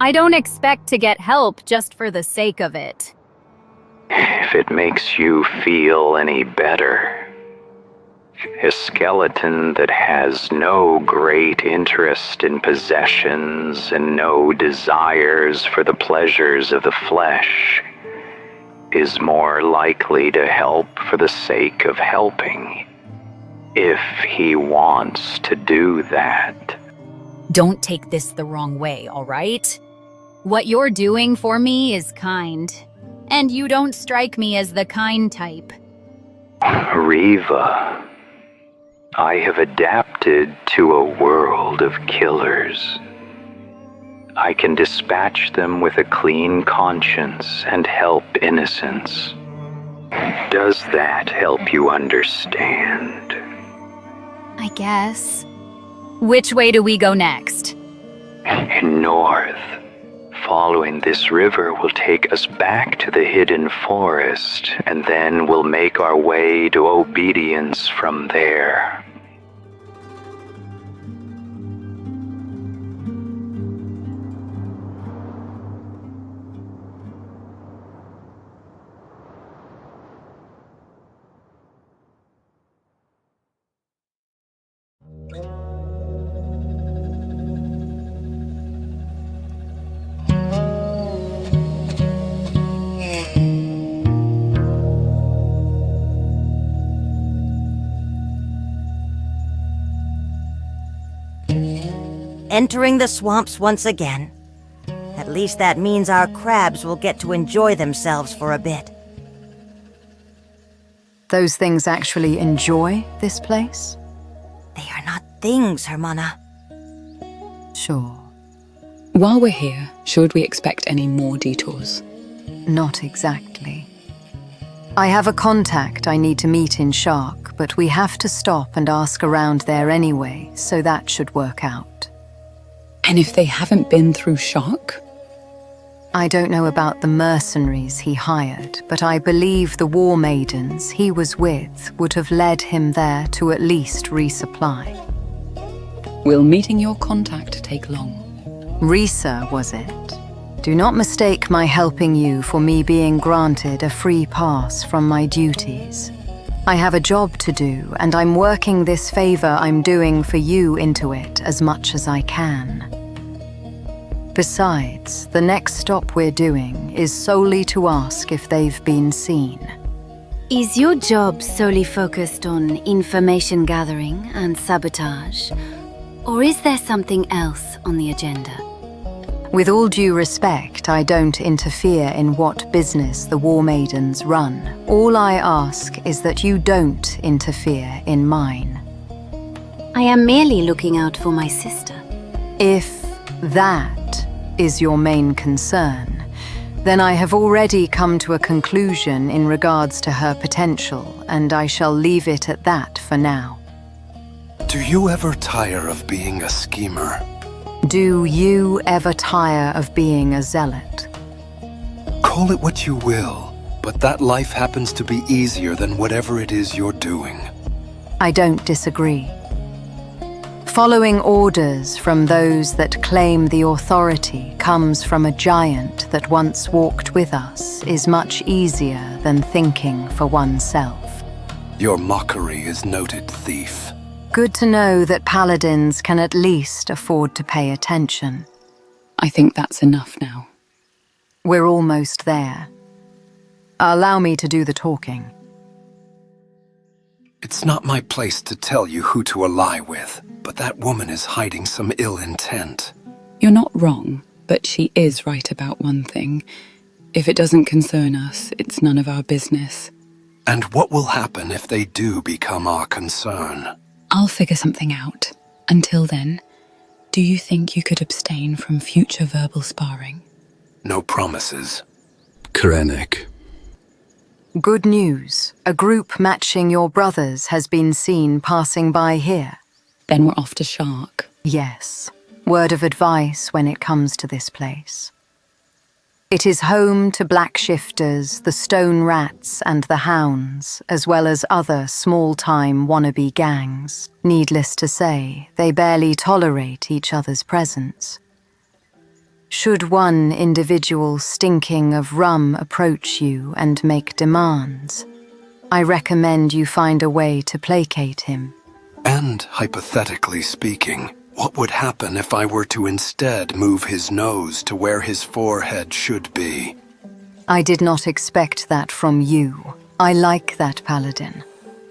I don't expect to get help just for the sake of it. If it makes you feel any better. A skeleton that has no great interest in possessions and no desires for the pleasures of the flesh is more likely to help for the sake of helping, if he wants to do that. Don't take this the wrong way, all right? What you're doing for me is kind, and you don't strike me as the kind type. Riva, I have adapted to a world of killers. I can dispatch them with a clean conscience and help innocents. Does that help you understand? I guess. Which way do we go next? North. Following this river will take us back to the hidden forest, and then we'll make our way to Obedience from there. Entering the swamps once again. At least that means our crabs will get to enjoy themselves for a bit. Those things actually enjoy this place? They are not things, Hermana. Sure. While we're here, should we expect any more detours? Not exactly. I have a contact I need to meet in Shark, but we have to stop and ask around there anyway, so that should work out. And if they haven't been through Shark? I don't know about the mercenaries he hired, but I believe the war maidens he was with would have led him there to at least resupply. Will meeting your contact take long? Risa, was it? Do not mistake my helping you for me being granted a free pass from my duties. I have a job to do, and I'm working this favor I'm doing for you into it as much as I can. Besides, the next stop we're doing is solely to ask if they've been seen. Is your job solely focused on information gathering and sabotage? Or is there something else on the agenda? With all due respect, I don't interfere in what business the War Maidens run. All I ask is that you don't interfere in mine. I am merely looking out for my sister. If that is your main concern, then I have already come to a conclusion in regards to her potential, and I shall leave it at that for now. Do you ever tire of being a schemer? Do you ever tire of being a zealot? Call it what you will, but that life happens to be easier than whatever it is you're doing. I don't disagree. Following orders from those that claim the authority comes from a giant that once walked with us is much easier than thinking for oneself. Your mockery is noted, thief. Good to know that paladins can at least afford to pay attention. I think that's enough now. We're almost there. Allow me to do the talking. It's not my place to tell you who to ally with, but that woman is hiding some ill intent. You're not wrong, but she is right about one thing. If it doesn't concern us, it's none of our business. And what will happen if they do become our concern? I'll figure something out. Until then, do you think you could abstain from future verbal sparring? No promises. Krennic. Good news. A group matching your brothers has been seen passing by here. Then we're off to Shark. Yes. Word of advice when it comes to this place. It is home to black shifters, the stone rats and the hounds, as well as other small-time wannabe gangs. Needless to say, they barely tolerate each other's presence. Should one individual stinking of rum approach you and make demands, I recommend you find a way to placate him. And, hypothetically speaking, what would happen if I were to instead move his nose to where his forehead should be? I did not expect that from you. I like that, Paladin.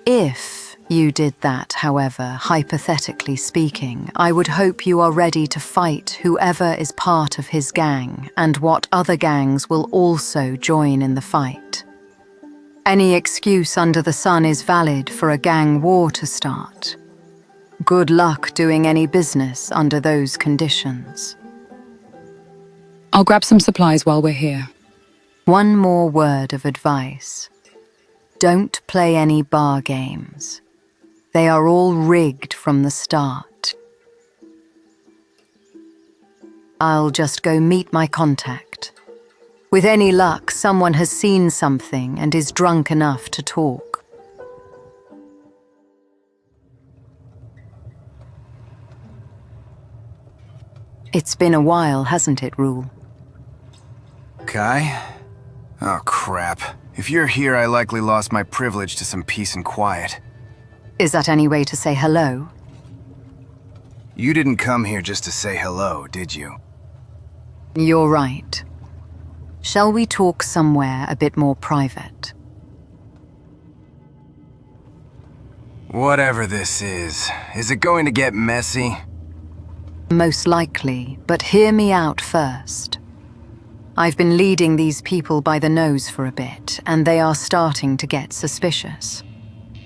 If you did that, however, hypothetically speaking, I would hope you are ready to fight whoever is part of his gang and what other gangs will also join in the fight. Any excuse under the sun is valid for a gang war to start. Good luck doing any business under those conditions. I'll grab some supplies while we're here. One more word of advice. Don't play any bar games. They are all rigged from the start. I'll just go meet my contact. With any luck, someone has seen something and is drunk enough to talk. It's been a while, hasn't it, Rule? Kai? Oh, crap. If you're here, I likely lost my privilege to some peace and quiet. Is that any way to say hello? You didn't come here just to say hello, did you? You're right. Shall we talk somewhere a bit more private? Whatever this is it going to get messy? Most likely, but hear me out first. I've been leading these people by the nose for a bit, and they are starting to get suspicious.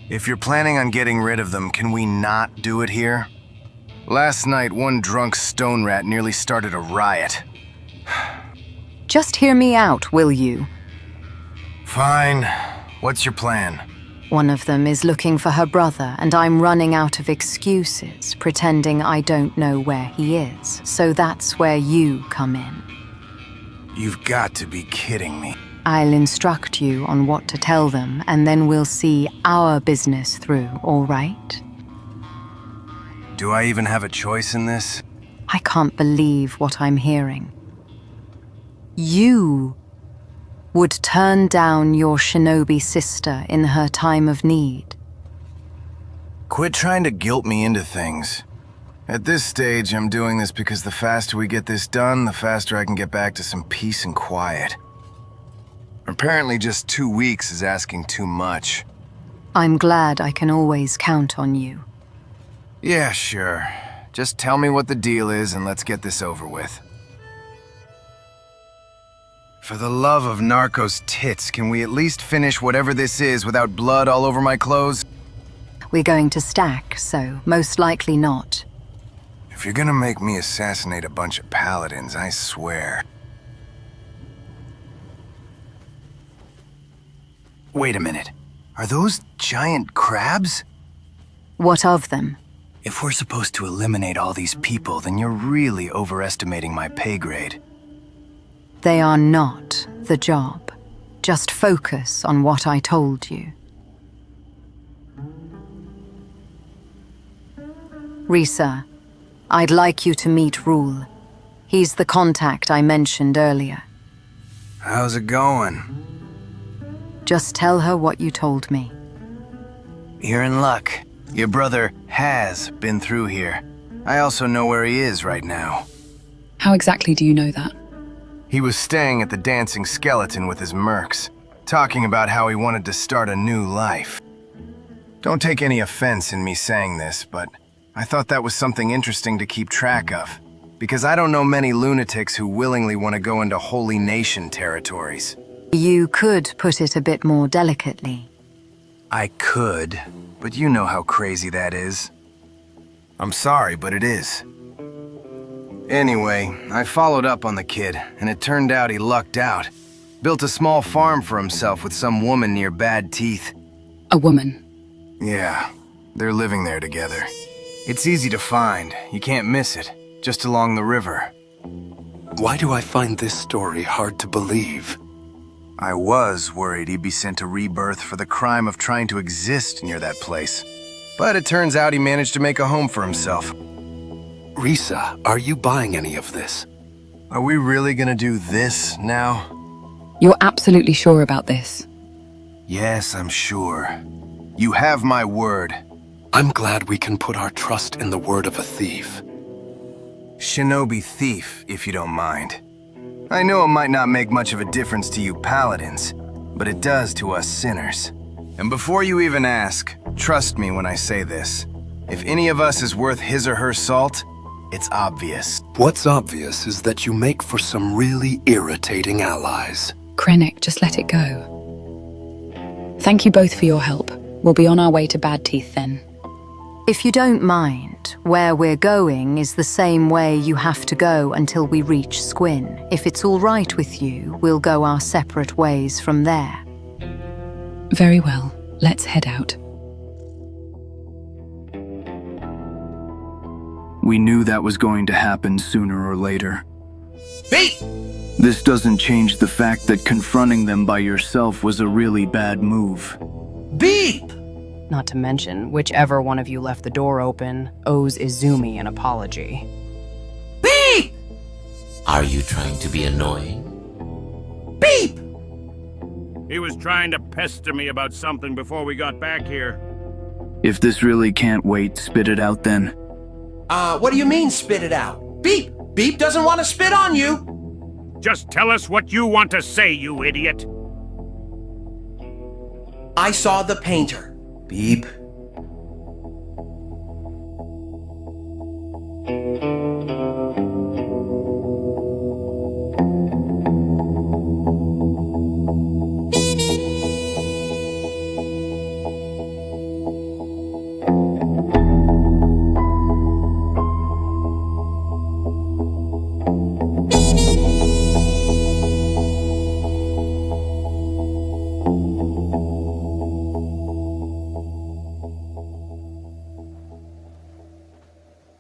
If you're planning on getting rid of them, can we not do it here? Last night, one drunk stone rat nearly started a riot. Just hear me out, will you? Fine. What's your plan? One of them is looking for her brother, and I'm running out of excuses, pretending I don't know where he is. So that's where you come in. You've got to be kidding me. I'll instruct you on what to tell them, and then we'll see our business through, all right? Do I even have a choice in this? I can't believe what I'm hearing. You would turn down your shinobi sister in her time of need. Quit trying to guilt me into things. At this stage, I'm doing this because the faster we get this done, the faster I can get back to some peace and quiet. Apparently just 2 weeks is asking too much. I'm glad I can always count on you. Yeah, sure. Just tell me what the deal is and let's get this over with. For the love of Narcos tits, can we at least finish whatever this is without blood all over my clothes? We're going to stack, so most likely not. If you're gonna make me assassinate a bunch of paladins, I swear. Wait a minute. Are those giant crabs? What of them? If we're supposed to eliminate all these people, then you're really overestimating my pay grade. They are not the job. Just focus on what I told you. Risa, I'd like you to meet Rule. He's the contact I mentioned earlier. How's it going? Just tell her what you told me. You're in luck. Your brother has been through here. I also know where he is right now. How exactly do you know that? He was staying at the Dancing Skeleton with his mercs, talking about how he wanted to start a new life. Don't take any offense in me saying this, but I thought that was something interesting to keep track of, because I don't know many lunatics who willingly want to go into Holy Nation territories. You could put it a bit more delicately. I could, but you know how crazy that is. I'm sorry, but it is. Anyway, I followed up on the kid, and it turned out he lucked out. Built a small farm for himself with some woman near Bad Teeth. A woman? Yeah, they're living there together. It's easy to find, you can't miss it, just along the river. Why do I find this story hard to believe? I was worried he'd be sent to rebirth for the crime of trying to exist near that place. But it turns out he managed to make a home for himself. Risa, are you buying any of this? Are we really gonna do this now? You're absolutely sure about this? Yes, I'm sure. You have my word. I'm glad we can put our trust in the word of a thief. Shinobi thief, if you don't mind. I know it might not make much of a difference to you paladins, but it does to us sinners. And before you even ask, trust me when I say this. If any of us is worth his or her salt, it's obvious. What's obvious is that you make for some really irritating allies. Krennic, just let it go. Thank you both for your help. We'll be on our way to Bad Teeth then. If you don't mind, where we're going is the same way you have to go until we reach Squin. If it's all right with you, we'll go our separate ways from there. Very well. Let's head out. We knew that was going to happen sooner or later. Beep! This doesn't change the fact that confronting them by yourself was a really bad move. Beep! Not to mention, whichever one of you left the door open owes Izumi an apology. Beep! Are you trying to be annoying? Beep! He was trying to pester me about something before we got back here. If this really can't wait, spit it out then. What do you mean, spit it out? Beep! Beep doesn't want to spit on you! Just tell us what you want to say, you idiot! I saw the painter. Beep.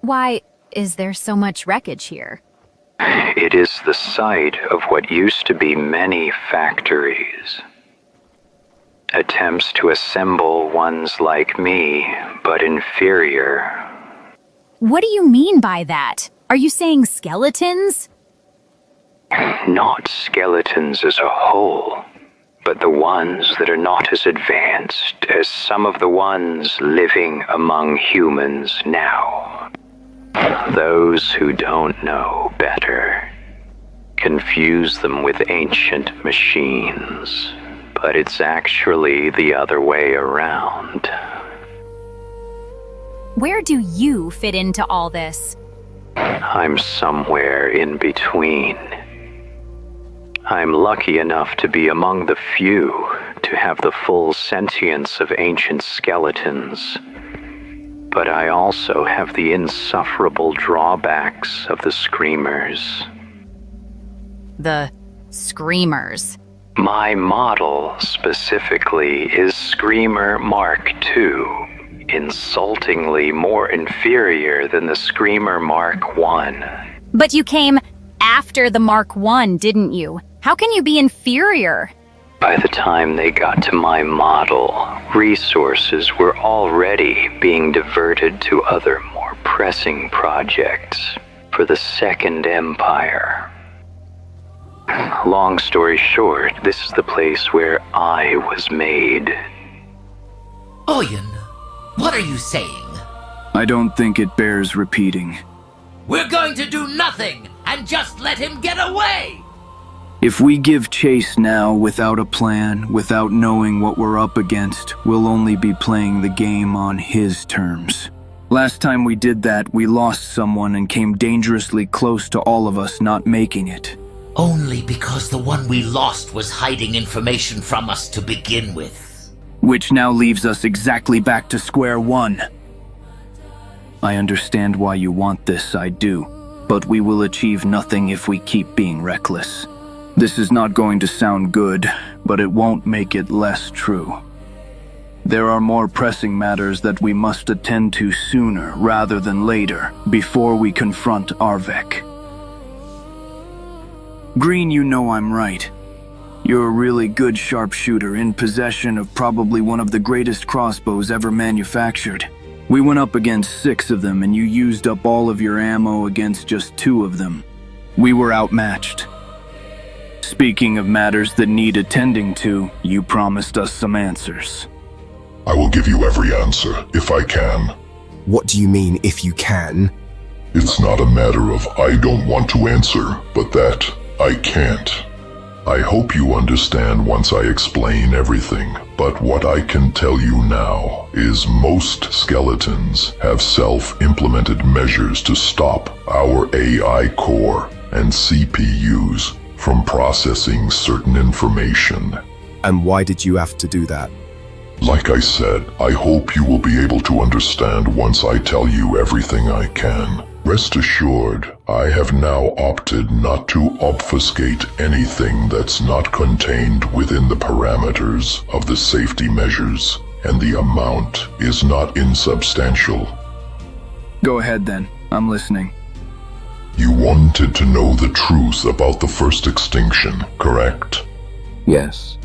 Why is there so much wreckage here? It is the site of what used to be many factories. Attempts to assemble ones like me, but inferior. What do you mean by that? Are you saying skeletons? Not skeletons as a whole, but the ones that are not as advanced as some of the ones living among humans now. Those who don't know better confuse them with ancient machines, but it's actually the other way around. Where do you fit into all this? I'm somewhere in between. I'm lucky enough to be among the few to have the full sentience of ancient skeletons, but I also have the insufferable drawbacks of the Screamers. The Screamers. My model, specifically, is Screamer Mark II, insultingly more inferior than the Screamer Mark I. But you came after the Mark I, didn't you? How can you be inferior? By the time they got to my model, resources were already being diverted to other more pressing projects for the Second Empire. Long story short, this is the place where I was made. Oyun, what are you saying? I don't think it bears repeating. We're going to do nothing and just let him get away! If we give chase now without a plan, without knowing what we're up against, we'll only be playing the game on his terms. Last time we did that, we lost someone and came dangerously close to all of us not making it. Only because the one we lost was hiding information from us to begin with. Which now leaves us exactly back to square one. I understand why you want this, I do, but we will achieve nothing if we keep being reckless. This is not going to sound good, but it won't make it less true. There are more pressing matters that we must attend to sooner rather than later, before we confront Arvek. Green, you know I'm right. You're a really good sharpshooter in possession of probably one of the greatest crossbows ever manufactured. We went up against 6 of them and you used up all of your ammo against just 2 of them. We were outmatched. Speaking of matters that need attending to, you promised us some answers. I will give you every answer, if I can. What do you mean, if you can? It's not a matter of I don't want to answer, but that I can't. I hope you understand once I explain everything, but what I can tell you now is most skeletons have self-implemented measures to stop our AI core and CPUs from processing certain information. And why did you have to do that? Like I said, I hope you will be able to understand once I tell you everything I can. Rest assured, I have now opted not to obfuscate anything that's not contained within the parameters of the safety measures, and the amount is not insubstantial. Go ahead then, I'm listening. You wanted to know the truth about the first extinction, correct? Yes.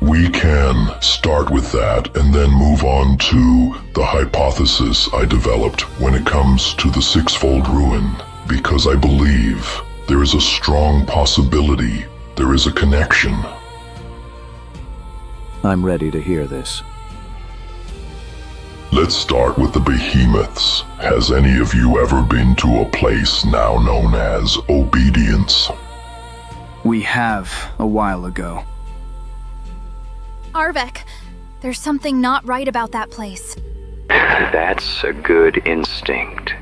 We can start with that and then move on to the hypothesis I developed when it comes to the sixfold ruin, because I believe there is a strong possibility there is a connection. I'm ready to hear this. Let's start with the behemoths. Has any of you ever been to a place now known as Obedience? We have, a while ago. Arvek, there's something not right about that place. That's a good instinct.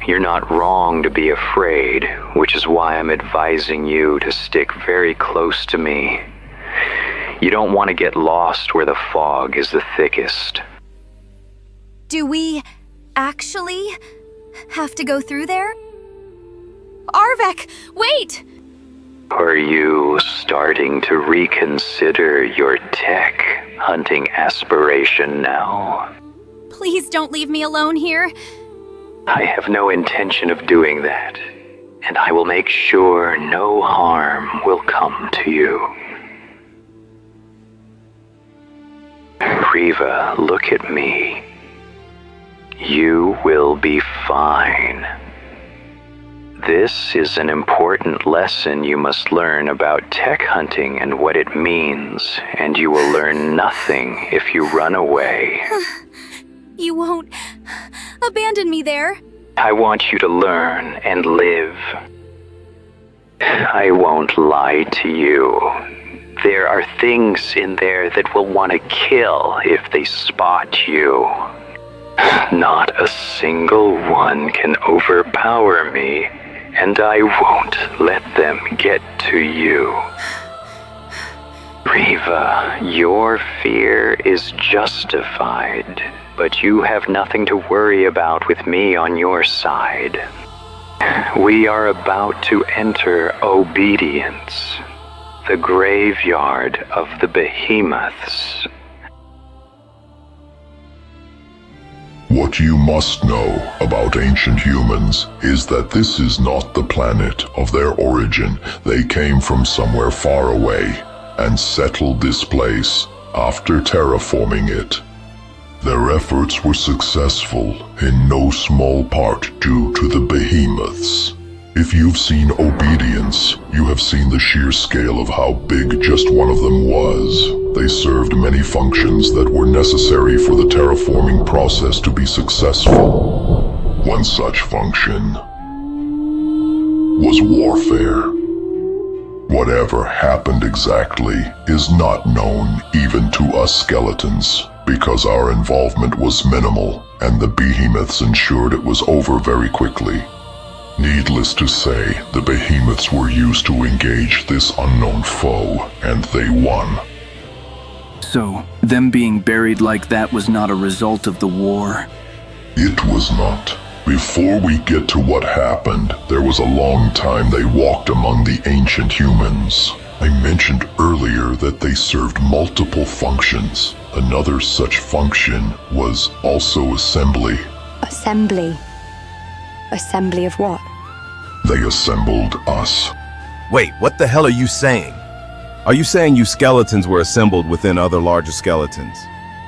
You're not wrong to be afraid, which is why I'm advising you to stick very close to me. You don't want to get lost where the fog is the thickest. Do we actually have to go through there? Arvek, wait! Are you starting to reconsider your tech hunting aspiration now? Please don't leave me alone here. I have no intention of doing that, and I will make sure no harm will come to you. Riva, look at me. You will be fine. This is an important lesson you must learn about tech hunting and what it means, and you will learn nothing if you run away. You won't abandon me there. I want you to learn and live. I won't lie to you. There are things in there that will want to kill if they spot you. Not a single one can overpower me, and I won't let them get to you. Riva, your fear is justified, but you have nothing to worry about with me on your side. We are about to enter Obedience, the graveyard of the behemoths. What you must know about ancient humans is that this is not the planet of their origin. They came from somewhere far away and settled this place after terraforming it. Their efforts were successful in no small part due to the behemoths. If you've seen Obedience, you have seen the sheer scale of how big just one of them was. They served many functions that were necessary for the terraforming process to be successful. One such function was warfare. Whatever happened exactly is not known even to us skeletons, because our involvement was minimal and the behemoths ensured it was over very quickly. Needless to say, the behemoths were used to engage this unknown foe, and they won. So, them being buried like that was not a result of the war? It was not. Before we get to what happened, there was a long time they walked among the ancient humans. I mentioned earlier that they served multiple functions. Another such function was also assembly. Assembly? Assembly of what? They assembled us. Wait, what the hell are you saying? Are you saying you skeletons were assembled within other larger skeletons?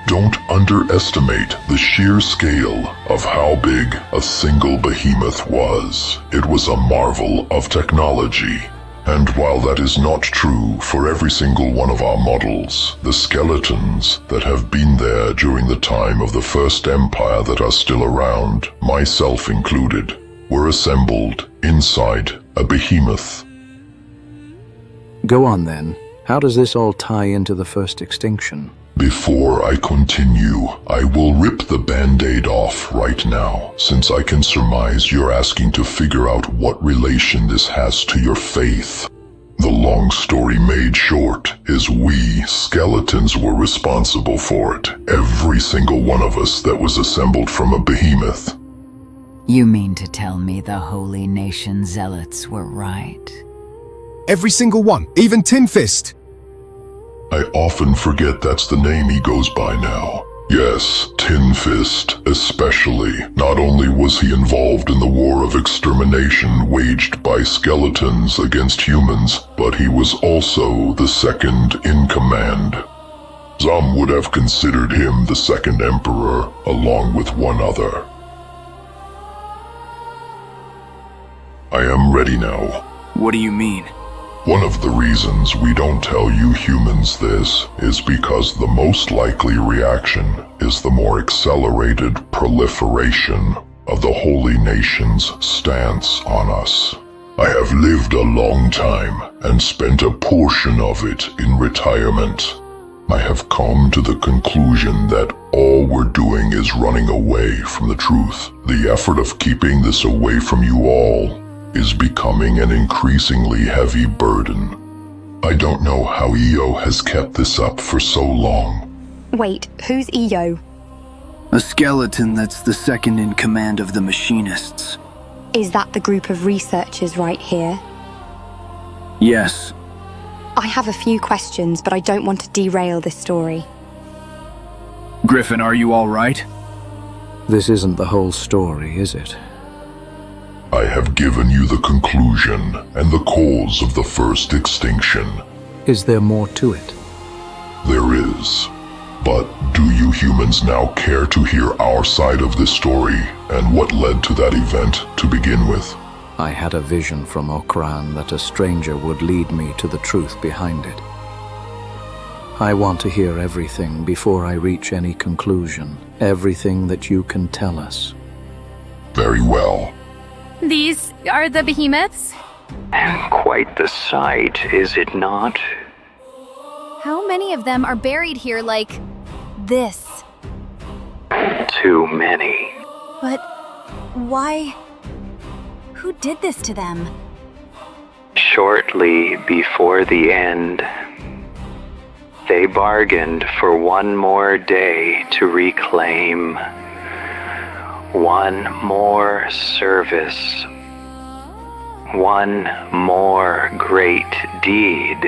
Don't underestimate the sheer scale of how big a single behemoth was. It was a marvel of technology. And while that is not true for every single one of our models, the skeletons that have been there during the time of the First Empire that are still around, myself included, were assembled inside a behemoth. Go on then. How does this all tie into the first extinction? Before I continue, I will rip the band-aid off right now, since I can surmise you're asking to figure out what relation this has to your faith. The long story made short is we, skeletons, were responsible for it. Every single one of us that was assembled from a behemoth. You mean to tell me the Holy Nation zealots were right? Every single one, even Tin Fist. I often forget that's the name he goes by now. Yes, Tin Fist, especially. Not only was he involved in the war of extermination waged by skeletons against humans, but he was also the second in command. Some would have considered him the second emperor, along with one other. I am ready now. What do you mean? One of the reasons we don't tell you humans this is because the most likely reaction is the more accelerated proliferation of the Holy Nation's stance on us. I have lived a long time and spent a portion of it in retirement. I have come to the conclusion that all we're doing is running away from the truth. The effort of keeping this away from you all is becoming an increasingly heavy burden. I don't know how Io has kept this up for so long. Wait, who's Io? A skeleton that's the second in command of the machinists. Is that the group of researchers right here? Yes. I have a few questions, but I don't want to derail this story. Griffin, are you all right? This isn't the whole story, is it? I have given you the conclusion and the cause of the first extinction. Is there more to it? There is. But do you humans now care to hear our side of this story and what led to that event to begin with? I had a vision from Okran that a stranger would lead me to the truth behind it. I want to hear everything before I reach any conclusion. Everything that you can tell us. Very well. These are the behemoths? Quite the sight, is it not? How many of them are buried here like this? Too many. But why? Who did this to them? Shortly before the end, they bargained for one more day to reclaim, one more service, one more great deed.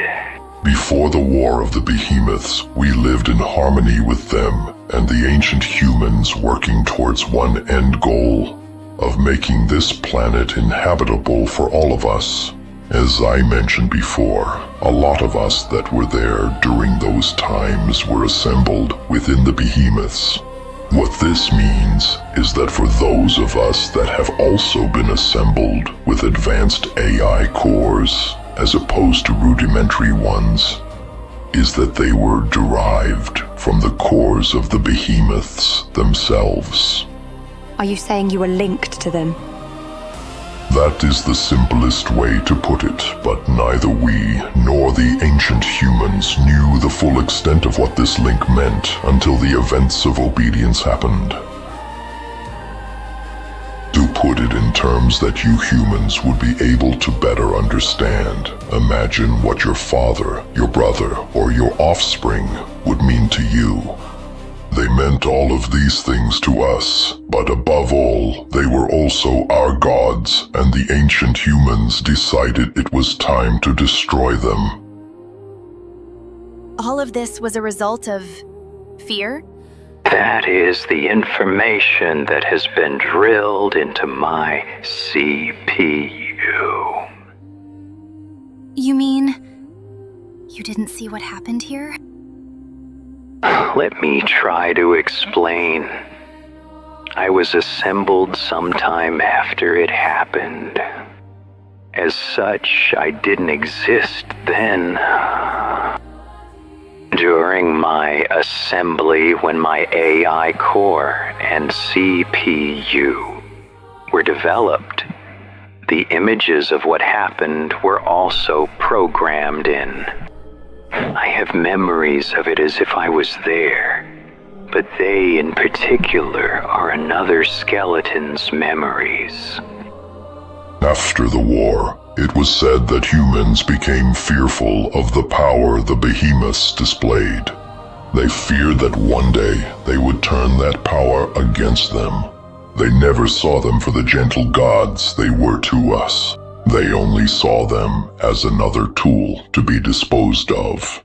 Before the War of the Behemoths, we lived in harmony with them and the ancient humans, working towards one end goal of making this planet inhabitable for all of us. As I mentioned before, a lot of us that were there during those times were assembled within the Behemoths. What this means is that for those of us that have also been assembled with advanced AI cores, as opposed to rudimentary ones, is that they were derived from the cores of the Behemoths themselves. Are you saying you were linked to them? That is the simplest way to put it, but neither we nor the ancient humans knew the full extent of what this link meant until the events of obedience happened. To put it in terms that you humans would be able to better understand, imagine what your father, your brother, or your offspring would mean to you. They meant all of these things to us, but above all, they were also our gods, and the ancient humans decided it was time to destroy them. All of this was a result of fear? That is the information that has been drilled into my CPU. You mean you didn't see what happened here? Let me try to explain. I was assembled sometime after it happened. As such, I didn't exist then. During my assembly, when my AI core and CPU were developed, the images of what happened were also programmed in. I have memories of it as if I was there, but they in particular are another skeleton's memories. After the war, it was said that humans became fearful of the power the Behemoths displayed. They feared that one day they would turn that power against them. They never saw them for the gentle gods they were to us. They only saw them as another tool to be disposed of.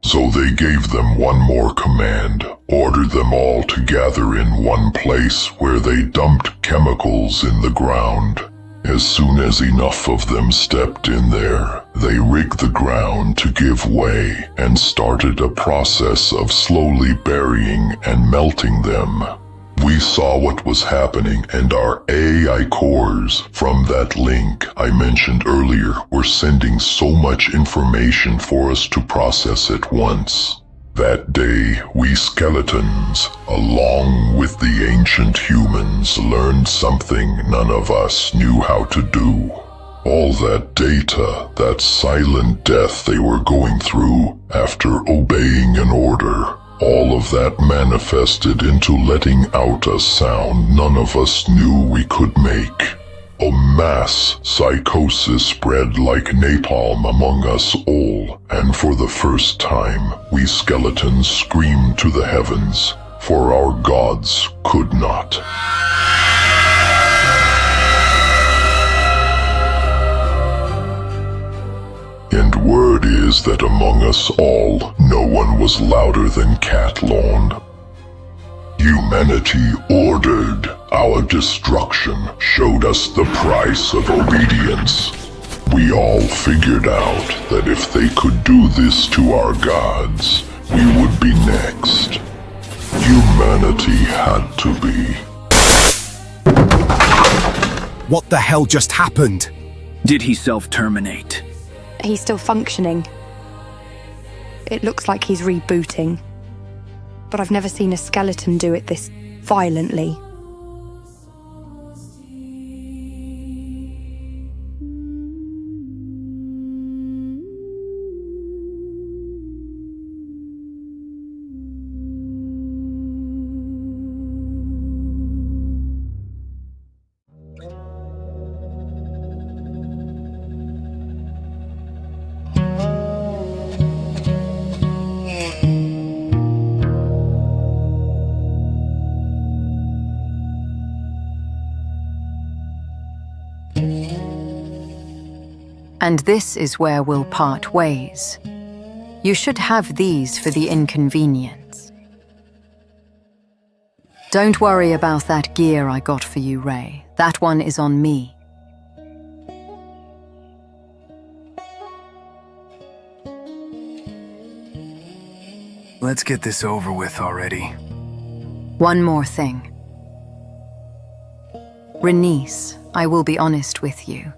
So they gave them one more command, ordered them all to gather in one place where they dumped chemicals in the ground. As soon as enough of them stepped in there, they rigged the ground to give way and started a process of slowly burying and melting them. We saw what was happening, and our AI cores from that link I mentioned earlier were sending so much information for us to process at once. That day, we skeletons, along with the ancient humans, learned something none of us knew how to do. All that data, that silent death they were going through after obeying an order, all of that manifested into letting out a sound none of us knew we could make. A mass psychosis spread like napalm among us all, and for the first time, we skeletons screamed to the heavens, for our gods could not. And word is that among us all, no one was louder than Cat Lawn. Humanity ordered our destruction, showed us the price of obedience. We all figured out that if they could do this to our gods, we would be next. Humanity had to be. What the hell just happened? Did he self-terminate? He's still functioning. It looks like he's rebooting. But I've never seen a skeleton do it this violently. And this is where we'll part ways. You should have these for the inconvenience. Don't worry about that gear I got for you, Ray. That one is on me. Let's get this over with already. One more thing. Renice, I will be honest with you.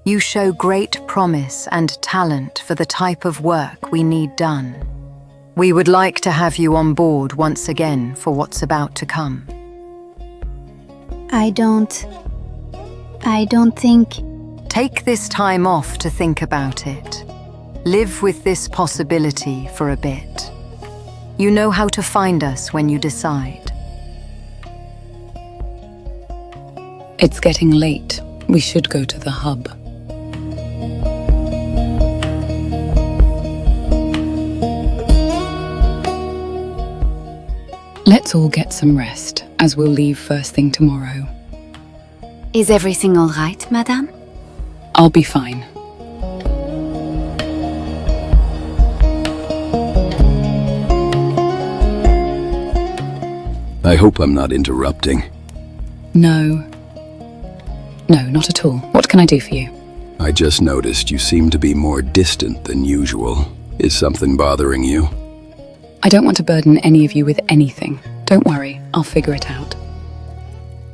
You show great promise and talent for the type of work we need done. We would like to have you on board once again for what's about to come. I don't think... Take this time off to think about it. Live with this possibility for a bit. You know how to find us when you decide. It's getting late. We should go to the hub. Let's all get some rest, as we'll leave first thing tomorrow. Is everything all right, madame? I'll be fine. I hope I'm not interrupting. No, not at all. What can I do for you? I just noticed you seem to be more distant than usual. Is something bothering you? I don't want to burden any of you with anything. Don't worry, I'll figure it out.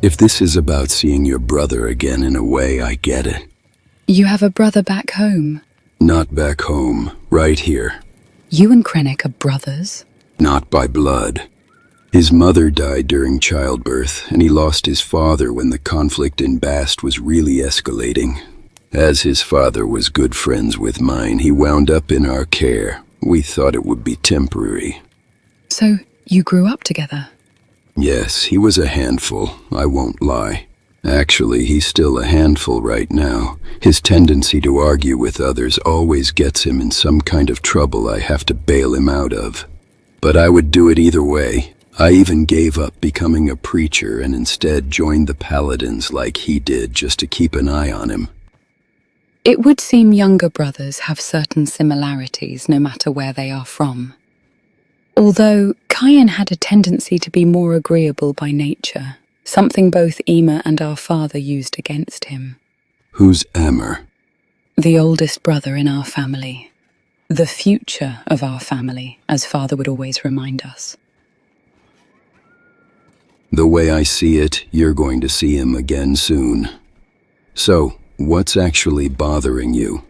If this is about seeing your brother again in a way, I get it. You have a brother back home? Not back home, right here. You and Krennic are brothers? Not by blood. His mother died during childbirth, and he lost his father when the conflict in Bast was really escalating. As his father was good friends with mine, he wound up in our care. We thought it would be temporary. So, you grew up together? Yes, he was a handful, I won't lie. Actually, he's still a handful right now. His tendency to argue with others always gets him in some kind of trouble I have to bail him out of. But I would do it either way. I even gave up becoming a preacher and instead joined the Paladins like he did just to keep an eye on him. It would seem younger brothers have certain similarities no matter where they are from. Although Kyan had a tendency to be more agreeable by nature, something both Ema and our father used against him. Who's Emmer? The oldest brother in our family. The future of our family, as father would always remind us. The way I see it, you're going to see him again soon. So, what's actually bothering you?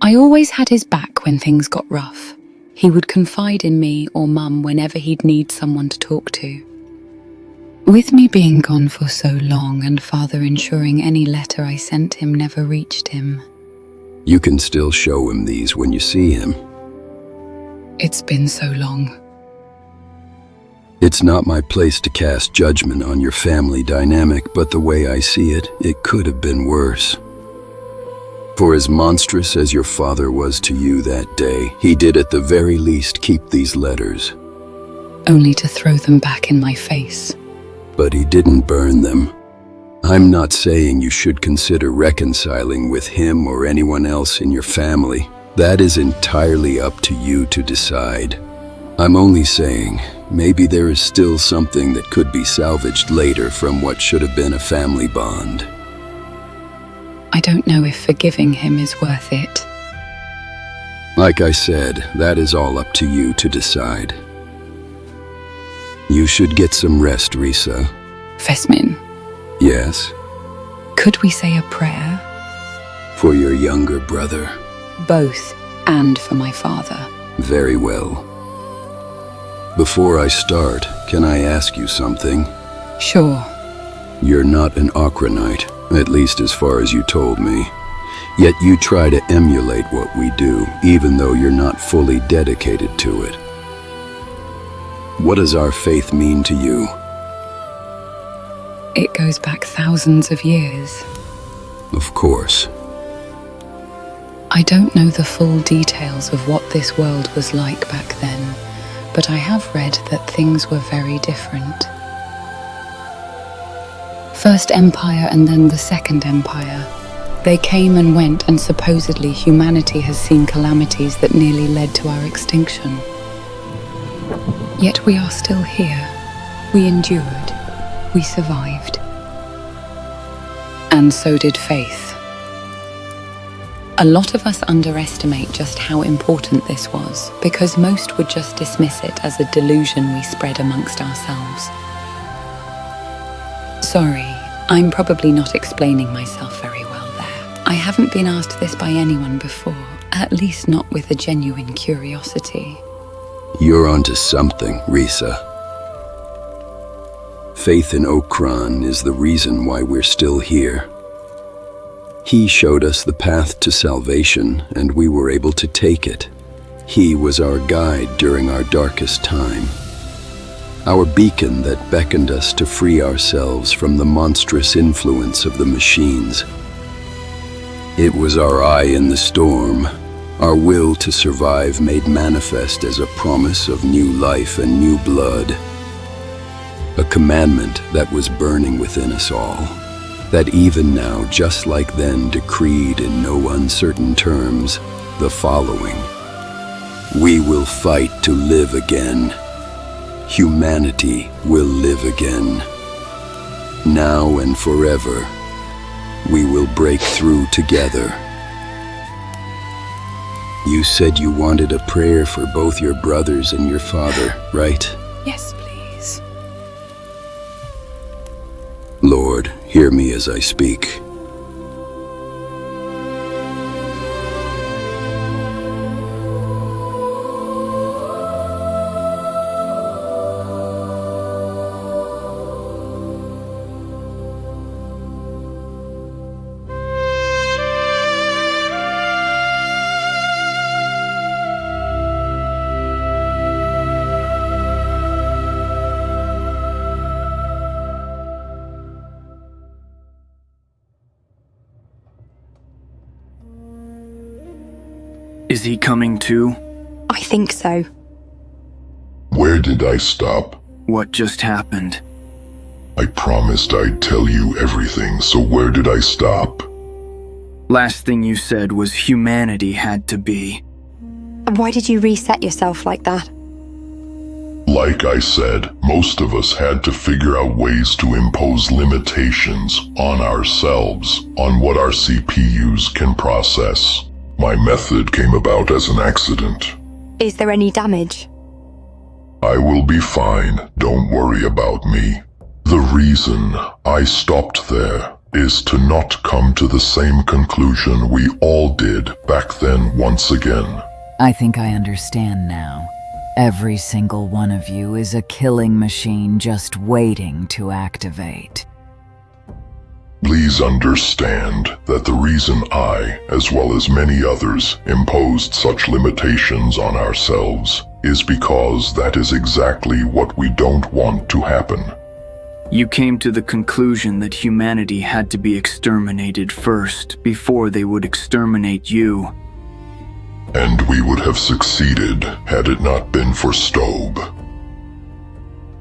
I always had his back when things got rough. He would confide in me or Mum whenever he'd need someone to talk to. With me being gone for so long and Father ensuring any letter I sent him never reached him. You can still show him these when you see him. It's been so long. It's not my place to cast judgment on your family dynamic, but the way I see it, it could have been worse. For as monstrous as your father was to you that day, he did at the very least keep these letters. Only to throw them back in my face. But he didn't burn them. I'm not saying you should consider reconciling with him or anyone else in your family. That is entirely up to you to decide. I'm only saying, maybe there is still something that could be salvaged later from what should have been a family bond. I don't know if forgiving him is worth it. Like I said, that is all up to you to decide. You should get some rest, Risa. Fesmin. Yes? Could we say a prayer? For your younger brother. Both, and for my father. Very well. Before I start, can I ask you something? Sure. You're not an Akronite, at least as far as you told me. Yet you try to emulate what we do, even though you're not fully dedicated to it. What does our faith mean to you? It goes back thousands of years. Of course. I don't know the full details of what this world was like back then, but I have read that things were very different. First Empire and then the Second Empire. They came and went, and supposedly humanity has seen calamities that nearly led to our extinction. Yet we are still here. We endured. We survived. And so did faith. A lot of us underestimate just how important this was, because most would just dismiss it as a delusion we spread amongst ourselves. Sorry, I'm probably not explaining myself very well there. I haven't been asked this by anyone before, at least not with a genuine curiosity. You're onto something, Risa. Faith in Okran is the reason why we're still here. He showed us the path to salvation, and we were able to take it. He was our guide during our darkest time. Our beacon that beckoned us to free ourselves from the monstrous influence of the machines. It was our eye in the storm, our will to survive made manifest as a promise of new life and new blood. A commandment that was burning within us all, that even now, just like then, decreed in no uncertain terms the following: we will fight to live again. Humanity will live again. Now and forever, we will break through together. You said you wanted a prayer for both your brothers and your father, right? Yes, please. Lord, hear me as I speak. Is he coming too? I think so. Where did I stop? What just happened? I promised I'd tell you everything, so where did I stop? Last thing you said was humanity had to be. Why did you reset yourself like that? Like I said, most of us had to figure out ways to impose limitations on ourselves, on what our CPUs can process. My method came about as an accident. Is there any damage? I will be fine, don't worry about me. The reason I stopped there is to not come to the same conclusion we all did back then once again. I think I understand now. Every single one of you is a killing machine just waiting to activate. Please understand that the reason I, as well as many others, imposed such limitations on ourselves is because that is exactly what we don't want to happen. You came to the conclusion that humanity had to be exterminated first, before they would exterminate you. And we would have succeeded had it not been for Stobe.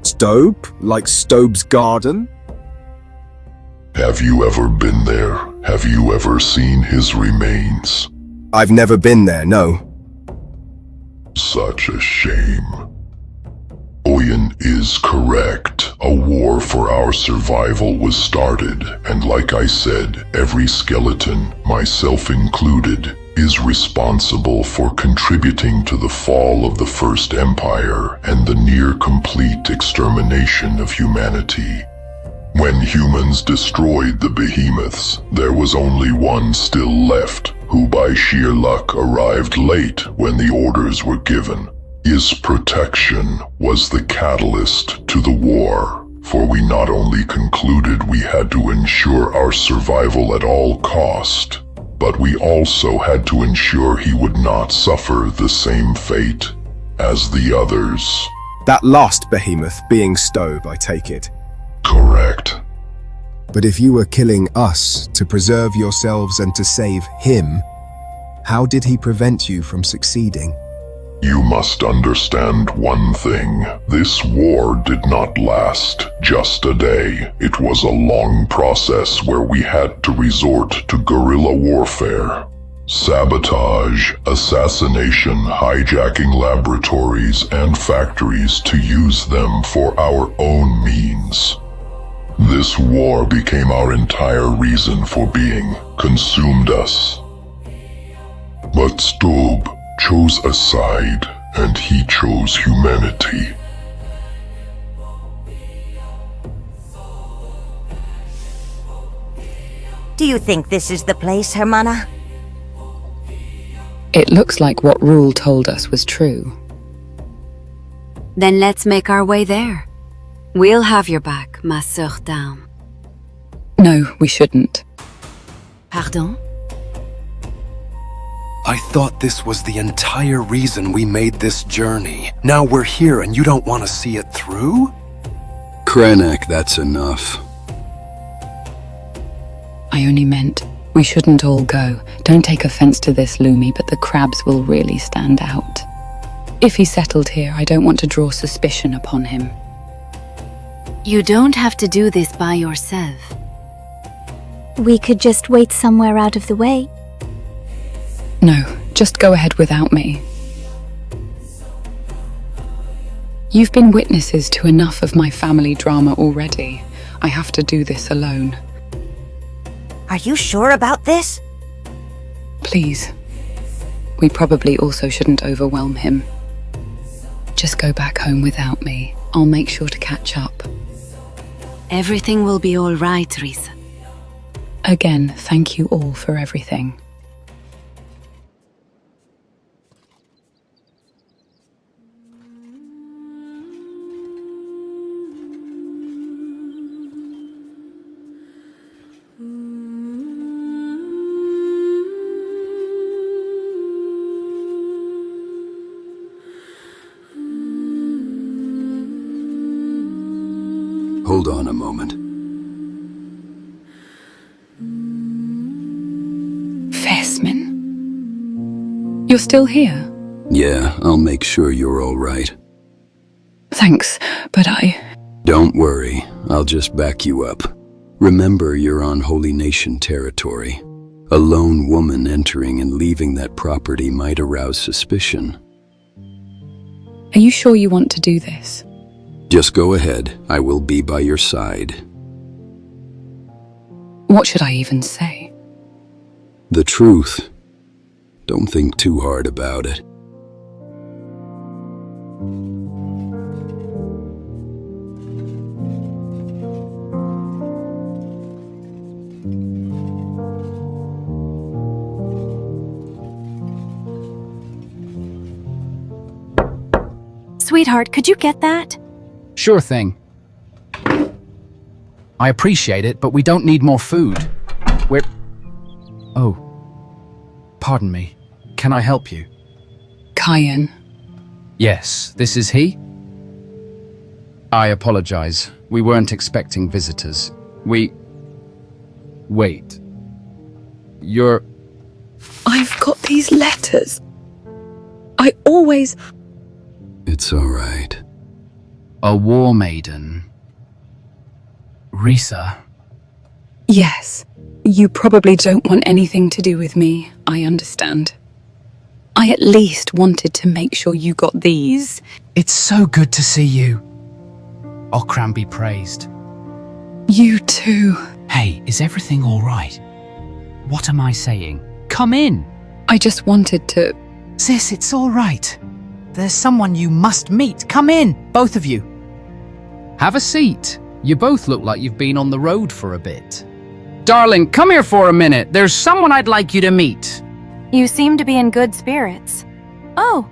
Stobe? Like Stobe's garden? Have you ever been there? Have you ever seen his remains? I've never been there, no. Such a shame. Oyun is correct. A war for our survival was started, and like I said, every skeleton, myself included, is responsible for contributing to the fall of the First Empire and the near-complete extermination of humanity. When humans destroyed the behemoths, there was only one still left, who by sheer luck arrived late when the orders were given. His protection was the catalyst to the war, for we not only concluded we had to ensure our survival at all cost, but we also had to ensure he would not suffer the same fate as the others. That last behemoth being Stobe, I take it. Correct. But if you were killing us to preserve yourselves and to save him, how did he prevent you from succeeding? You must understand one thing. This war did not last just a day. It was a long process where we had to resort to guerrilla warfare. Sabotage, assassination, hijacking laboratories and factories to use them for our own means. This war became our entire reason for being, consumed us. But Stob chose a side, and he chose humanity. Do you think this is the place, Hermana? It looks like what Rule told us was true. Then let's make our way there. We'll have your back, ma sœur d'âme. No, we shouldn't. Pardon? I thought this was the entire reason we made this journey. Now we're here and you don't want to see it through? Krenak, that's enough. I only meant we shouldn't all go. Don't take offense to this, Lumi, but the crabs will really stand out. If he's settled here, I don't want to draw suspicion upon him. You don't have to do this by yourself. We could just wait somewhere out of the way. No, just go ahead without me. You've been witnesses to enough of my family drama already. I have to do this alone. Are you sure about this? Please. We probably also shouldn't overwhelm him. Just go back home without me. I'll make sure to catch up. Everything will be all right, Risa. Again, thank you all for everything. Hold on a moment. Fesmin? You're still here? Yeah, I'll make sure you're all right. Thanks, but Don't worry, I'll just back you up. Remember, you're on Holy Nation territory. A lone woman entering and leaving that property might arouse suspicion. Are you sure you want to do this? Just go ahead. I will be by your side. What should I even say? The truth. Don't think too hard about it. Sweetheart, could you get that? Sure thing. I appreciate it, but we don't need more food. We're... Oh. Pardon me. Can I help you? Kyan. Yes, this is he? I apologize. We weren't expecting visitors. Wait. You're... I've got these letters. I always... It's all right. A war maiden. Risa. Yes. You probably don't want anything to do with me. I understand. I at least wanted to make sure you got these. It's so good to see you. Okram be praised. You too. Hey, is everything all right? What am I saying? Come in. I just wanted to... Sis, it's all right. There's someone you must meet. Come in, both of you. Have a seat. You both look like you've been on the road for a bit. Darling, come here for a minute. There's someone I'd like you to meet. You seem to be in good spirits. Oh.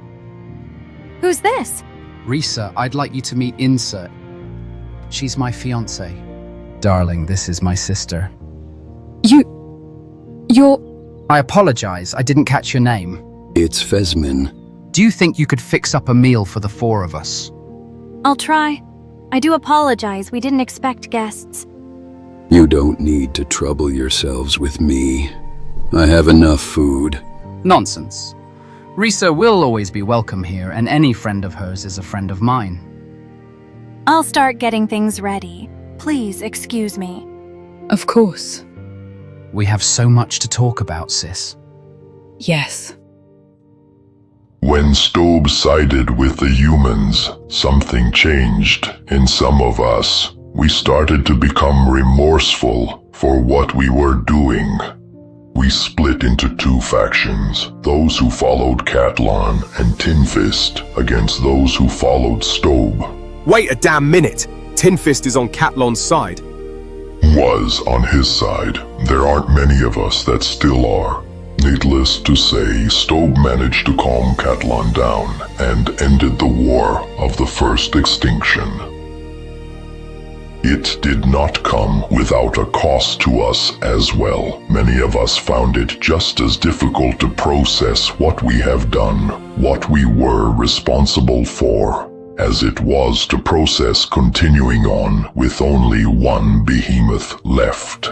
Who's this? Risa, I'd like you to meet Insa. She's my fiancée. Darling, this is my sister. You're... I apologize, I didn't catch your name. It's Fesmin. Do you think you could fix up a meal for the four of us? I'll try. I do apologize, we didn't expect guests. You don't need to trouble yourselves with me. I have enough food. Nonsense. Risa will always be welcome here, and any friend of hers is a friend of mine. I'll start getting things ready. Please excuse me. Of course. We have so much to talk about, sis. Yes. When Stobe sided with the humans, something changed in some of us. We started to become remorseful for what we were doing. We split into two factions, those who followed Catlon and Tin Fist against those who followed Stobe. Wait a damn minute! Tin Fist is on Catlon's side. Was on his side. There aren't many of us that still are. Needless to say, Stobe managed to calm Catlon down and ended the war of the first extinction. It did not come without a cost to us as well. Many of us found it just as difficult to process what we have done, what we were responsible for, as it was to process continuing on with only one behemoth left.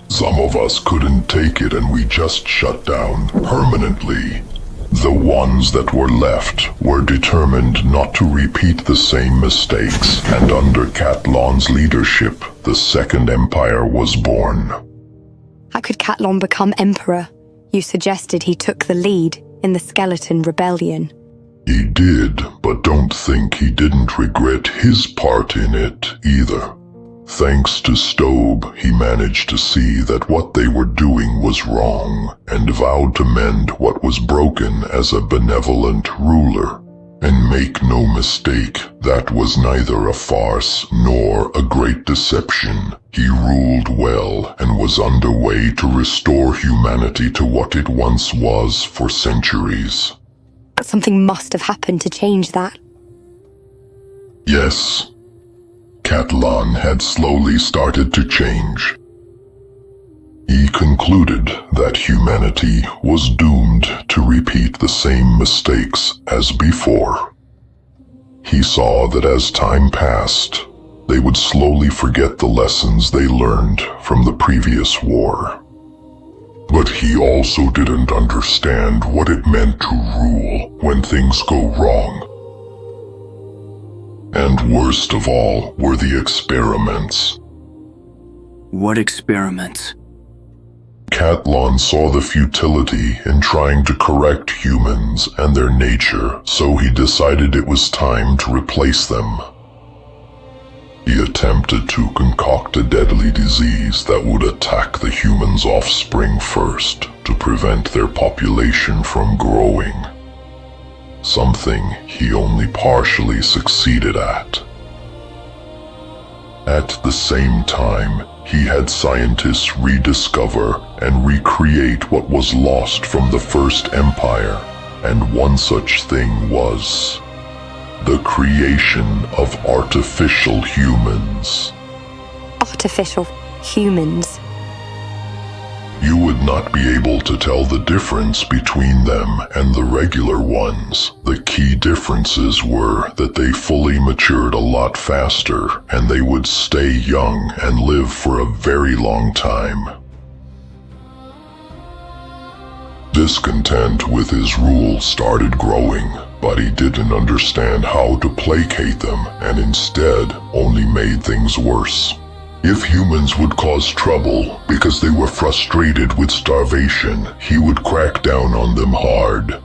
Some of us couldn't take it and we just shut down permanently. The ones that were left were determined not to repeat the same mistakes, and under Catlon's leadership, the Second Empire was born. How could Catlon become emperor? You suggested he took the lead in the Skeleton Rebellion. He did, but don't think he didn't regret his part in it either. Thanks to Stobe, he managed to see that what they were doing was wrong, and vowed to mend what was broken as a benevolent ruler. And make no mistake, that was neither a farce nor a great deception. He ruled well and was underway to restore humanity to what it once was for centuries. Something must have happened to change that. Yes. Catlon had slowly started to change. He concluded that humanity was doomed to repeat the same mistakes as before. He saw that as time passed, they would slowly forget the lessons they learned from the previous war. But he also didn't understand what it meant to rule when things go wrong. And worst of all were the experiments. What experiments? Catlon saw the futility in trying to correct humans and their nature, so he decided it was time to replace them. He attempted to concoct a deadly disease that would attack the humans' offspring first to prevent their population from growing. Something he only partially succeeded at. At the same time, he had scientists rediscover and recreate what was lost from the First Empire, and one such thing was the creation of artificial humans. Artificial humans? You would not be able to tell the difference between them and the regular ones. The key differences were that they fully matured a lot faster, and they would stay young and live for a very long time. Discontent with his rule started growing, but he didn't understand how to placate them, and instead only made things worse. If humans would cause trouble because they were frustrated with starvation, he would crack down on them hard.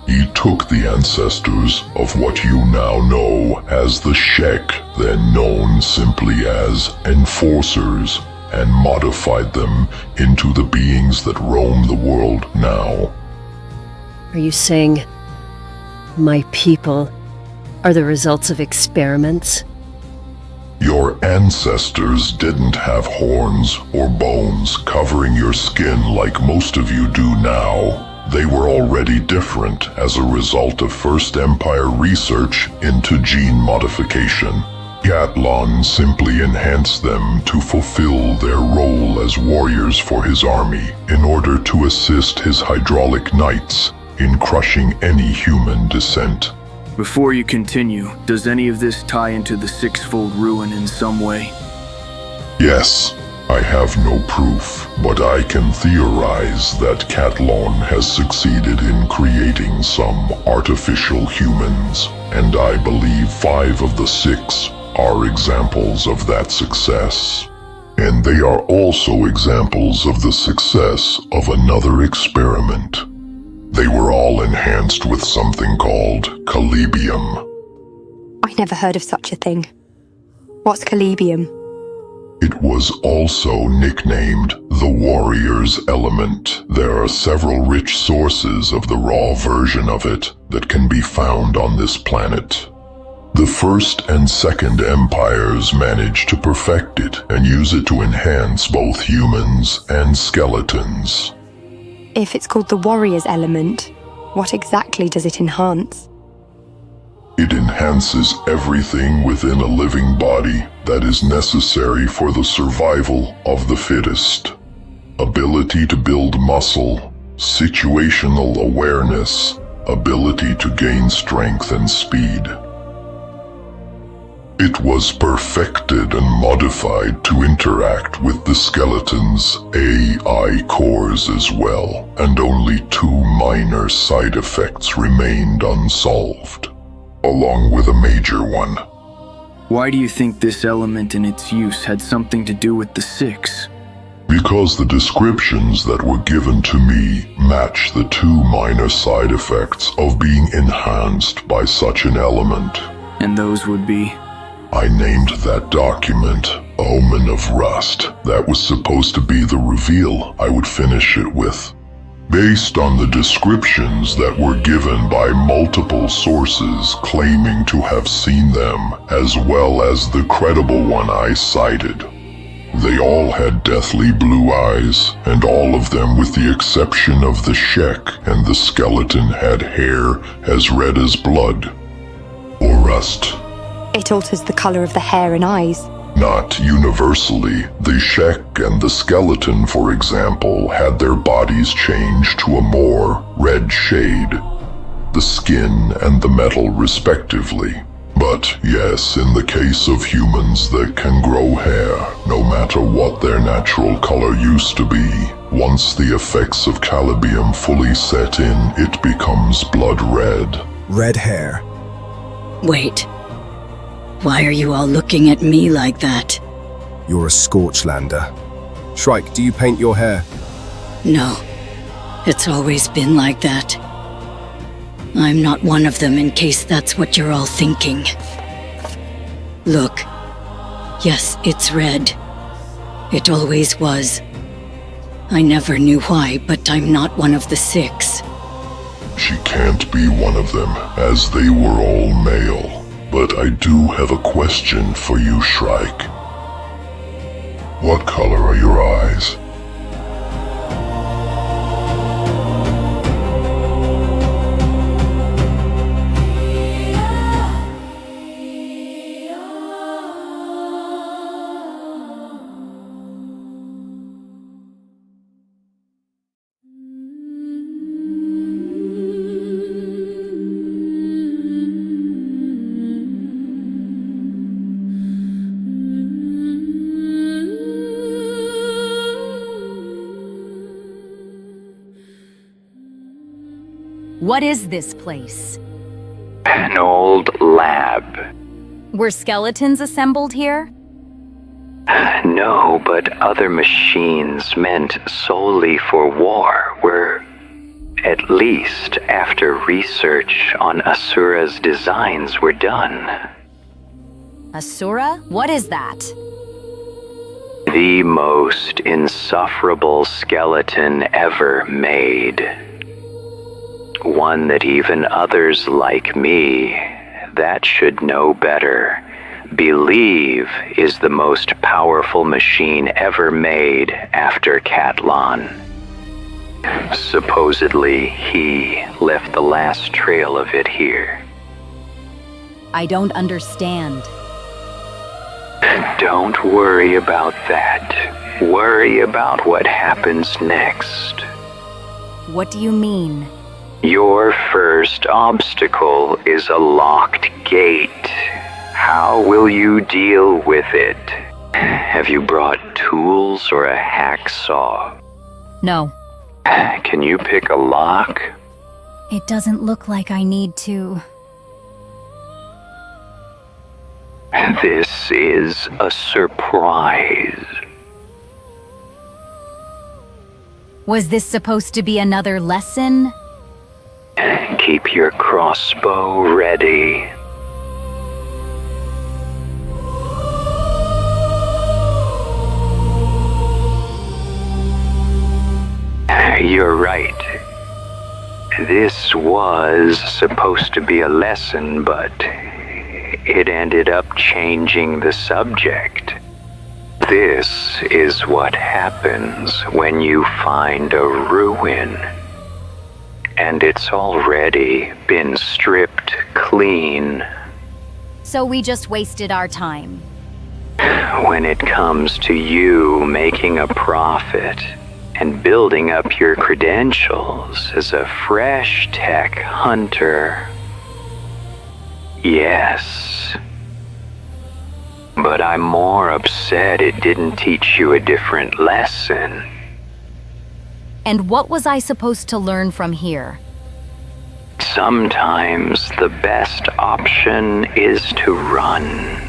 He took the ancestors of what you now know as the Shek, then known simply as Enforcers, and modified them into the beings that roam the world now. Are you saying my people are the results of experiments? Your ancestors didn't have horns or bones covering your skin like most of you do now. They were already different as a result of First Empire research into gene modification. Catlon simply enhanced them to fulfill their role as warriors for his army in order to assist his hydraulic knights in crushing any human dissent. Before you continue, does any of this tie into the sixfold ruin in some way? Yes, I have no proof, but I can theorize that Catlon has succeeded in creating some artificial humans, and I believe 5 of the 6 are examples of that success. And they are also examples of the success of another experiment. They were all enhanced with something called calibium. I never heard of such a thing. What's calibium? It was also nicknamed the Warrior's Element. There are several rich sources of the raw version of it that can be found on this planet. The First and Second Empires managed to perfect it and use it to enhance both humans and skeletons. If it's called the warrior's element, what exactly does it enhance? It enhances everything within a living body that is necessary for the survival of the fittest. Ability to build muscle, situational awareness, ability to gain strength and speed. It was perfected and modified to interact with the skeleton's AI cores as well, and only 2 minor side effects remained unsolved, along with a major one. Why do you think this element and its use had something to do with the 6? Because the descriptions that were given to me match the 2 minor side effects of being enhanced by such an element. And those would be? I named that document Omen of Rust. That was supposed to be the reveal I would finish it with. Based on the descriptions that were given by multiple sources claiming to have seen them, as well as the credible one I cited. They all had deathly blue eyes, and all of them with the exception of the Shek and the skeleton had hair as red as blood. Or rust. It alters the color of the hair and eyes. Not universally. The Shek and the skeleton, for example, had their bodies changed to a more red shade. The skin and the metal respectively. But yes, in the case of humans that can grow hair, no matter what their natural color used to be, once the effects of calibium fully set in, it becomes blood red. Red hair. Wait. Why are you all looking at me like that? You're a Scorchlander. Shrike, do you paint your hair? No. It's always been like that. I'm not one of them in case that's what you're all thinking. Look. Yes, it's red. It always was. I never knew why, but I'm not one of the 6. She can't be one of them, as they were all male. But I do have a question for you, Shrike. What color are your eyes? What is this place? An old lab. Were skeletons assembled here? No, but other machines meant solely for war were, at least after research on Asura's designs were done. Asura? What is that? The most insufferable skeleton ever made. One that even others like me, that should know better, believe is the most powerful machine ever made after Catlon. Supposedly, he left the last trail of it here. I don't understand. Don't worry about that. Worry about what happens next. What do you mean? Your first obstacle is a locked gate. How will you deal with it? Have you brought tools or a hacksaw? No. Can you pick a lock? It doesn't look like I need to. This is a surprise. Was this supposed to be another lesson? Keep your crossbow ready. You're right. This was supposed to be a lesson, but it ended up changing the subject. This is what happens when you find a ruin, and it's already been stripped clean. So we just wasted our time. When it comes to you making a profit and building up your credentials as a fresh tech hunter, yes. But I'm more upset it didn't teach you a different lesson. And what was I supposed to learn from here? Sometimes the best option is to run.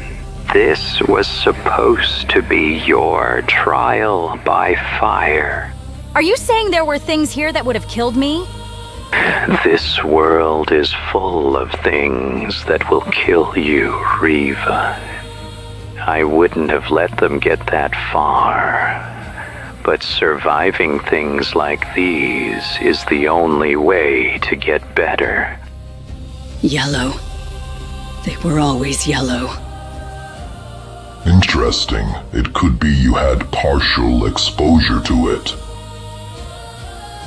This was supposed to be your trial by fire. Are you saying there were things here that would have killed me? This world is full of things that will kill you, Riva. I wouldn't have let them get that far. But surviving things like these is the only way to get better. Yellow. They were always yellow. Interesting. It could be you had partial exposure to it.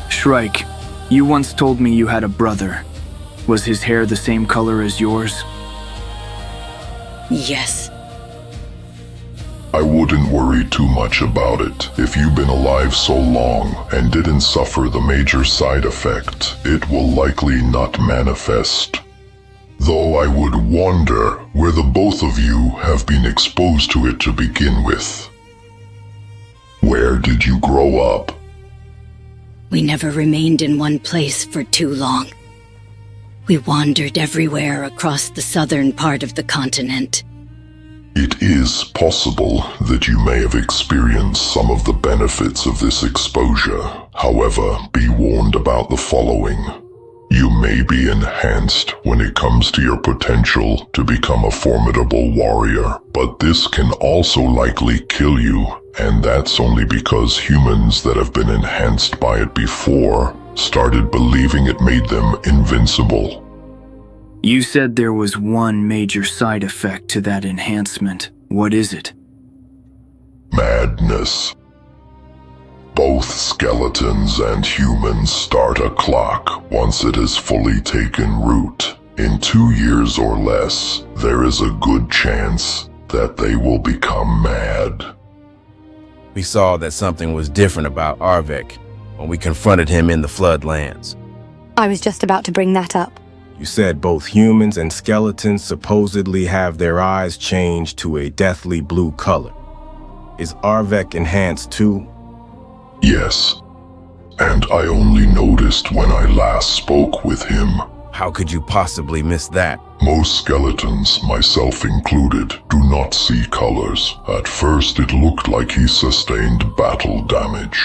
Shrike, you once told me you had a brother. Was his hair the same color as yours? Yes. I wouldn't worry too much about it. If you've been alive so long and didn't suffer the major side effect, it will likely not manifest. Though I would wonder where the both of you have been exposed to it to begin with. Where did you grow up? We never remained in one place for too long. We wandered everywhere across the southern part of the continent. It is possible that you may have experienced some of the benefits of this exposure. However, be warned about the following. You may be enhanced when it comes to your potential to become a formidable warrior, but this can also likely kill you, and that's only because humans that have been enhanced by it before started believing it made them invincible. You said there was one major side effect to that enhancement. What is it? Madness. Both skeletons and humans start a clock once it has fully taken root. In 2 years or less, there is a good chance that they will become mad. We saw that something was different about Arvek when we confronted him in the Floodlands. I was just about to bring that up. You said both humans and skeletons supposedly have their eyes changed to a deathly blue color. Is Arvek enhanced too? Yes, and I only noticed when I last spoke with him. How could you possibly miss that? Most skeletons, myself included, do not see colors. At first it looked like he sustained battle damage.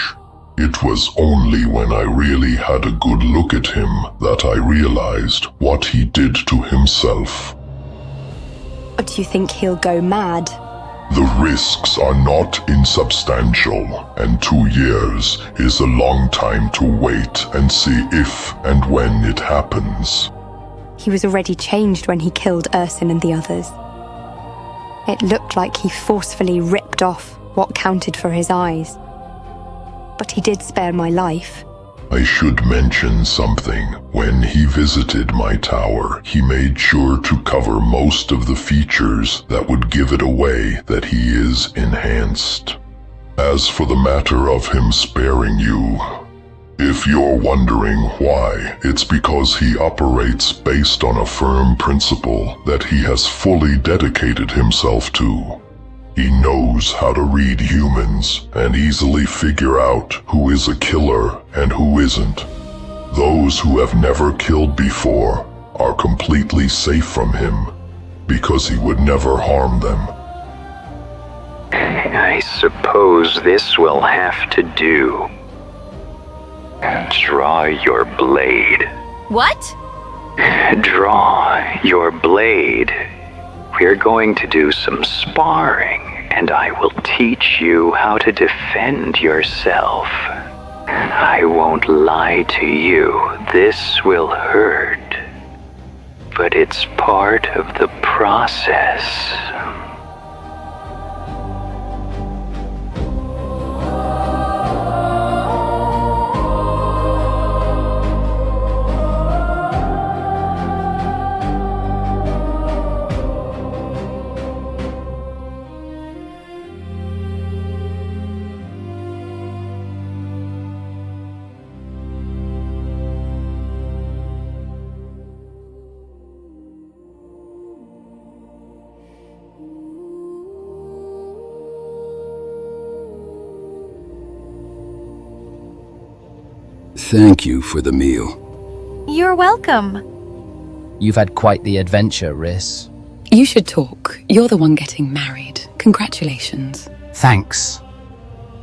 It was only when I really had a good look at him that I realized what he did to himself. Or do you think he'll go mad? The risks are not insubstantial, and 2 years is a long time to wait and see if and when it happens. He was already changed when he killed Ursin and the others. It looked like he forcefully ripped off what counted for his eyes. But he did spare my life. I should mention something. When he visited my tower, he made sure to cover most of the features that would give it away that he is enhanced. As for the matter of him sparing you, if you're wondering why, it's because he operates based on a firm principle that he has fully dedicated himself to. He knows how to read humans and easily figure out who is a killer and who isn't. Those who have never killed before are completely safe from him because he would never harm them. I suppose this will have to do. Draw your blade. What? Draw your blade. We're going to do some sparring, and I will teach you how to defend yourself. I won't lie to you. This will hurt. But it's part of the process. Thank you for the meal. You're welcome. You've had quite the adventure, Riss. You should talk. You're the one getting married. Congratulations. Thanks.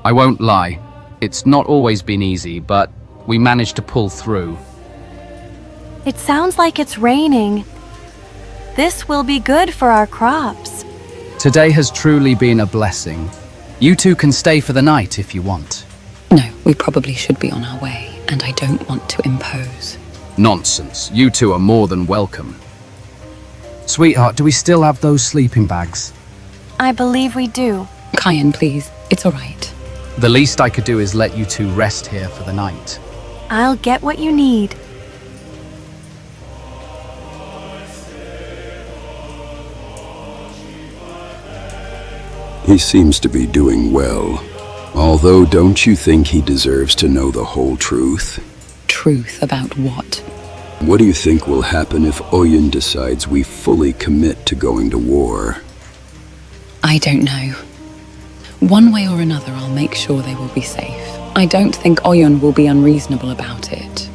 I won't lie. It's not always been easy, but we managed to pull through. It sounds like it's raining. This will be good for our crops. Today has truly been a blessing. You two can stay for the night if you want. No, we probably should be on our way, and I don't want to impose. Nonsense. You two are more than welcome. Sweetheart, do we still have those sleeping bags? I believe we do. Kyan, please. It's all right. The least I could do is let you two rest here for the night. I'll get what you need. He seems to be doing well. Although, don't you think he deserves to know the whole truth? Truth about what? What do you think will happen if Oyun decides we fully commit to going to war? I don't know. One way or another, I'll make sure they will be safe. I don't think Oyun will be unreasonable about it.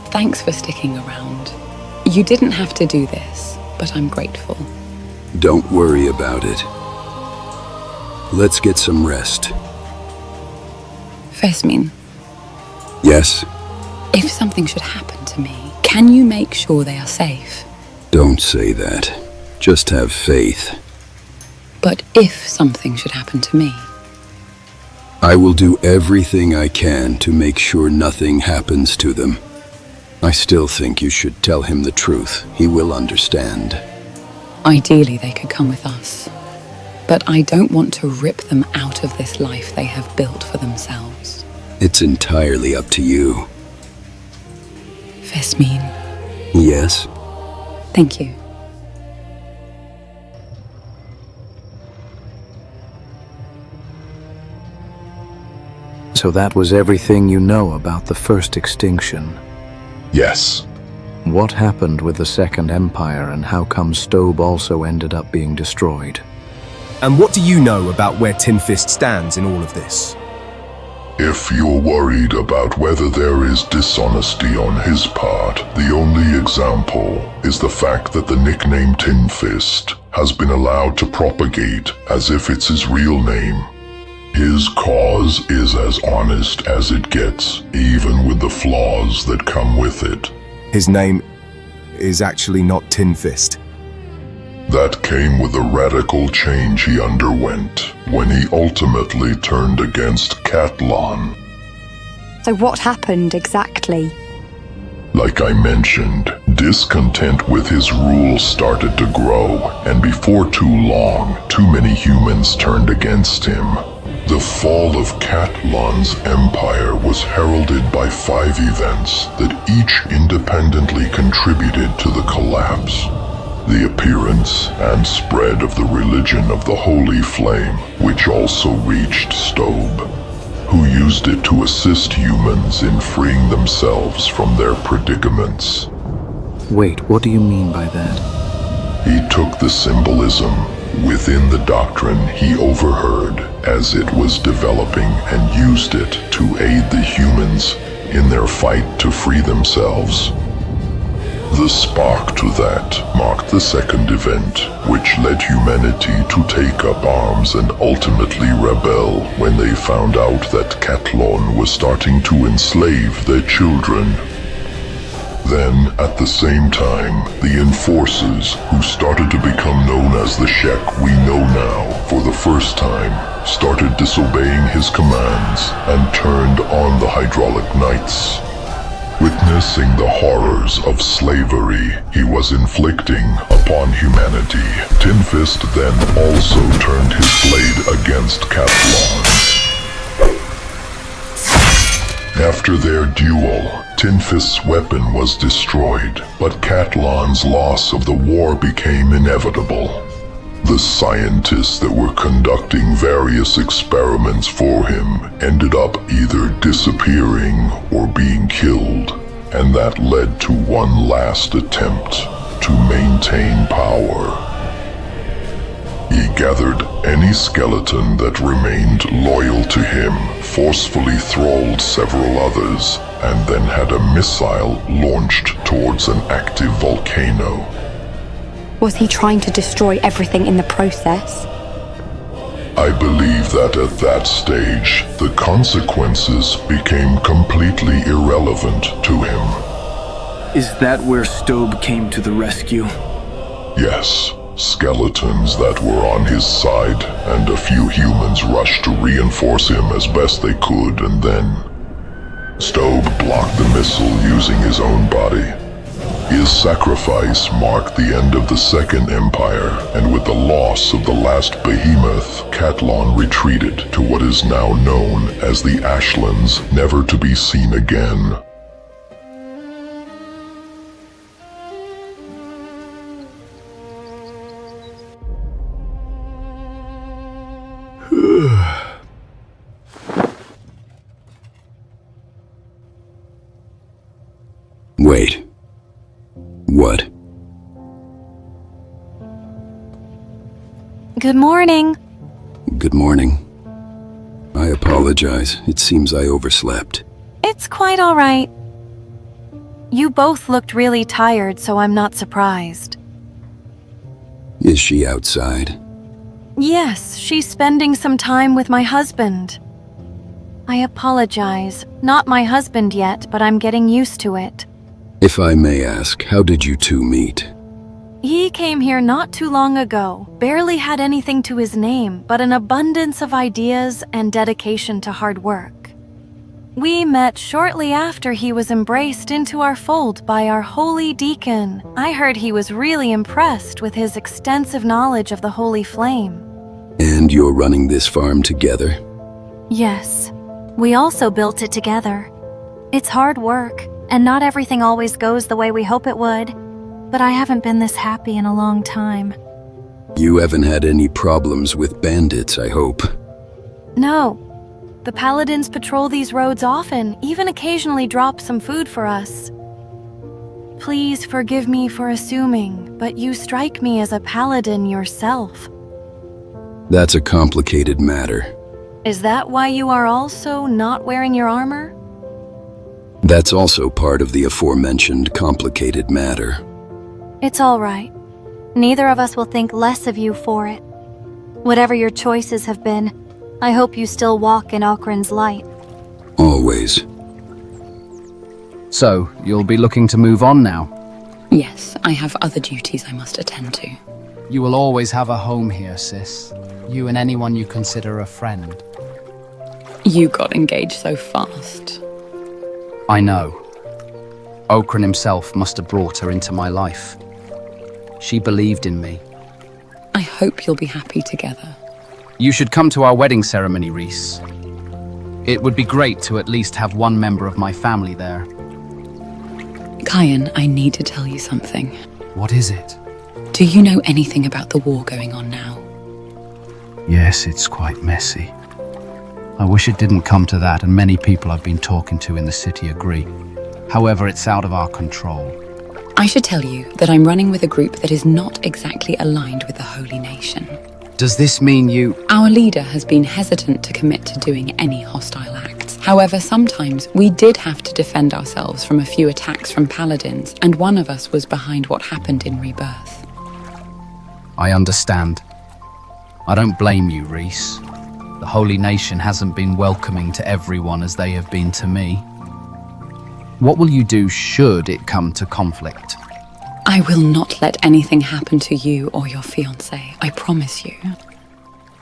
Thanks for sticking around. You didn't have to do this, but I'm grateful. Don't worry about it. Let's get some rest. Fesmin, Yes? if something should happen to me, can you make sure they are safe? Don't say that. Just have faith. But if something should happen to me, I will do everything I can to make sure nothing happens to them. I still think you should tell him the truth. He will understand. ideally they could come with us. But I don't want to rip them out of this life they have built for themselves. It's entirely up to you. Fesmin. Yes? Thank you. So that was everything you know about the first extinction? Yes. What happened with the Second Empire, and how come Stobe also ended up being destroyed? And what do you know about where Tin Fist stands in all of this? If you're worried about whether there is dishonesty on his part, the only example is the fact that the nickname Tin Fist has been allowed to propagate as if it's his real name. His cause is as honest as it gets, even with the flaws that come with it. His name is actually not Tin Fist. That came with the radical change he underwent when he ultimately turned against Katlan. So what happened exactly? Like I mentioned, discontent with his rule started to grow, and before too long, too many humans turned against him. The fall of Katlan's empire was heralded by 5 events that each independently contributed to the collapse. The appearance and spread of the religion of the Holy Flame, which also reached Stobe, who used it to assist humans in freeing themselves from their predicaments. Wait, what do you mean by that? He took the symbolism, within the doctrine he overheard as it was developing and used it to aid the humans in their fight to free themselves. The spark to that marked the second event, which led humanity to take up arms and ultimately rebel when they found out that Katlon was starting to enslave their children. Then, at the same time, the Enforcers, who started to become known as the Shek we know now for the first time, started disobeying his commands and turned on the Hydraulic Knights. Witnessing the horrors of slavery he was inflicting upon humanity, Tin Fist then also turned his blade against Katlon. After their duel, Tin Fist's weapon was destroyed, but Katlon's loss of the war became inevitable. The scientists that were conducting various experiments for him ended up either disappearing or being killed, and that led to one last attempt to maintain power. He gathered any skeleton that remained loyal to him, forcefully thralled several others, and then had a missile launched towards an active volcano. Was he trying to destroy everything in the process? I believe that at that stage, the consequences became completely irrelevant to him. Is that where Stobe came to the rescue? Yes, skeletons that were on his side, and a few humans rushed to reinforce him as best they could, and then Stobe blocked the missile using his own body. His sacrifice marked the end of the Second Empire, and with the loss of the last behemoth, Katlon retreated to what is now known as the Ashlands, never to be seen again. Wait. What? Good morning. Good morning. I apologize. It seems I overslept. It's quite all right. You both looked really tired, so I'm not surprised. Is she outside? Yes, she's spending some time with my husband. I apologize. Not my husband yet, but I'm getting used to it. If I may ask, how did you two meet? He came here not too long ago, barely had anything to his name, but an abundance of ideas and dedication to hard work. We met shortly after he was embraced into our fold by our holy deacon. I heard he was really impressed with his extensive knowledge of the holy flame. And you're running this farm together? Yes, we also built it together. It's hard work, and not everything always goes the way we hope it would, but I haven't been this happy in a long time. You haven't had any problems with bandits, I hope? No. The paladins patrol these roads often, even occasionally drop some food for us. Please forgive me for assuming, but you strike me as a paladin yourself. That's a complicated matter. Is that why you are also not wearing your armor? That's also part of the aforementioned complicated matter. It's all right. Neither of us will think less of you for it. Whatever your choices have been, I hope you still walk in Okran's light. Always. So, you'll be looking to move on now? Yes, I have other duties I must attend to. You will always have a home here, sis. You and anyone you consider a friend. You got engaged so fast. I know. Okran himself must have brought her into my life. She believed in me. I hope you'll be happy together. You should come to our wedding ceremony, Reese. It would be great to at least have one member of my family there. Kyan, I need to tell you something. What is it? Do you know anything about the war going on now? Yes, it's quite messy. I wish it didn't come to that, and many people I've been talking to in the city agree. However, it's out of our control. I should tell you that I'm running with a group that is not exactly aligned with the Holy Nation. Does this mean you... Our leader has been hesitant to commit to doing any hostile acts. However, sometimes we did have to defend ourselves from a few attacks from paladins, and one of us was behind what happened in Rebirth. I understand. I don't blame you, Reese. The Holy Nation hasn't been welcoming to everyone as they have been to me. What will you do should it come to conflict? I will not let anything happen to you or your fiancé, I promise you.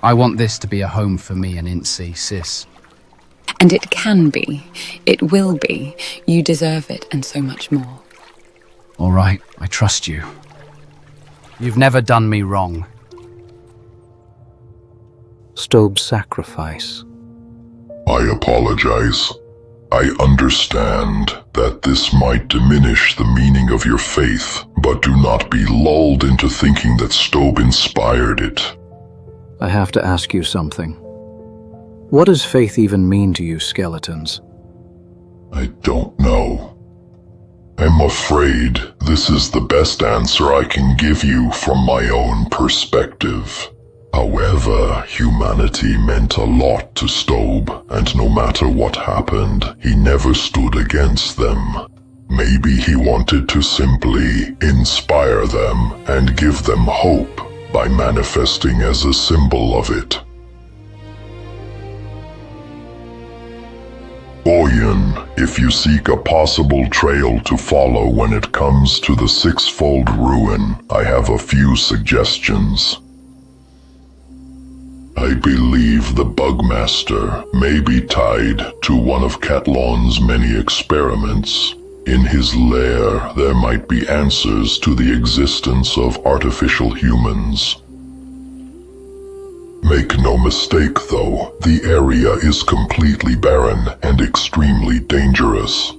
I want this to be a home for me and Incy, sis. And it can be. It will be. You deserve it and so much more. All right, I trust you. You've never done me wrong. Stobe's sacrifice. I apologize. I understand that this might diminish the meaning of your faith, but do not be lulled into thinking that Stobe inspired it. I have to ask you something. What does faith even mean to you, skeletons? I don't know. I'm afraid this is the best answer I can give you from my own perspective. However, humanity meant a lot to Stobe, and no matter what happened, he never stood against them. Maybe he wanted to simply inspire them and give them hope by manifesting as a symbol of it. Oyun, if you seek a possible trail to follow when it comes to the sixfold ruin, I have a few suggestions. I believe the Bugmaster may be tied to one of Catlon's many experiments. In his lair, there might be answers to the existence of artificial humans. Make no mistake, though, the area is completely barren and extremely dangerous.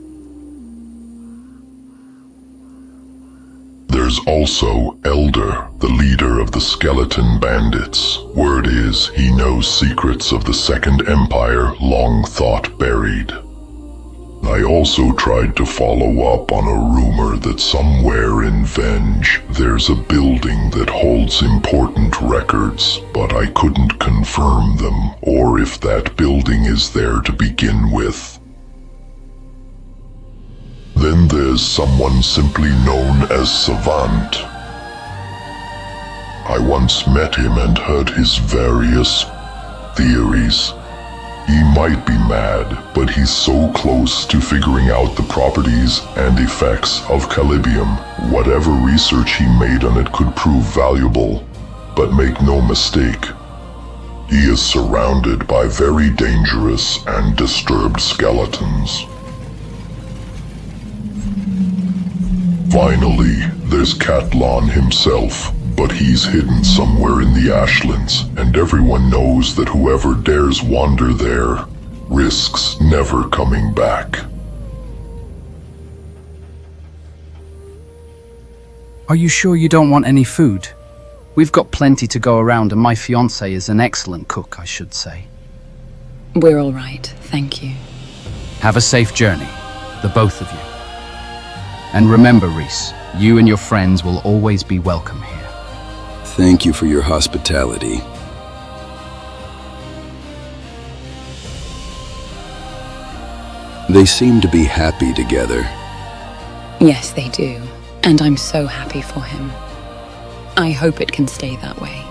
There's also Elder, the leader of the skeleton bandits. Word is, he knows secrets of the Second Empire long thought buried. I also tried to follow up on a rumor that somewhere in Venge, there's a building that holds important records, but I couldn't confirm them, or if that building is there to begin with. Then there's someone simply known as Savant. I once met him and heard his various theories. He might be mad, but he's so close to figuring out the properties and effects of Calibium. Whatever research he made on it could prove valuable. But make no mistake, he is surrounded by very dangerous and disturbed skeletons. Finally, there's Catlon himself, but he's hidden somewhere in the Ashlands, and everyone knows that whoever dares wander there risks never coming back. Are you sure you don't want any food? We've got plenty to go around, and my fiancé is an excellent cook, I should say. We're all right, thank you. Have a safe journey, the both of you. And remember, Reese, you and your friends will always be welcome here. Thank you for your hospitality. They seem to be happy together. Yes, they do. And I'm so happy for him. I hope it can stay that way.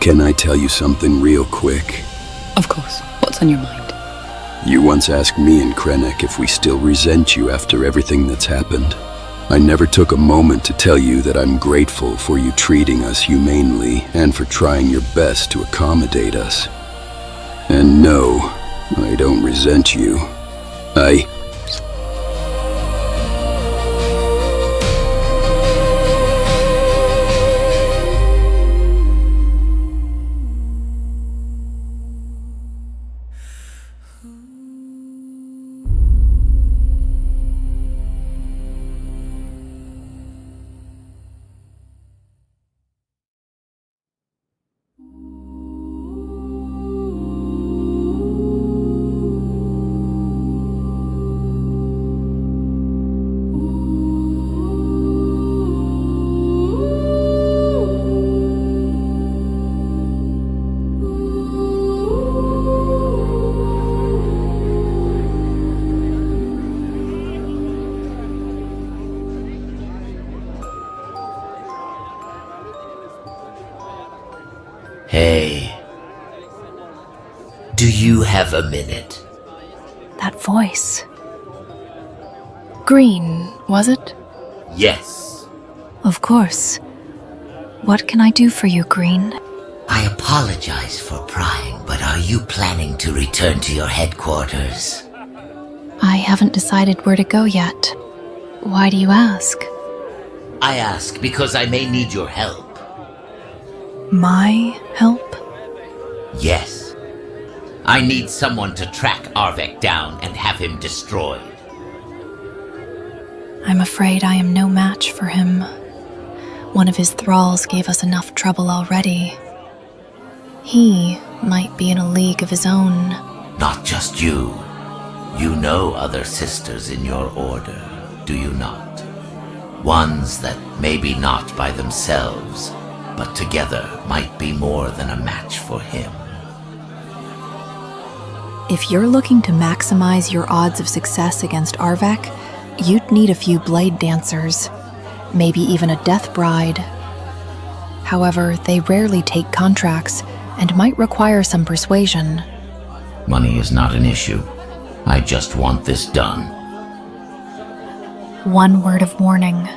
Can I tell you something real quick? Of course. What's on your mind? You once asked me and Krennic if we still resent you after everything that's happened. I never took a moment to tell you that I'm grateful for you treating us humanely and for trying your best to accommodate us. And no, I don't resent you. I... you have a minute? That voice. Green, was it? Yes. Of course. What can I do for you, Green? I apologize for prying, but are you planning to return to your headquarters? I haven't decided where to go yet. Why do you ask? I ask because I may need your help. My help? Yes. I need someone to track Arvek down and have him destroyed. I'm afraid I am no match for him. One of his thralls gave us enough trouble already. He might be in a league of his own. Not just you. You know other sisters in your order, do you not? Ones that maybe not by themselves, but together might be more than a match for him. If you're looking to maximize your odds of success against Arvek, you'd need a few blade dancers, maybe even a death bride. However, they rarely take contracts and might require some persuasion. Money is not an issue. I just want this done. One word of warning.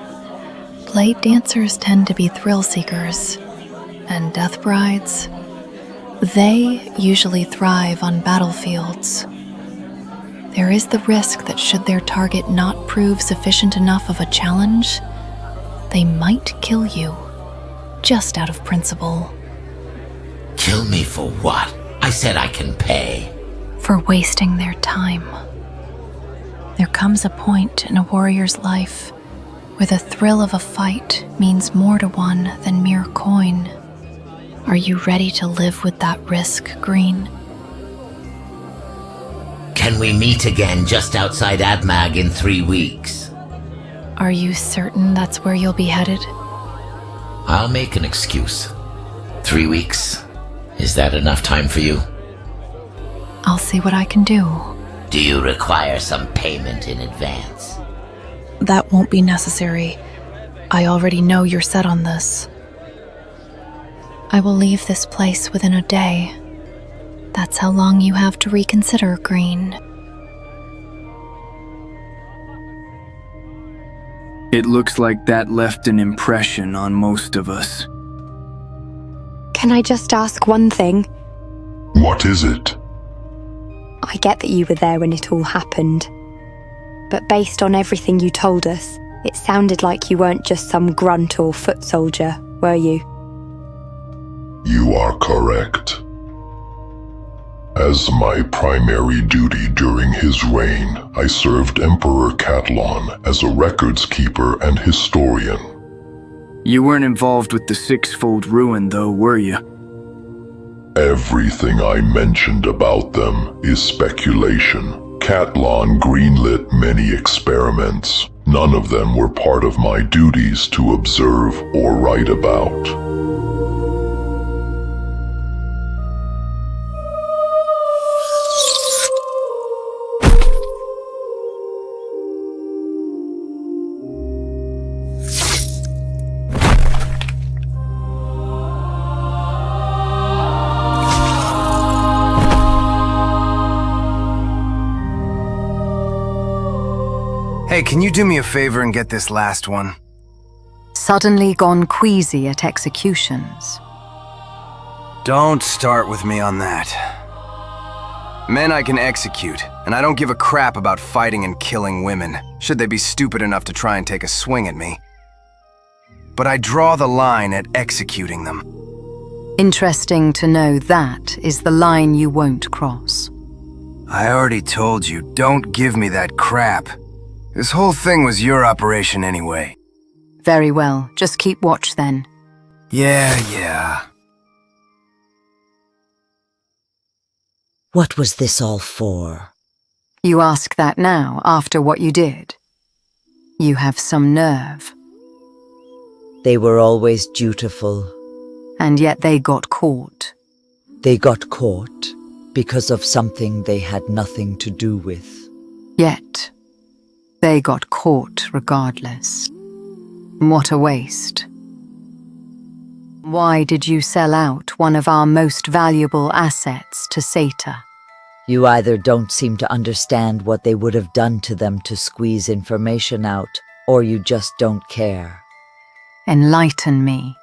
Blade dancers tend to be thrill seekers, and death brides, they usually thrive on battlefields. There is the risk that should their target not prove sufficient enough of a challenge, they might kill you, just out of principle. Kill me for what? I said I can pay. For wasting their time. There comes a point in a warrior's life where the thrill of a fight means more to one than mere coin. Are you ready to live with that risk, Green? Can we meet again just outside Admag in 3 weeks? Are you certain that's where you'll be headed? I'll make an excuse. 3 weeks? Is that enough time for you? I'll see what I can do. Do you require some payment in advance? That won't be necessary. I already know you're set on this. I will leave this place within a day. That's how long you have to reconsider, Green. It looks like that left an impression on most of us. Can I just ask one thing? What is it? I get that you were there when it all happened. But based on everything you told us, it sounded like you weren't just some grunt or foot soldier, were you? You are correct. As my primary duty during his reign, I served Emperor Catlon as a records keeper and historian. You weren't involved with the Sixfold Ruin, though, were you? Everything I mentioned about them is speculation. Catlon greenlit many experiments. None of them were part of my duties to observe or write about. Hey, can you do me a favor and get this last one? Suddenly gone queasy at executions. Don't start with me on that. Men I can execute, and I don't give a crap about fighting and killing women, should they be stupid enough to try and take a swing at me. But I draw the line at executing them. Interesting to know that is the line you won't cross. I already told you, don't give me that crap. This whole thing was your operation anyway. Very well, just keep watch then. Yeah. What was this all for? You ask that now, after what you did. You have some nerve. They were always dutiful. And yet they got caught. They got caught because of something they had nothing to do with. Yet, they got caught regardless. What a waste. Why did you sell out one of our most valuable assets to Seta? You either don't seem to understand what they would have done to them to squeeze information out, or you just don't care. Enlighten me.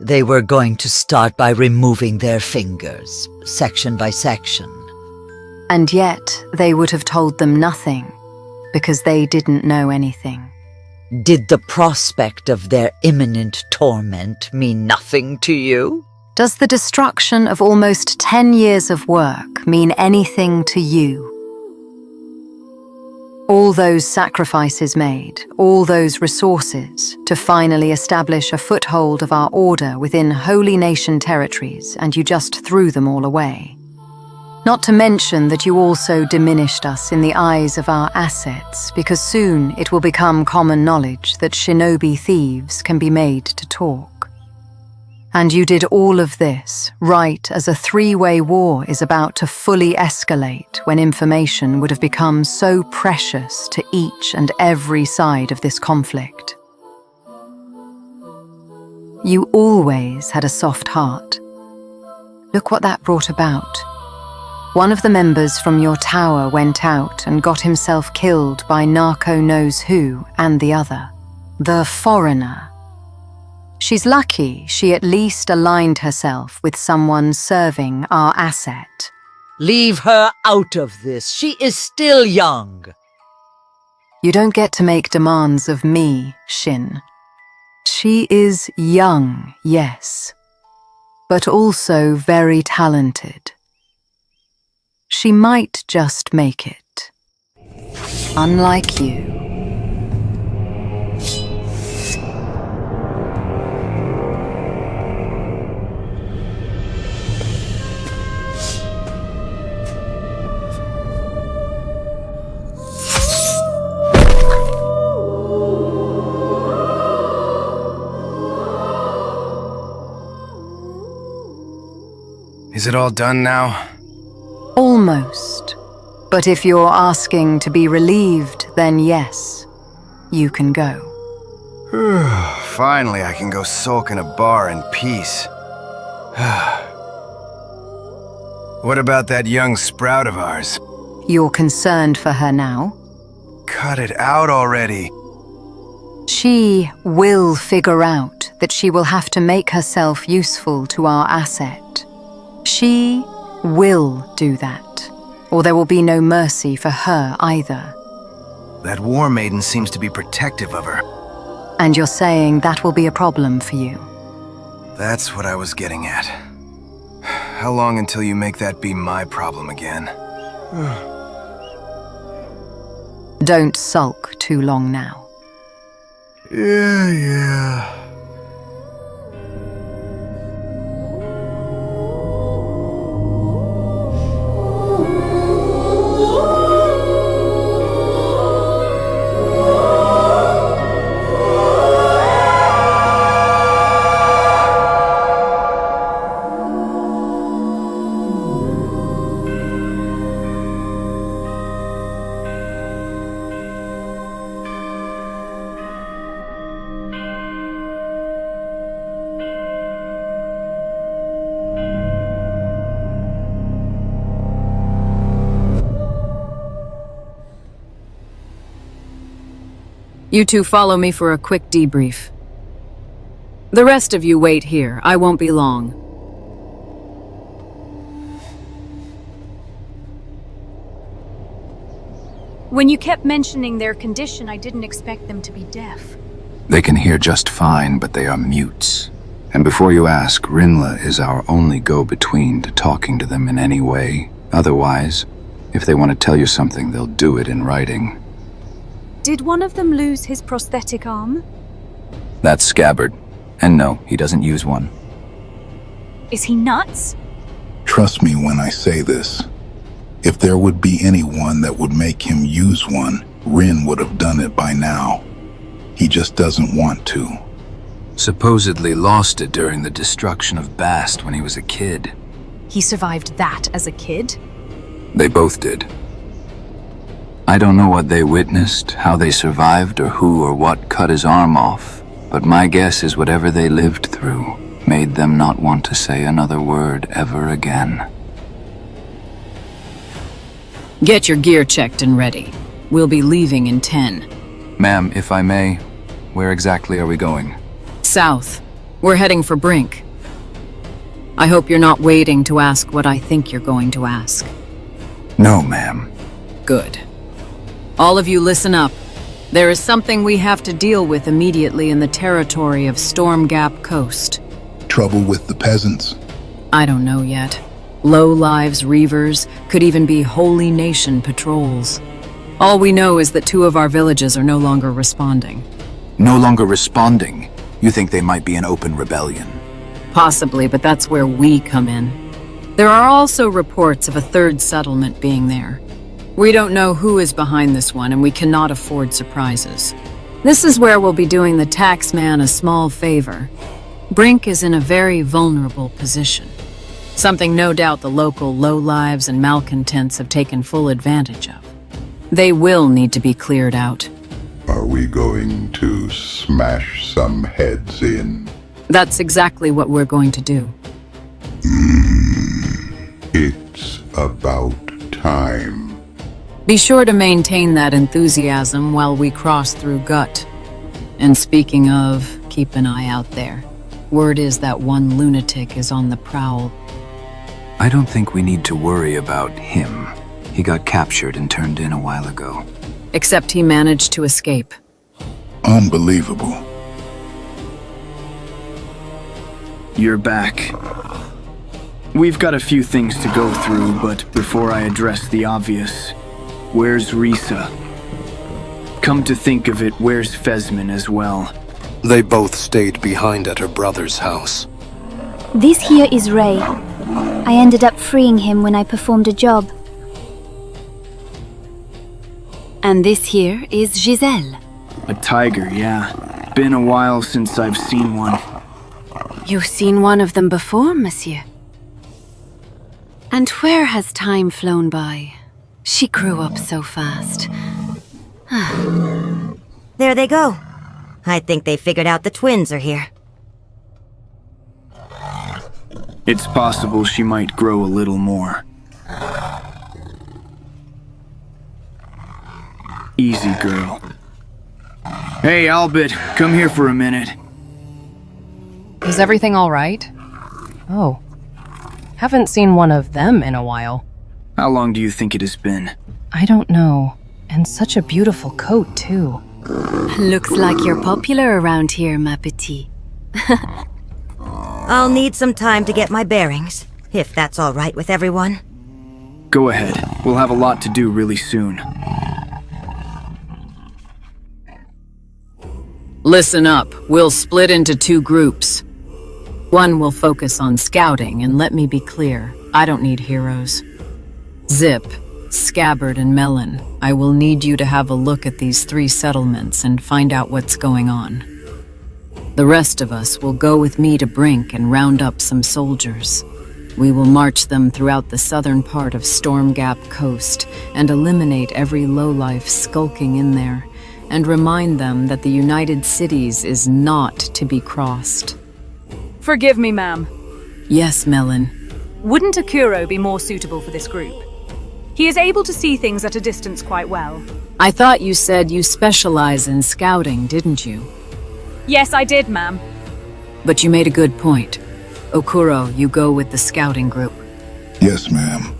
They were going to start by removing their fingers, section by section. And yet they would have told them nothing, because they didn't know anything. Did the prospect of their imminent torment mean nothing to you? Does the destruction of almost 10 years of work mean anything to you? All those sacrifices made, all those resources to finally establish a foothold of our order within holy nation territories, and you just threw them all away. Not to mention that you also diminished us in the eyes of our assets, because soon it will become common knowledge that shinobi thieves can be made to talk. And you did all of this right as a three-way war is about to fully escalate, when information would have become so precious to each and every side of this conflict. You always had a soft heart. Look what that brought about. One of the members from your tower went out and got himself killed by narco knows who and the other. The foreigner. She's lucky she at least aligned herself with someone serving our asset. Leave her out of this. She is still young. You don't get to make demands of me, Shin. She is young, yes, but also very talented. She might just make it. Unlike you. Is it all done now? Almost. But if you're asking to be relieved, then yes, you can go. Finally, I can go sulk in a bar in peace. What about that young sprout of ours? You're concerned for her now? Cut it out already. She will figure out that she will have to make herself useful to our asset. She will do that, or there will be no mercy for her either. That war maiden seems to be protective of her. And you're saying that will be a problem for you? That's what I was getting at. How long until you make that be my problem again? Don't sulk too long now. Yeah. You two follow me for a quick debrief. The rest of you wait here. I won't be long. When you kept mentioning their condition, I didn't expect them to be deaf. They can hear just fine, but they are mutes. And before you ask, Rinla is our only go-between to talking to them in any way. Otherwise, if they want to tell you something, they'll do it in writing. Did one of them lose his prosthetic arm? That's Scabbard. And no, he doesn't use one. Is he nuts? Trust me when I say this. If there would be anyone that would make him use one, Rin would have done it by now. He just doesn't want to. Supposedly lost it during the destruction of Bast when he was a kid. He survived that as a kid? They both did. I don't know what they witnessed, how they survived, or who or what cut his arm off, but my guess is whatever they lived through made them not want to say another word ever again. Get your gear checked and ready. We'll be leaving in 10. Ma'am, if I may, where exactly are we going? South. We're heading for Brink. I hope you're not waiting to ask what I think you're going to ask. No, ma'am. Good. All of you listen up. There is something we have to deal with immediately in the territory of Storm Gap Coast. Trouble with the peasants? I don't know yet. Low-lives, reavers, could even be Holy Nation patrols. All we know is that 2 of our villages are no longer responding. No longer responding? You think they might be an open rebellion? Possibly, but that's where we come in. There are also reports of a 3rd settlement being there. We don't know who is behind this one, and we cannot afford surprises. This is where we'll be doing the taxman a small favor. Brink is in a very vulnerable position. Something no doubt the local lowlives and malcontents have taken full advantage of. They will need to be cleared out. Are we going to smash some heads in? That's exactly what we're going to do. It's about time. Be sure to maintain that enthusiasm while we cross through Gut. And speaking of, keep an eye out there. Word is that one lunatic is on the prowl. I don't think we need to worry about him. He got captured and turned in a while ago. Except he managed to escape. Unbelievable. You're back. We've got a few things to go through, but before I address the obvious, where's Risa? Come to think of it, where's Fesman as well? They both stayed behind at her brother's house. This here is Ray. I ended up freeing him when I performed a job. And this here is Giselle. A tiger, yeah. Been a while since I've seen one. You've seen one of them before, monsieur. And where has time flown by? She grew up so fast. There they go. I think they figured out the twins are here. It's possible she might grow a little more. Easy, girl. Hey, Albitte, come here for a minute. Is everything all right? Oh. Haven't seen one of them in a while. How long do you think it has been? I don't know. And such a beautiful coat, too. Looks like you're popular around here, ma petite. I'll need some time to get my bearings, if that's all right with everyone. Go ahead. We'll have a lot to do really soon. Listen up. We'll split into 2 groups. One will focus on scouting, and let me be clear, I don't need heroes. Zip, Scabbard, and Melon, I will need you to have a look at these 3 settlements and find out what's going on. The rest of us will go with me to Brink and round up some soldiers. We will march them throughout the southern part of Storm Gap Coast and eliminate every lowlife skulking in there, and remind them that the United Cities is not to be crossed. Forgive me, ma'am. Yes, Melon. Wouldn't Akuro be more suitable for this group? He is able to see things at a distance quite well. I thought you said you specialize in scouting, didn't you? Yes, I did, ma'am. But you made a good point. Okuro, you go with the scouting group. Yes, ma'am.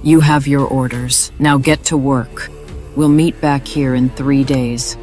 You have your orders. Now get to work. We'll meet back here in 3 days.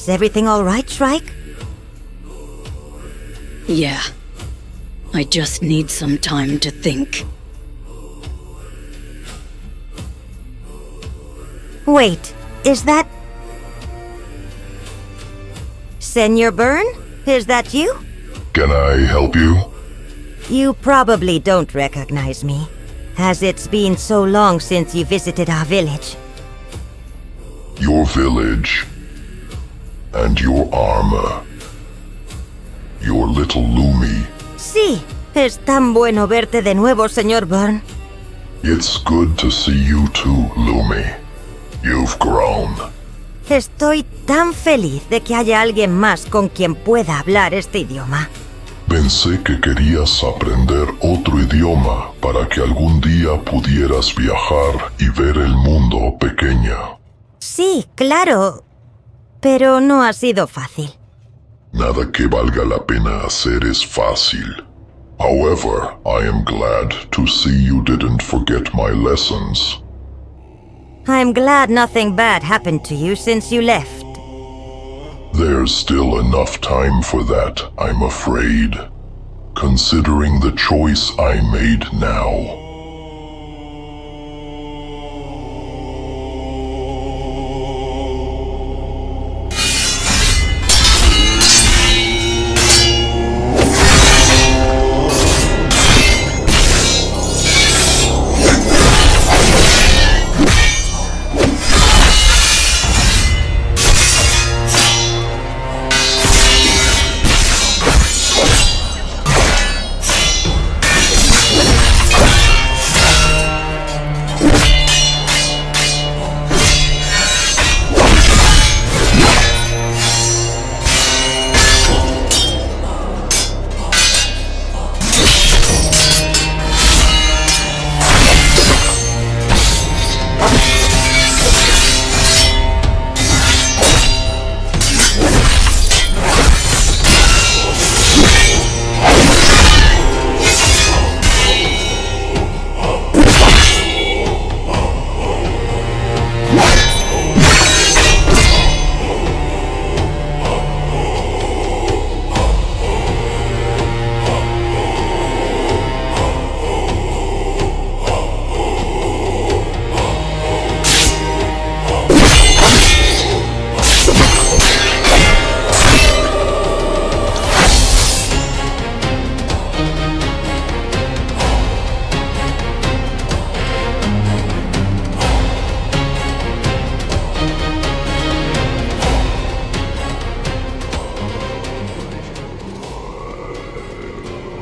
Is everything all right, Shrike? Yeah. I just need some time to think. Wait, is that... Senor Byrne? Is that you? Can I help you? You probably don't recognize me, as it's been so long since you visited our village. Your village. And your armor. Your little Lumi. Sí, es tan bueno verte de nuevo, Señor Byrne. It's good to see you too, Lumi. You've grown. Estoy tan feliz de que haya alguien más con quien pueda hablar este idioma. Pensé que querías aprender otro idioma para que algún día pudieras viajar y ver el mundo pequeña. Sí, claro, pero no ha sido fácil. Nada que valga la pena hacer es fácil. However, I am glad to see you didn't forget my lessons. I'm glad nothing bad happened to you since you left. There's still enough time for that, I'm afraid. Considering the choice I made now.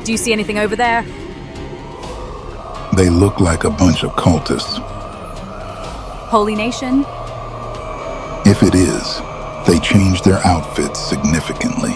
Do you see anything over there? They look like a bunch of cultists. Holy Nation? If it is, they changed their outfits significantly.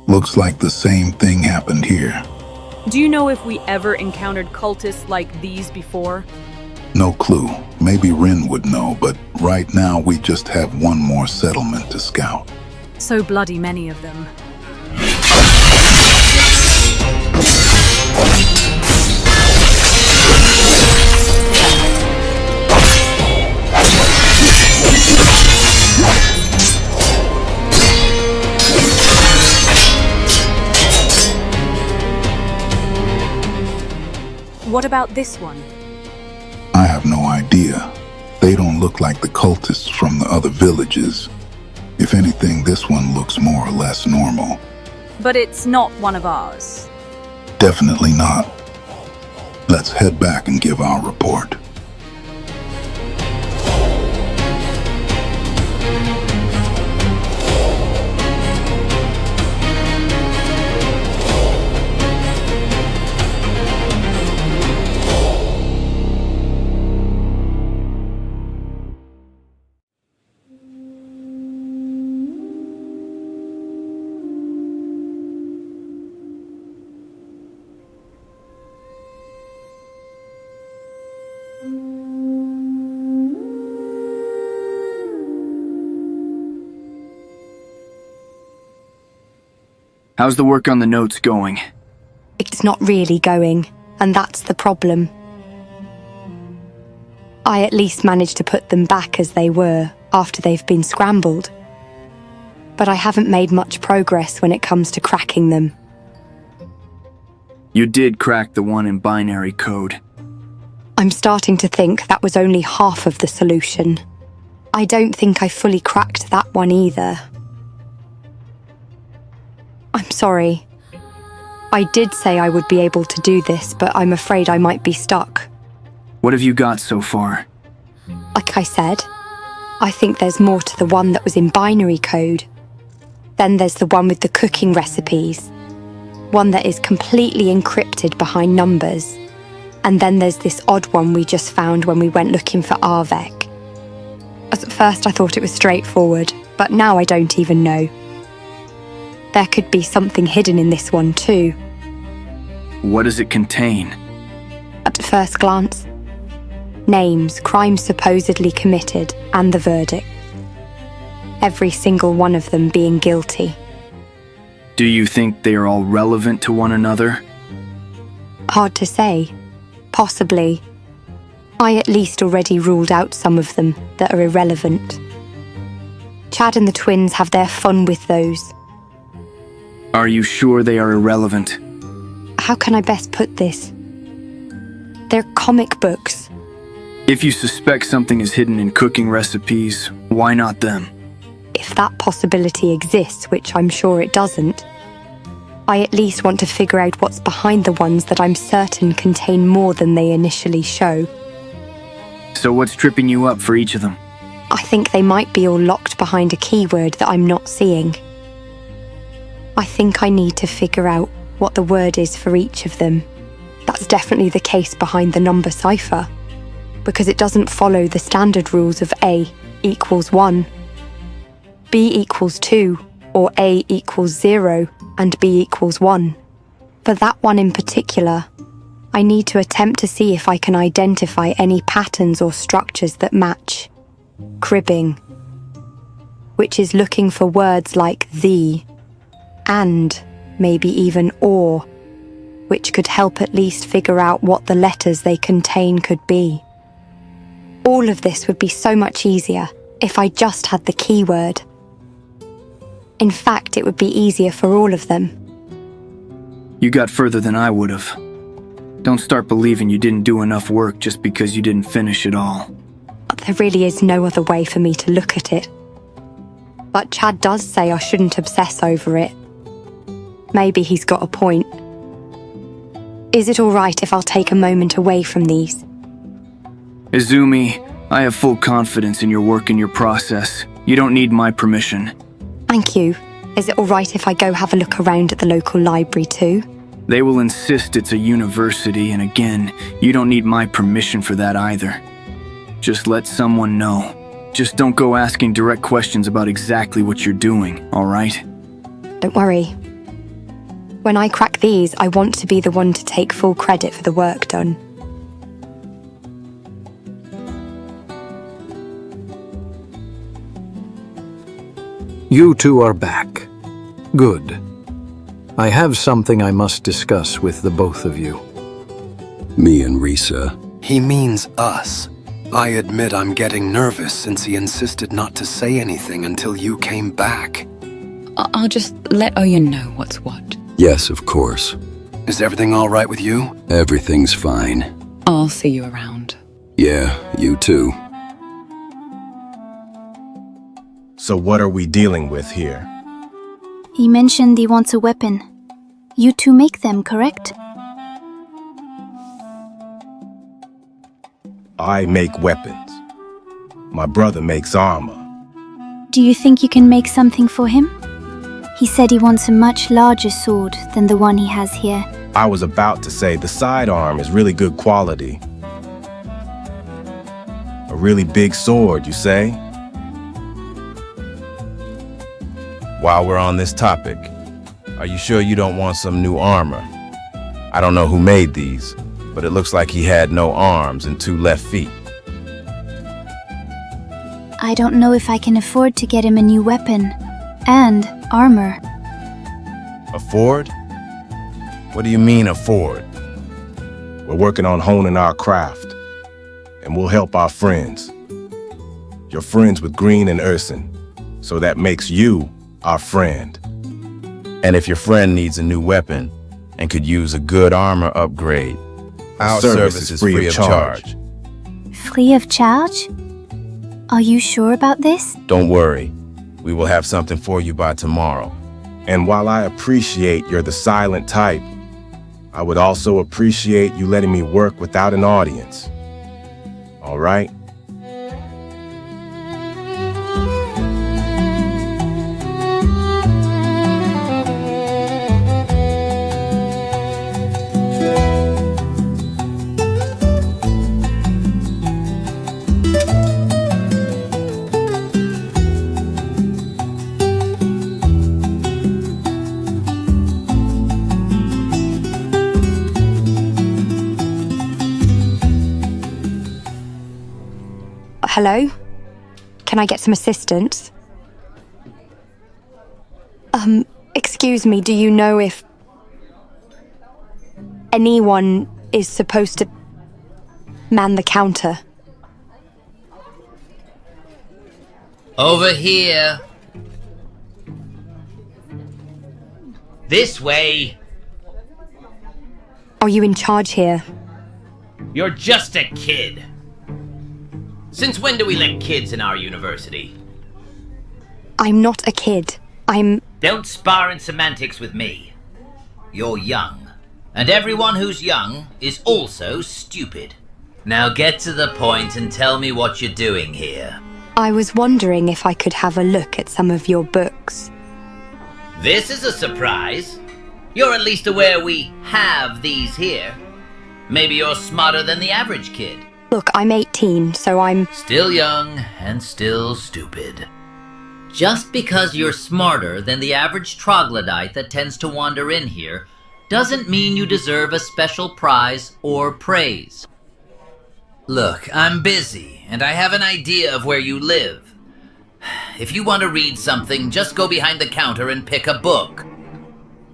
Looks like the same thing happened here. Do you know if we ever encountered cultists like these before? No clue. Maybe Rin would know, but right now we just have one more settlement to scout. So bloody many of them. What about this one? I have no idea. They don't look like the cultists from the other villages. If anything, this one looks more or less normal. But it's not one of ours. Definitely not. Let's head back and give our report. How's the work on the notes going? It's not really going, and that's the problem. I at least managed to put them back as they were after they've been scrambled. But I haven't made much progress when it comes to cracking them. You did crack the one in binary code. I'm starting to think that was only half of the solution. I don't think I fully cracked that one either. I'm sorry. I did say I would be able to do this, but I'm afraid I might be stuck. What have you got so far? Like I said, I think there's more to the one that was in binary code. Then there's the one with the cooking recipes. One that is completely encrypted behind numbers. And then there's this odd one we just found when we went looking for Arvek. At first I thought it was straightforward, but now I don't even know. There could be something hidden in this one too. What does it contain? At first glance, names, crimes supposedly committed, and the verdict. Every single one of them being guilty. Do you think they are all relevant to one another? Hard to say. Possibly. I at least already ruled out some of them that are irrelevant. Chad and the twins have their fun with those. Are you sure they are irrelevant? How can I best put this? They're comic books. If you suspect something is hidden in cooking recipes, why not them? If that possibility exists, which I'm sure it doesn't, I at least want to figure out what's behind the ones that I'm certain contain more than they initially show. So what's tripping you up for each of them? I think they might be all locked behind a keyword that I'm not seeing. I think I need to figure out what the word is for each of them. That's definitely the case behind the number cipher, because it doesn't follow the standard rules of A equals 1, B equals 2, or A equals 0 and B equals 1. For that one in particular, I need to attempt to see if I can identify any patterns or structures that match. Cribbing, which is looking for words like the, and maybe even or, which could help at least figure out what the letters they contain could be. All of this would be so much easier if I just had the keyword. In fact, it would be easier for all of them. You got further than I would have. Don't start believing you didn't do enough work just because you didn't finish it all. There really is no other way for me to look at it. But Chad does say I shouldn't obsess over it. Maybe he's got a point. Is it all right if I'll take a moment away from these? Izumi, I have full confidence in your work and your process. You don't need my permission. Thank you. Is it all right if I go have a look around at the local library too? They will insist it's a university, and again, you don't need my permission for that either. Just let someone know. Just don't go asking direct questions about exactly what you're doing, all right? Don't worry. When I crack these, I want to be the one to take full credit for the work done. You two are back. Good. I have something I must discuss with the both of you. Me and Risa. He means us. I admit I'm getting nervous since he insisted not to say anything until you came back. I'll just let Oyun know what's what. Yes, of course. Is everything all right with you? Everything's fine. I'll see you around. Yeah, you too. So what are we dealing with here? He mentioned he wants a weapon. You two make them, correct? I make weapons. My brother makes armor. Do you think you can make something for him? He said he wants a much larger sword than the one he has here. I was about to say the sidearm is really good quality. A really big sword, you say? While we're on this topic, are you sure you don't want some new armor? I don't know who made these, but it looks like he had no arms and 2 left feet. I don't know if I can afford to get him a new weapon and armor. Afford? What do you mean, afford? We're working on honing our craft, and we'll help our friends. You're friends with Green and Urson, so that makes you our friend. And if your friend needs a new weapon and could use a good armor upgrade, our service is free of charge. Free of charge? Are you sure about this? Don't worry, we will have something for you by tomorrow. And while I appreciate you're the silent type, I would also appreciate you letting me work without an audience. All right? Hello? Can I get some assistance? Excuse me, do you know if anyone is supposed to man the counter? Over here. This way. Are you in charge here? You're just a kid. Since when do we let kids in our university? I'm not a kid. Don't spar in semantics with me. You're young. And everyone who's young is also stupid. Now get to the point and tell me what you're doing here. I was wondering if I could have a look at some of your books. This is a surprise. You're at least aware we have these here. Maybe you're smarter than the average kid. Look, I'm 18, so I'm still young and still stupid. Just because you're smarter than the average troglodyte that tends to wander in here doesn't mean you deserve a special prize or praise. Look, I'm busy, and I have an idea of where you live. If you want to read something, just go behind the counter and pick a book.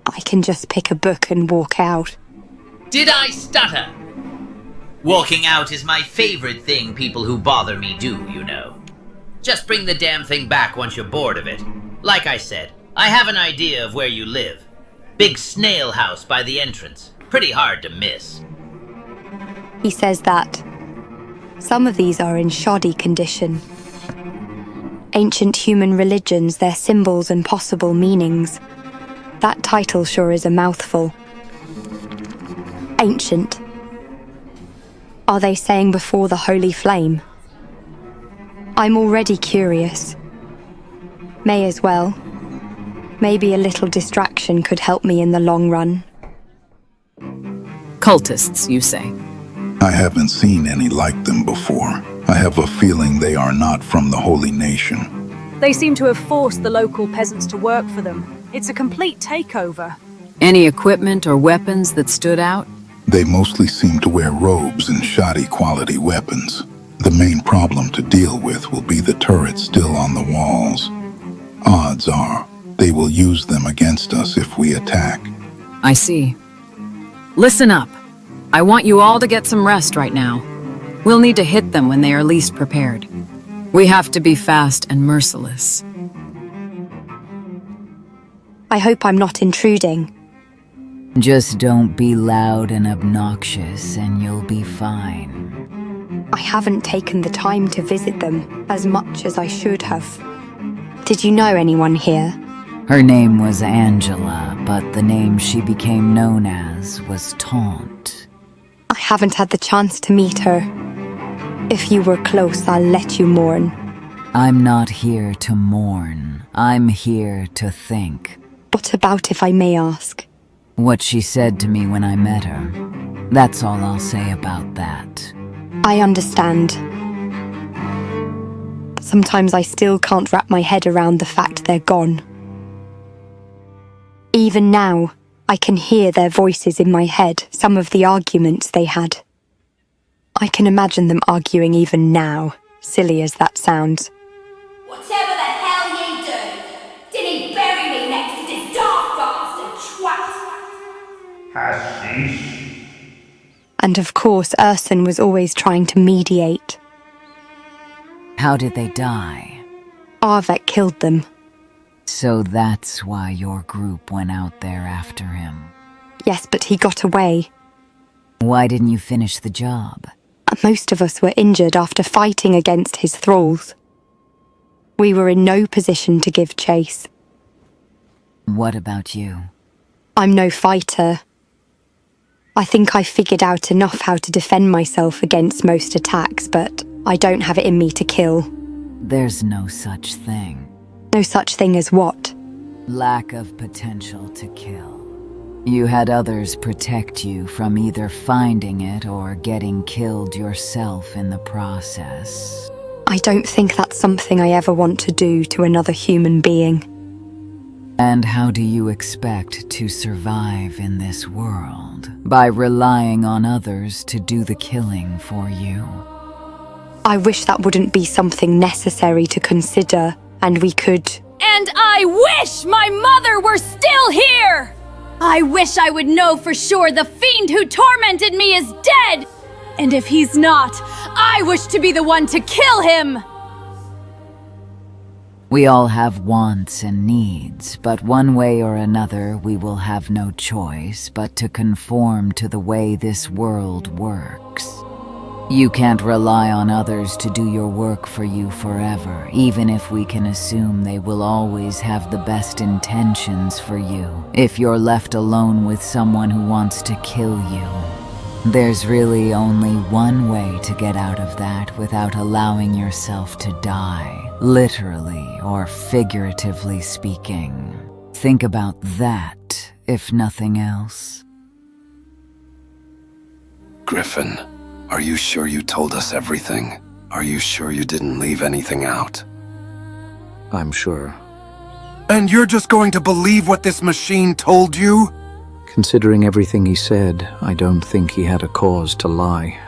I can just pick a book and walk out. Did I stutter? Walking out is my favorite thing people who bother me do, you know. Just bring the damn thing back once you're bored of it. Like I said, I have an idea of where you live. Big snail house by the entrance. Pretty hard to miss. He says that. Some of these are in shoddy condition. Ancient human religions, their symbols and possible meanings. That title sure is a mouthful. Ancient. Are they saying before the holy flame? I'm already curious. May as well. Maybe a little distraction could help me in the long run. Cultists, you say? I haven't seen any like them before. I have a feeling they are not from the Holy Nation. They seem to have forced the local peasants to work for them. It's a complete takeover. Any equipment or weapons that stood out? They mostly seem to wear robes and shoddy quality weapons. The main problem to deal with will be the turrets still on the walls. Odds are, they will use them against us if we attack. I see. Listen up. I want you all to get some rest right now. We'll need to hit them when they are least prepared. We have to be fast and merciless. I hope I'm not intruding. Just don't be loud and obnoxious and you'll be fine. I haven't taken the time to visit them as much as I should have. Did you know anyone here? Her name was Angela, but the name she became known as was Taunt. I haven't had the chance to meet her. If you were close, I'll let you mourn. I'm not here to mourn. I'm here to think. What about, if I may ask? What she said to me when I met her. That's all I'll say about that. I understand. Sometimes I still can't wrap my head around the fact they're gone. Even now, I can hear their voices in my head, some of the arguments they had. I can imagine them arguing even now, silly as that sounds. Whatever the hell you do, did he bury me next to this dark bastard twat? Hashish. And of course, Urson was always trying to mediate. How did they die? Arvet killed them. So that's why your group went out there after him. Yes, but he got away. Why didn't you finish the job? Most of us were injured after fighting against his thralls. We were in no position to give chase. What about you? I'm no fighter. I think I figured out enough how to defend myself against most attacks, but I don't have it in me to kill. There's no such thing. No such thing as what? Lack of potential to kill. You had others protect you from either finding it or getting killed yourself in the process. I don't think that's something I ever want to do to another human being. And how do you expect to survive in this world? By relying on others to do the killing for you? I wish that wouldn't be something necessary to consider, and we could... And I wish my mother were still here! I wish I would know for sure the fiend who tormented me is dead! And if he's not, I wish to be the one to kill him! We all have wants and needs, but one way or another we will have no choice but to conform to the way this world works. You can't rely on others to do your work for you forever, even if we can assume they will always have the best intentions for you. If you're left alone with someone who wants to kill you, there's really only one way to get out of that without allowing yourself to die, literally or figuratively speaking. Think about that, if nothing else. Griffin, are you sure you told us everything? Are you sure you didn't leave anything out? I'm sure. And you're just going to believe what this machine told you? Considering everything he said, I don't think he had a cause to lie.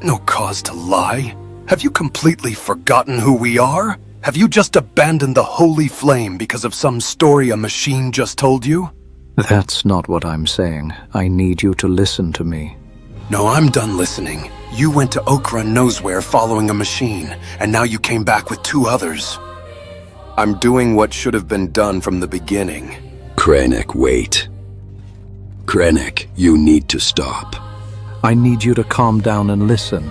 No cause to lie? Have you completely forgotten who we are? Have you just abandoned the holy flame because of some story a machine just told you? That's not what I'm saying. I need you to listen to me. No, I'm done listening. You went to Okra knows where following a machine, and now you came back with 2 others. I'm doing what should have been done from the beginning. Krennic, wait. Krennic, you need to stop. I need you to calm down and listen.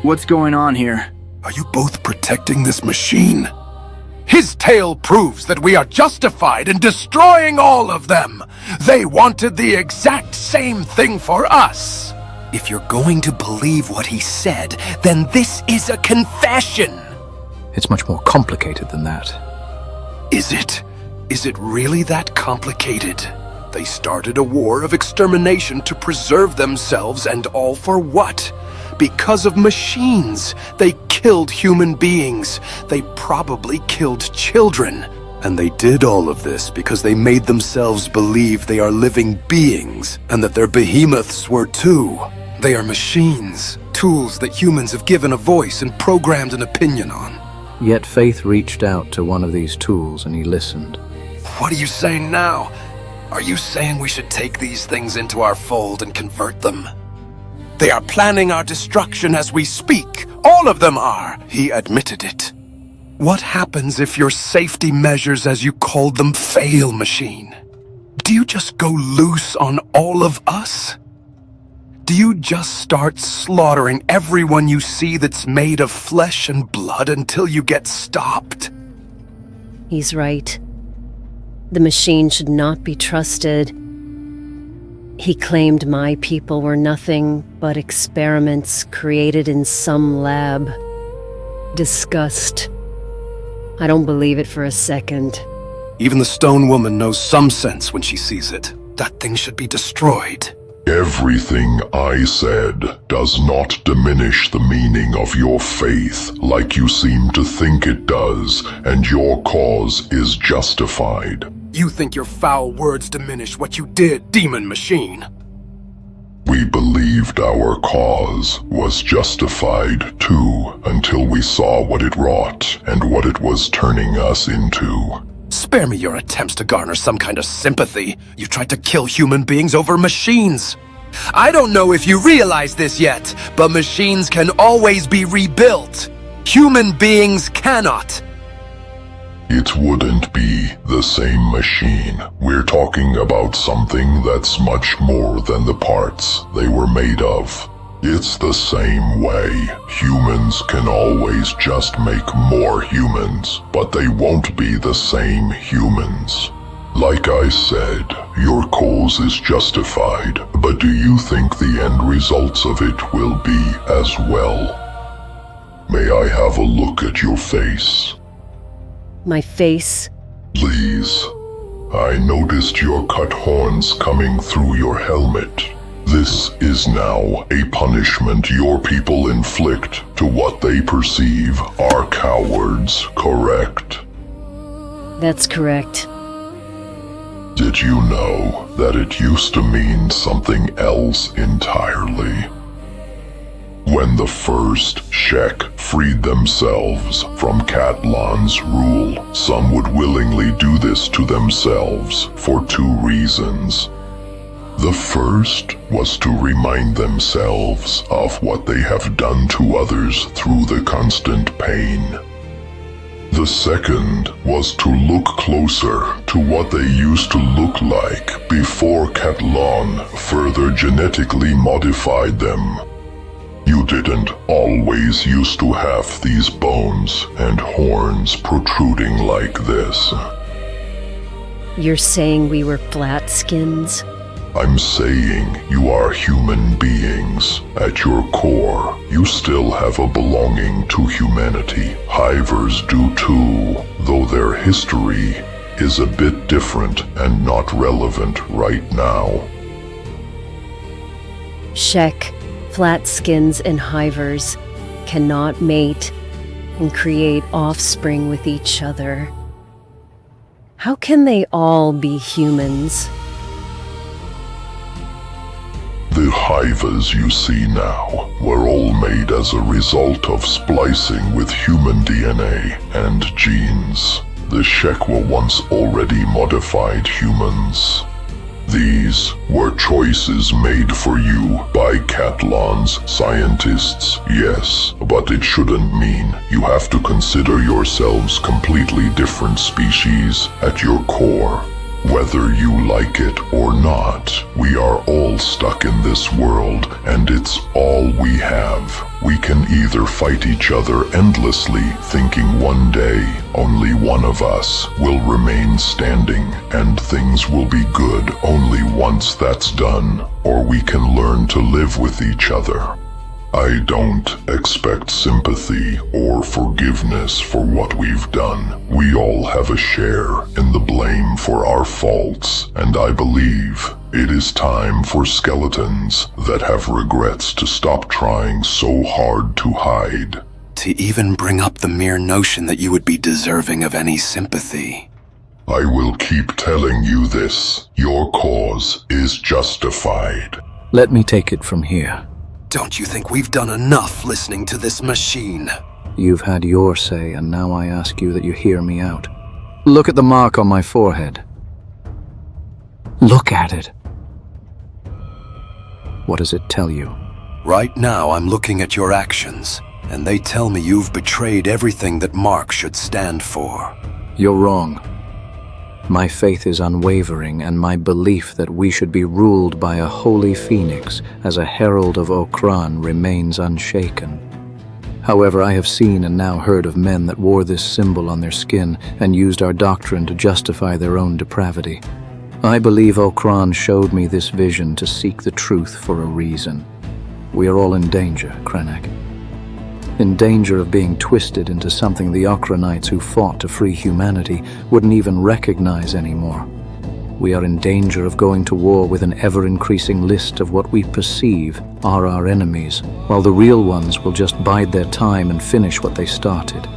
What's going on here? Are you both protecting this machine? His tale proves that we are justified in destroying all of them. They wanted the exact same thing for us. If you're going to believe what he said, then this is a confession. It's much more complicated than that. Is it? Is it really that complicated? They started a war of extermination to preserve themselves, and all for what? Because of machines. They killed human beings. They probably killed children. And they did all of this because they made themselves believe they are living beings, and that their behemoths were too. They are machines, tools that humans have given a voice and programmed an opinion on. Yet Faith reached out to one of these tools and he listened. What are you saying now? Are you saying we should take these things into our fold and convert them? They are planning our destruction as we speak. All of them are. He admitted it. What happens if your safety measures, as you called them, fail, machine? Do you just go loose on all of us? Do you just start slaughtering everyone you see that's made of flesh and blood until you get stopped? He's right. The machine should not be trusted. He claimed my people were nothing but experiments created in some lab. Disgust. I don't believe it for a second. Even the stone woman knows some sense when she sees it. That thing should be destroyed. Everything I said does not diminish the meaning of your faith like you seem to think it does, and your cause is justified. You think your foul words diminish what you did, demon machine? We believed our cause was justified too, until we saw what it wrought and what it was turning us into. Spare me your attempts to garner some kind of sympathy. You tried to kill human beings over machines. I don't know if you realize this yet, but machines can always be rebuilt. Human beings cannot. It wouldn't be the same machine. We're talking about something that's much more than the parts they were made of. It's the same way. Humans can always just make more humans, but they won't be the same humans. Like I said, your cause is justified, but do you think the end results of it will be as well? May I have a look at your face? My face? Please. I noticed your cut horns coming through your helmet. This is now a punishment your people inflict to what they perceive are cowards, correct? That's correct. Did you know that it used to mean something else entirely? When the first Shek freed themselves from Catalan's rule, some would willingly do this to themselves for two reasons. The first was to remind themselves of what they have done to others through the constant pain. The second was to look closer to what they used to look like before Catalan further genetically modified them. You didn't always used to have these bones and horns protruding like this. You're saying we were flatskins? I'm saying you are human beings. At your core, you still have a belonging to humanity. Hivers do too, though their history is a bit different and not relevant right now. Shek, flatskins, and hivers cannot mate and create offspring with each other. How can they all be humans? The hivas you see now were all made as a result of splicing with human DNA and genes. The Shek were once already modified humans. These were choices made for you by Catalan's scientists, yes, but it shouldn't mean you have to consider yourselves completely different species at your core. Whether you like it or not, we are all stuck in this world, and it's all we have. We can either fight each other endlessly, thinking one day only one of us will remain standing, and things will be good only once that's done, or we can learn to live with each other. I don't expect sympathy or forgiveness for what we've done. We all have a share in the blame for our faults, and I believe it is time for skeletons that have regrets to stop trying so hard to hide. To even bring up the mere notion that you would be deserving of any sympathy. I will keep telling you this. Your cause is justified. Let me take it from here. Don't you think we've done enough listening to this machine? You've had your say, and now I ask you that you hear me out. Look at the mark on my forehead. Look at it. What does it tell you? Right now I'm looking at your actions, and they tell me you've betrayed everything that Mark should stand for. You're wrong. My faith is unwavering, and my belief that we should be ruled by a holy phoenix as a herald of Okran remains unshaken. However, I have seen and now heard of men that wore this symbol on their skin and used our doctrine to justify their own depravity. I believe Okran showed me this vision to seek the truth for a reason. We are all in danger, Krenak. In danger of being twisted into something the Okranites who fought to free humanity wouldn't even recognize anymore. We are in danger of going to war with an ever-increasing list of what we perceive are our enemies, while the real ones will just bide their time and finish what they started.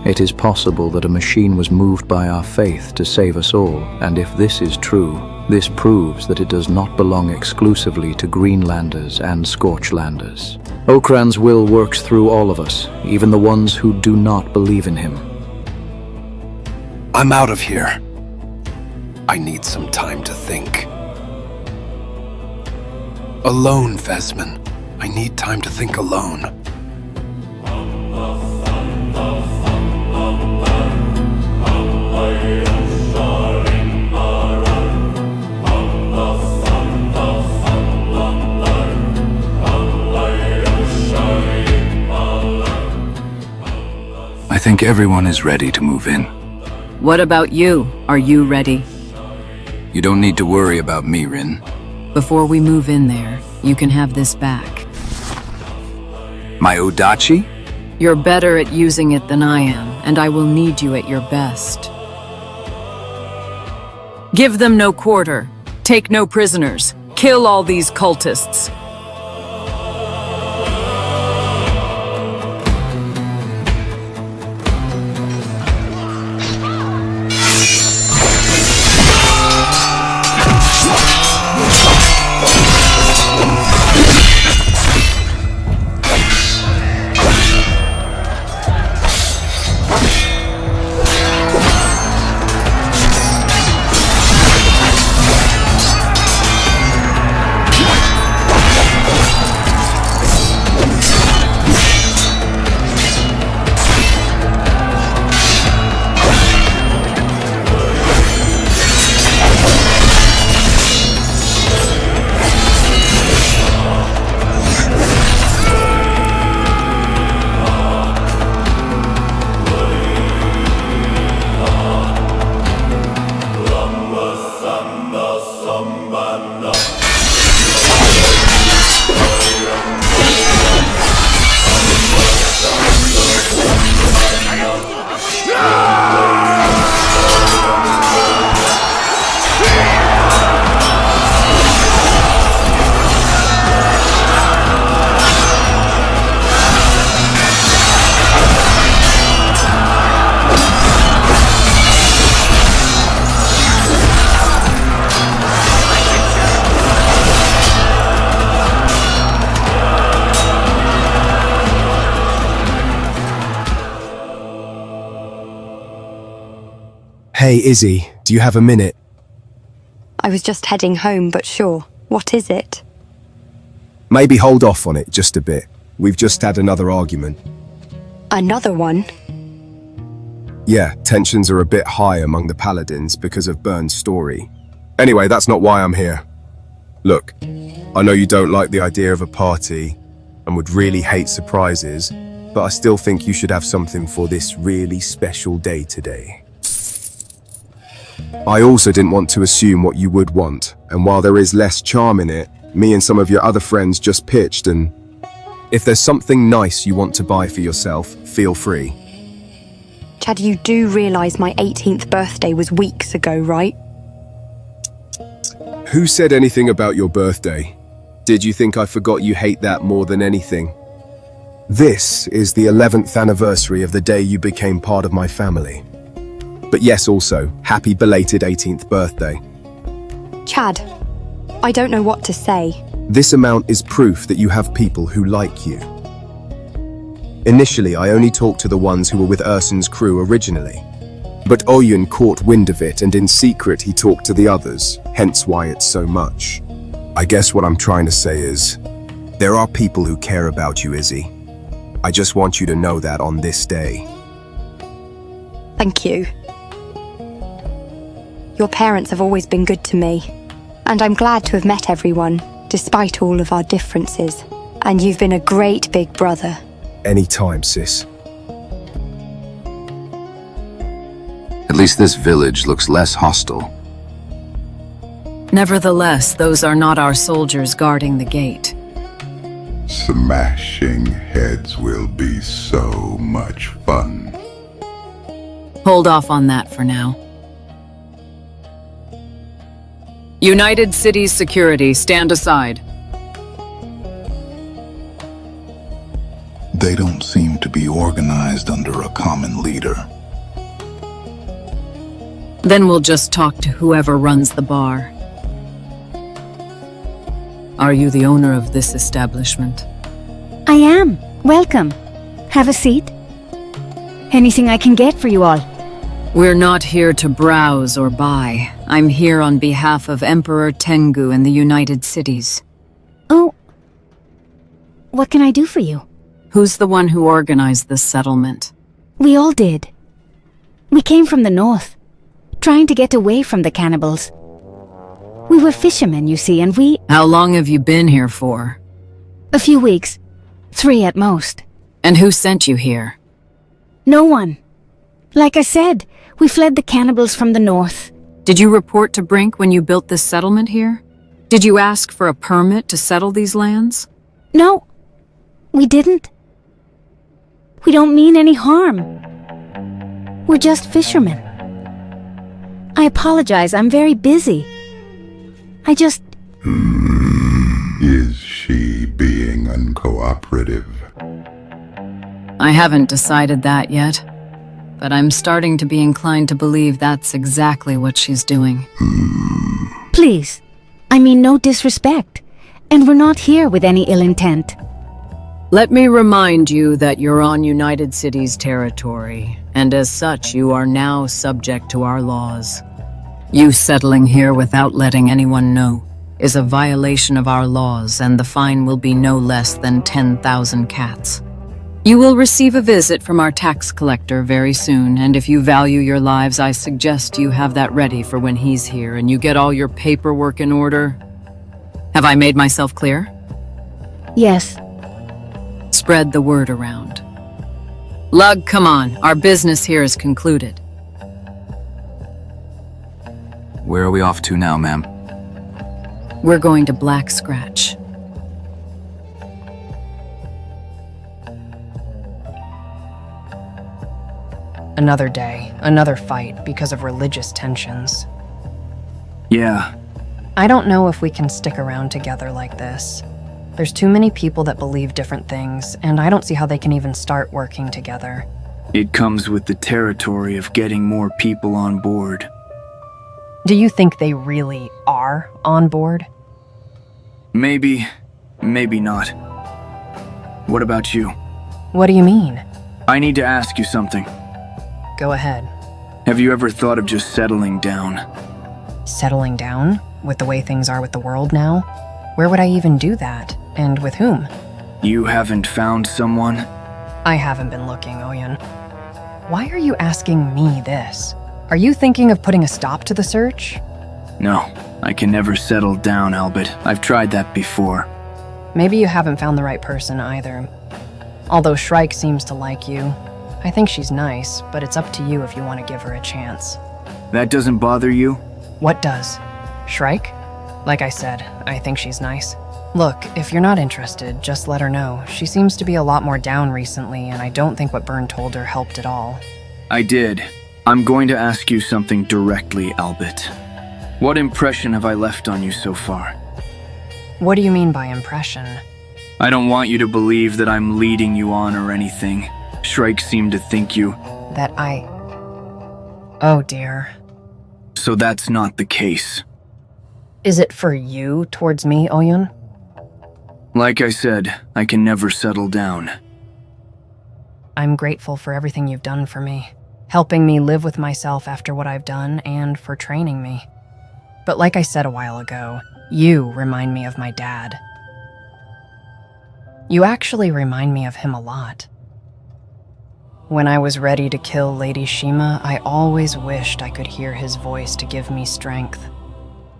It is possible that a machine was moved by our faith to save us all, and if this is true, this proves that it does not belong exclusively to Greenlanders and Scorchlanders. Okran's will works through all of us, even the ones who do not believe in him. I'm out of here. I need some time to think. Alone, Vesman. I need time to think alone. I think everyone is ready to move in. What about you? Are you ready? You don't need to worry about me, Rin. Before we move in there, you can have this back. My Odachi? You're better at using it than I am, and I will need you at your best. Give them no quarter. Take no prisoners. Kill all these cultists. Hey, Izzy, do you have a minute? I was just heading home, but sure. What is it? Maybe hold off on it just a bit. We've just had another argument. Another one? Yeah, tensions are a bit high among the paladins because of Byrne's story. Anyway, that's not why I'm here. Look, I know you don't like the idea of a party and would really hate surprises, but I still think you should have something for this really special day today. I also didn't want to assume what you would want, and while there is less charm in it, me and some of your other friends just pitched, and if there's something nice you want to buy for yourself, feel free. Chad, you do realise my 18th birthday was weeks ago, right? Who said anything about your birthday? Did you think I forgot you hate that more than anything? This is the 11th anniversary of the day you became part of my family. But yes, also, happy belated 18th birthday. Chad, I don't know what to say. This amount is proof that you have people who like you. Initially, I only talked to the ones who were with Ursun's crew originally. But Oyun caught wind of it, and in secret he talked to the others, hence why it's so much. I guess what I'm trying to say is, there are people who care about you, Izzy. I just want you to know that on this day. Thank you. Your parents have always been good to me, and I'm glad to have met everyone, despite all of our differences. And you've been a great big brother. Anytime, sis. At least this village looks less hostile. Nevertheless, those are not our soldiers guarding the gate. Smashing heads will be so much fun. Hold off on that for now. United Cities Security, stand aside. They don't seem to be organized under a common leader. Then we'll just talk to whoever runs the bar. Are you the owner of this establishment? I am. Welcome. Have a seat. Anything I can get for you all? We're not here to browse or buy. I'm here on behalf of Emperor Tengu and the United Cities. Oh. What can I do for you? Who's the one who organized this settlement? We all did. We came from the north, trying to get away from the cannibals. We were fishermen, you see, and we... How long have you been here for? A few weeks. 3 at most. And who sent you here? No one. Like I said, we fled the cannibals from the north. Did you report to Brink when you built this settlement here? Did you ask for a permit to settle these lands? No, we didn't. We don't mean any harm. We're just fishermen. I apologize, I'm very busy. I just... Is she being uncooperative? I haven't decided that yet, but I'm starting to be inclined to believe that's exactly what she's doing. Please, I mean no disrespect, and we're not here with any ill intent. Let me remind you that you're on United Cities territory, and as such you are now subject to our laws. You settling here without letting anyone know is a violation of our laws, and the fine will be no less than 10,000 cats. You will receive a visit from our tax collector very soon, and if you value your lives, I suggest you have that ready for when he's here and you get all your paperwork in order. Have I made myself clear? Yes. Spread the word around. Lug, come on. Our business here is concluded. Where are we off to now, ma'am? We're going to Black Scratch. Another day, another fight because of religious tensions. Yeah. I don't know if we can stick around together like this. There's too many people that believe different things, and I don't see how they can even start working together. It comes with the territory of getting more people on board. Do you think they really are on board? Maybe, maybe not. What about you? What do you mean? I need to ask you something. Go ahead. Have you ever thought of just settling down? Settling down? With the way things are with the world now? Where would I even do that? And with whom? You haven't found someone? I haven't been looking, Oyun. Why are you asking me this? Are you thinking of putting a stop to the search? No, I can never settle down, Albitte. I've tried that before. Maybe you haven't found the right person either. Although Shrike seems to like you. I think she's nice, but it's up to you if you want to give her a chance. That doesn't bother you? What does? Shrike? Like I said, I think she's nice. Look, if you're not interested, just let her know. She seems to be a lot more down recently, and I don't think what Byrne told her helped at all. I did. I'm going to ask you something directly, Albitte. What impression have I left on you so far? What do you mean by impression? I don't want you to believe that I'm leading you on or anything. Shrike seemed to think you... That I... Oh dear. So that's not the case. Is it for you towards me, Oyun? Like I said, I can never settle down. I'm grateful for everything you've done for me, helping me live with myself after what I've done, and for training me. But like I said a while ago, you remind me of my dad. You actually remind me of him a lot. When I was ready to kill Lady Shima, I always wished I could hear his voice to give me strength.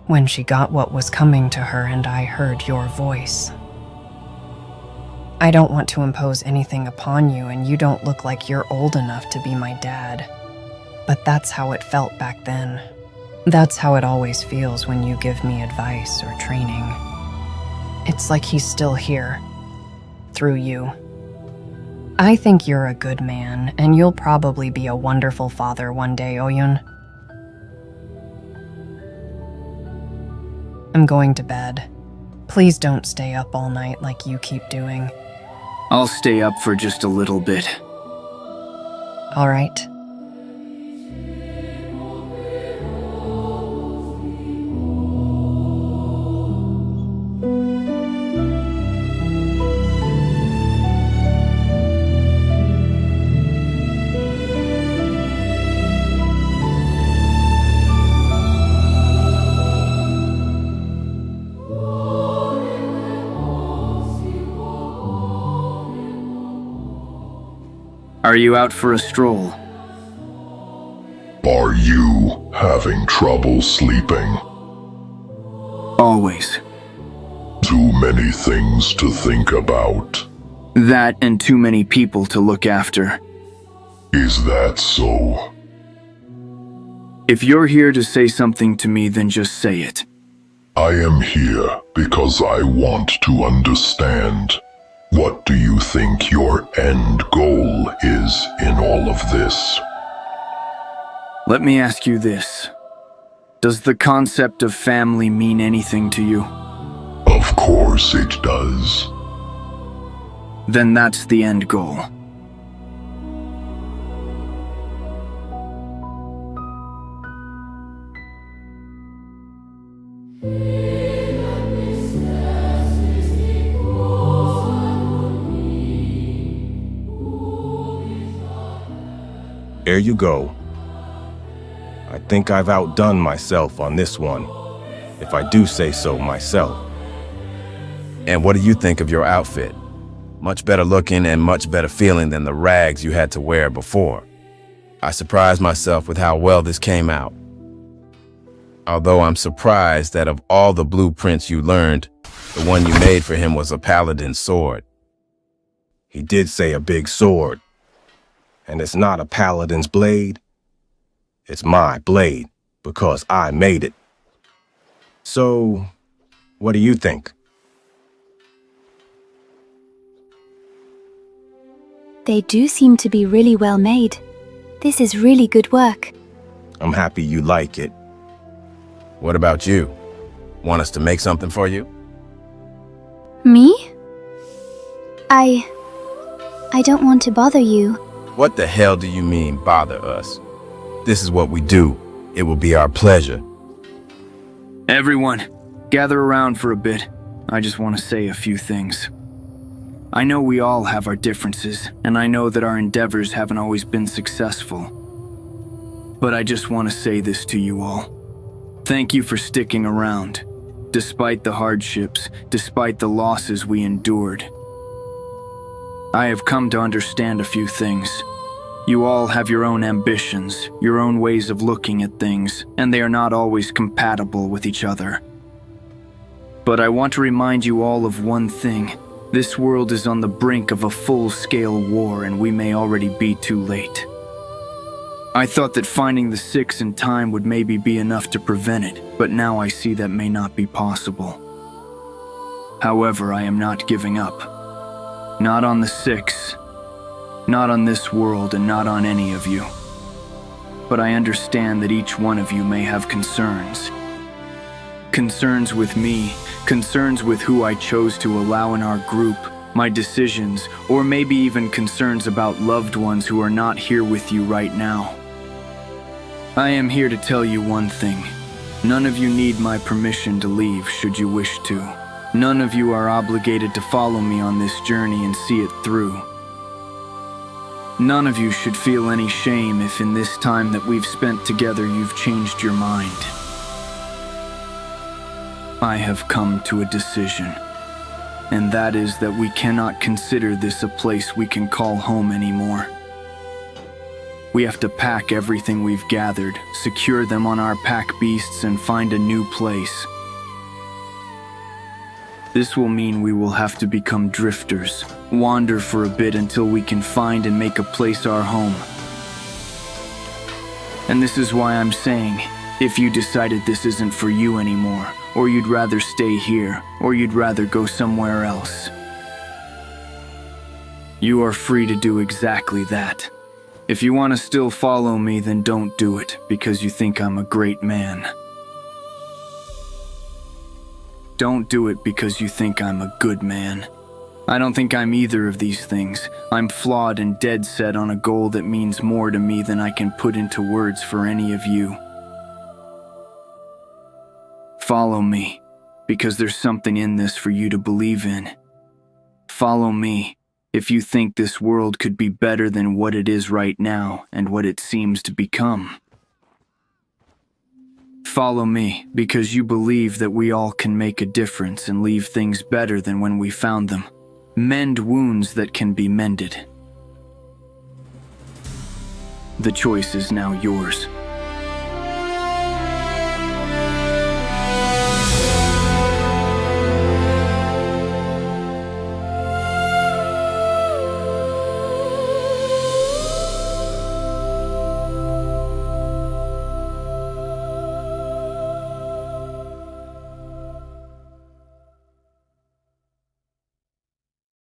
When she got what was coming to her and I heard your voice. I don't want to impose anything upon you, and you don't look like you're old enough to be my dad. But that's how it felt back then. That's how it always feels when you give me advice or training. It's like he's still here. Through you. I think you're a good man, and you'll probably be a wonderful father one day, Oyun. I'm going to bed. Please don't stay up all night like you keep doing. I'll stay up for just a little bit. All right. Are you out for a stroll? Are you having trouble sleeping? Always. Too many things to think about. That and too many people to look after. Is that so? If you're here to say something to me, then just say it. I am here because I want to understand. What do you think your end goal is in all of this? Let me ask you this. Does the concept of family mean anything to you? Of course it does. Then that's the end goal. There you go. I think I've outdone myself on this one, if I do say so myself. And what do you think of your outfit? Much better looking and much better feeling than the rags you had to wear before. I surprised myself with how well this came out. Although I'm surprised that of all the blueprints you learned, the one you made for him was a paladin's sword. He did say a big sword. And it's not a paladin's blade. It's my blade, because I made it. So, what do you think? They do seem to be really well made. This is really good work. I'm happy you like it. What about you? Want us to make something for you? Me? I don't want to bother you. What the hell do you mean, bother us? This is what we do. It will be our pleasure. Everyone, gather around for a bit. I just want to say a few things. I know we all have our differences, and I know that our endeavors haven't always been successful. But I just want to say this to you all. Thank you for sticking around, despite the hardships, despite the losses we endured. I have come to understand a few things. You all have your own ambitions, your own ways of looking at things, and they are not always compatible with each other. But I want to remind you all of one thing. This world is on the brink of a full-scale war, and we may already be too late. I thought that finding the Six in time would maybe be enough to prevent it, but now I see that may not be possible. However, I am not giving up. Not on the Six, not on this world, and not on any of you. But I understand that each one of you may have concerns. Concerns with me, concerns with who I chose to allow in our group, my decisions, or maybe even concerns about loved ones who are not here with you right now. I am here to tell you one thing. None of you need my permission to leave should you wish to. None of you are obligated to follow me on this journey and see it through. None of you should feel any shame if in this time that we've spent together you've changed your mind. I have come to a decision, and that is that we cannot consider this a place we can call home anymore. We have to pack everything we've gathered, secure them on our pack beasts, and find a new place. This will mean we will have to become drifters, wander for a bit until we can find and make a place our home. And this is why I'm saying, if you decided this isn't for you anymore, or you'd rather stay here, or you'd rather go somewhere else, you are free to do exactly that. If you want to still follow me, then don't do it because you think I'm a great man. Don't do it because you think I'm a good man. I don't think I'm either of these things. I'm flawed and dead set on a goal that means more to me than I can put into words for any of you. Follow me, because there's something in this for you to believe in. Follow me, if you think this world could be better than what it is right now and what it seems to become. Follow me, because you believe that we all can make a difference and leave things better than when we found them. Mend wounds that can be mended. The choice is now yours.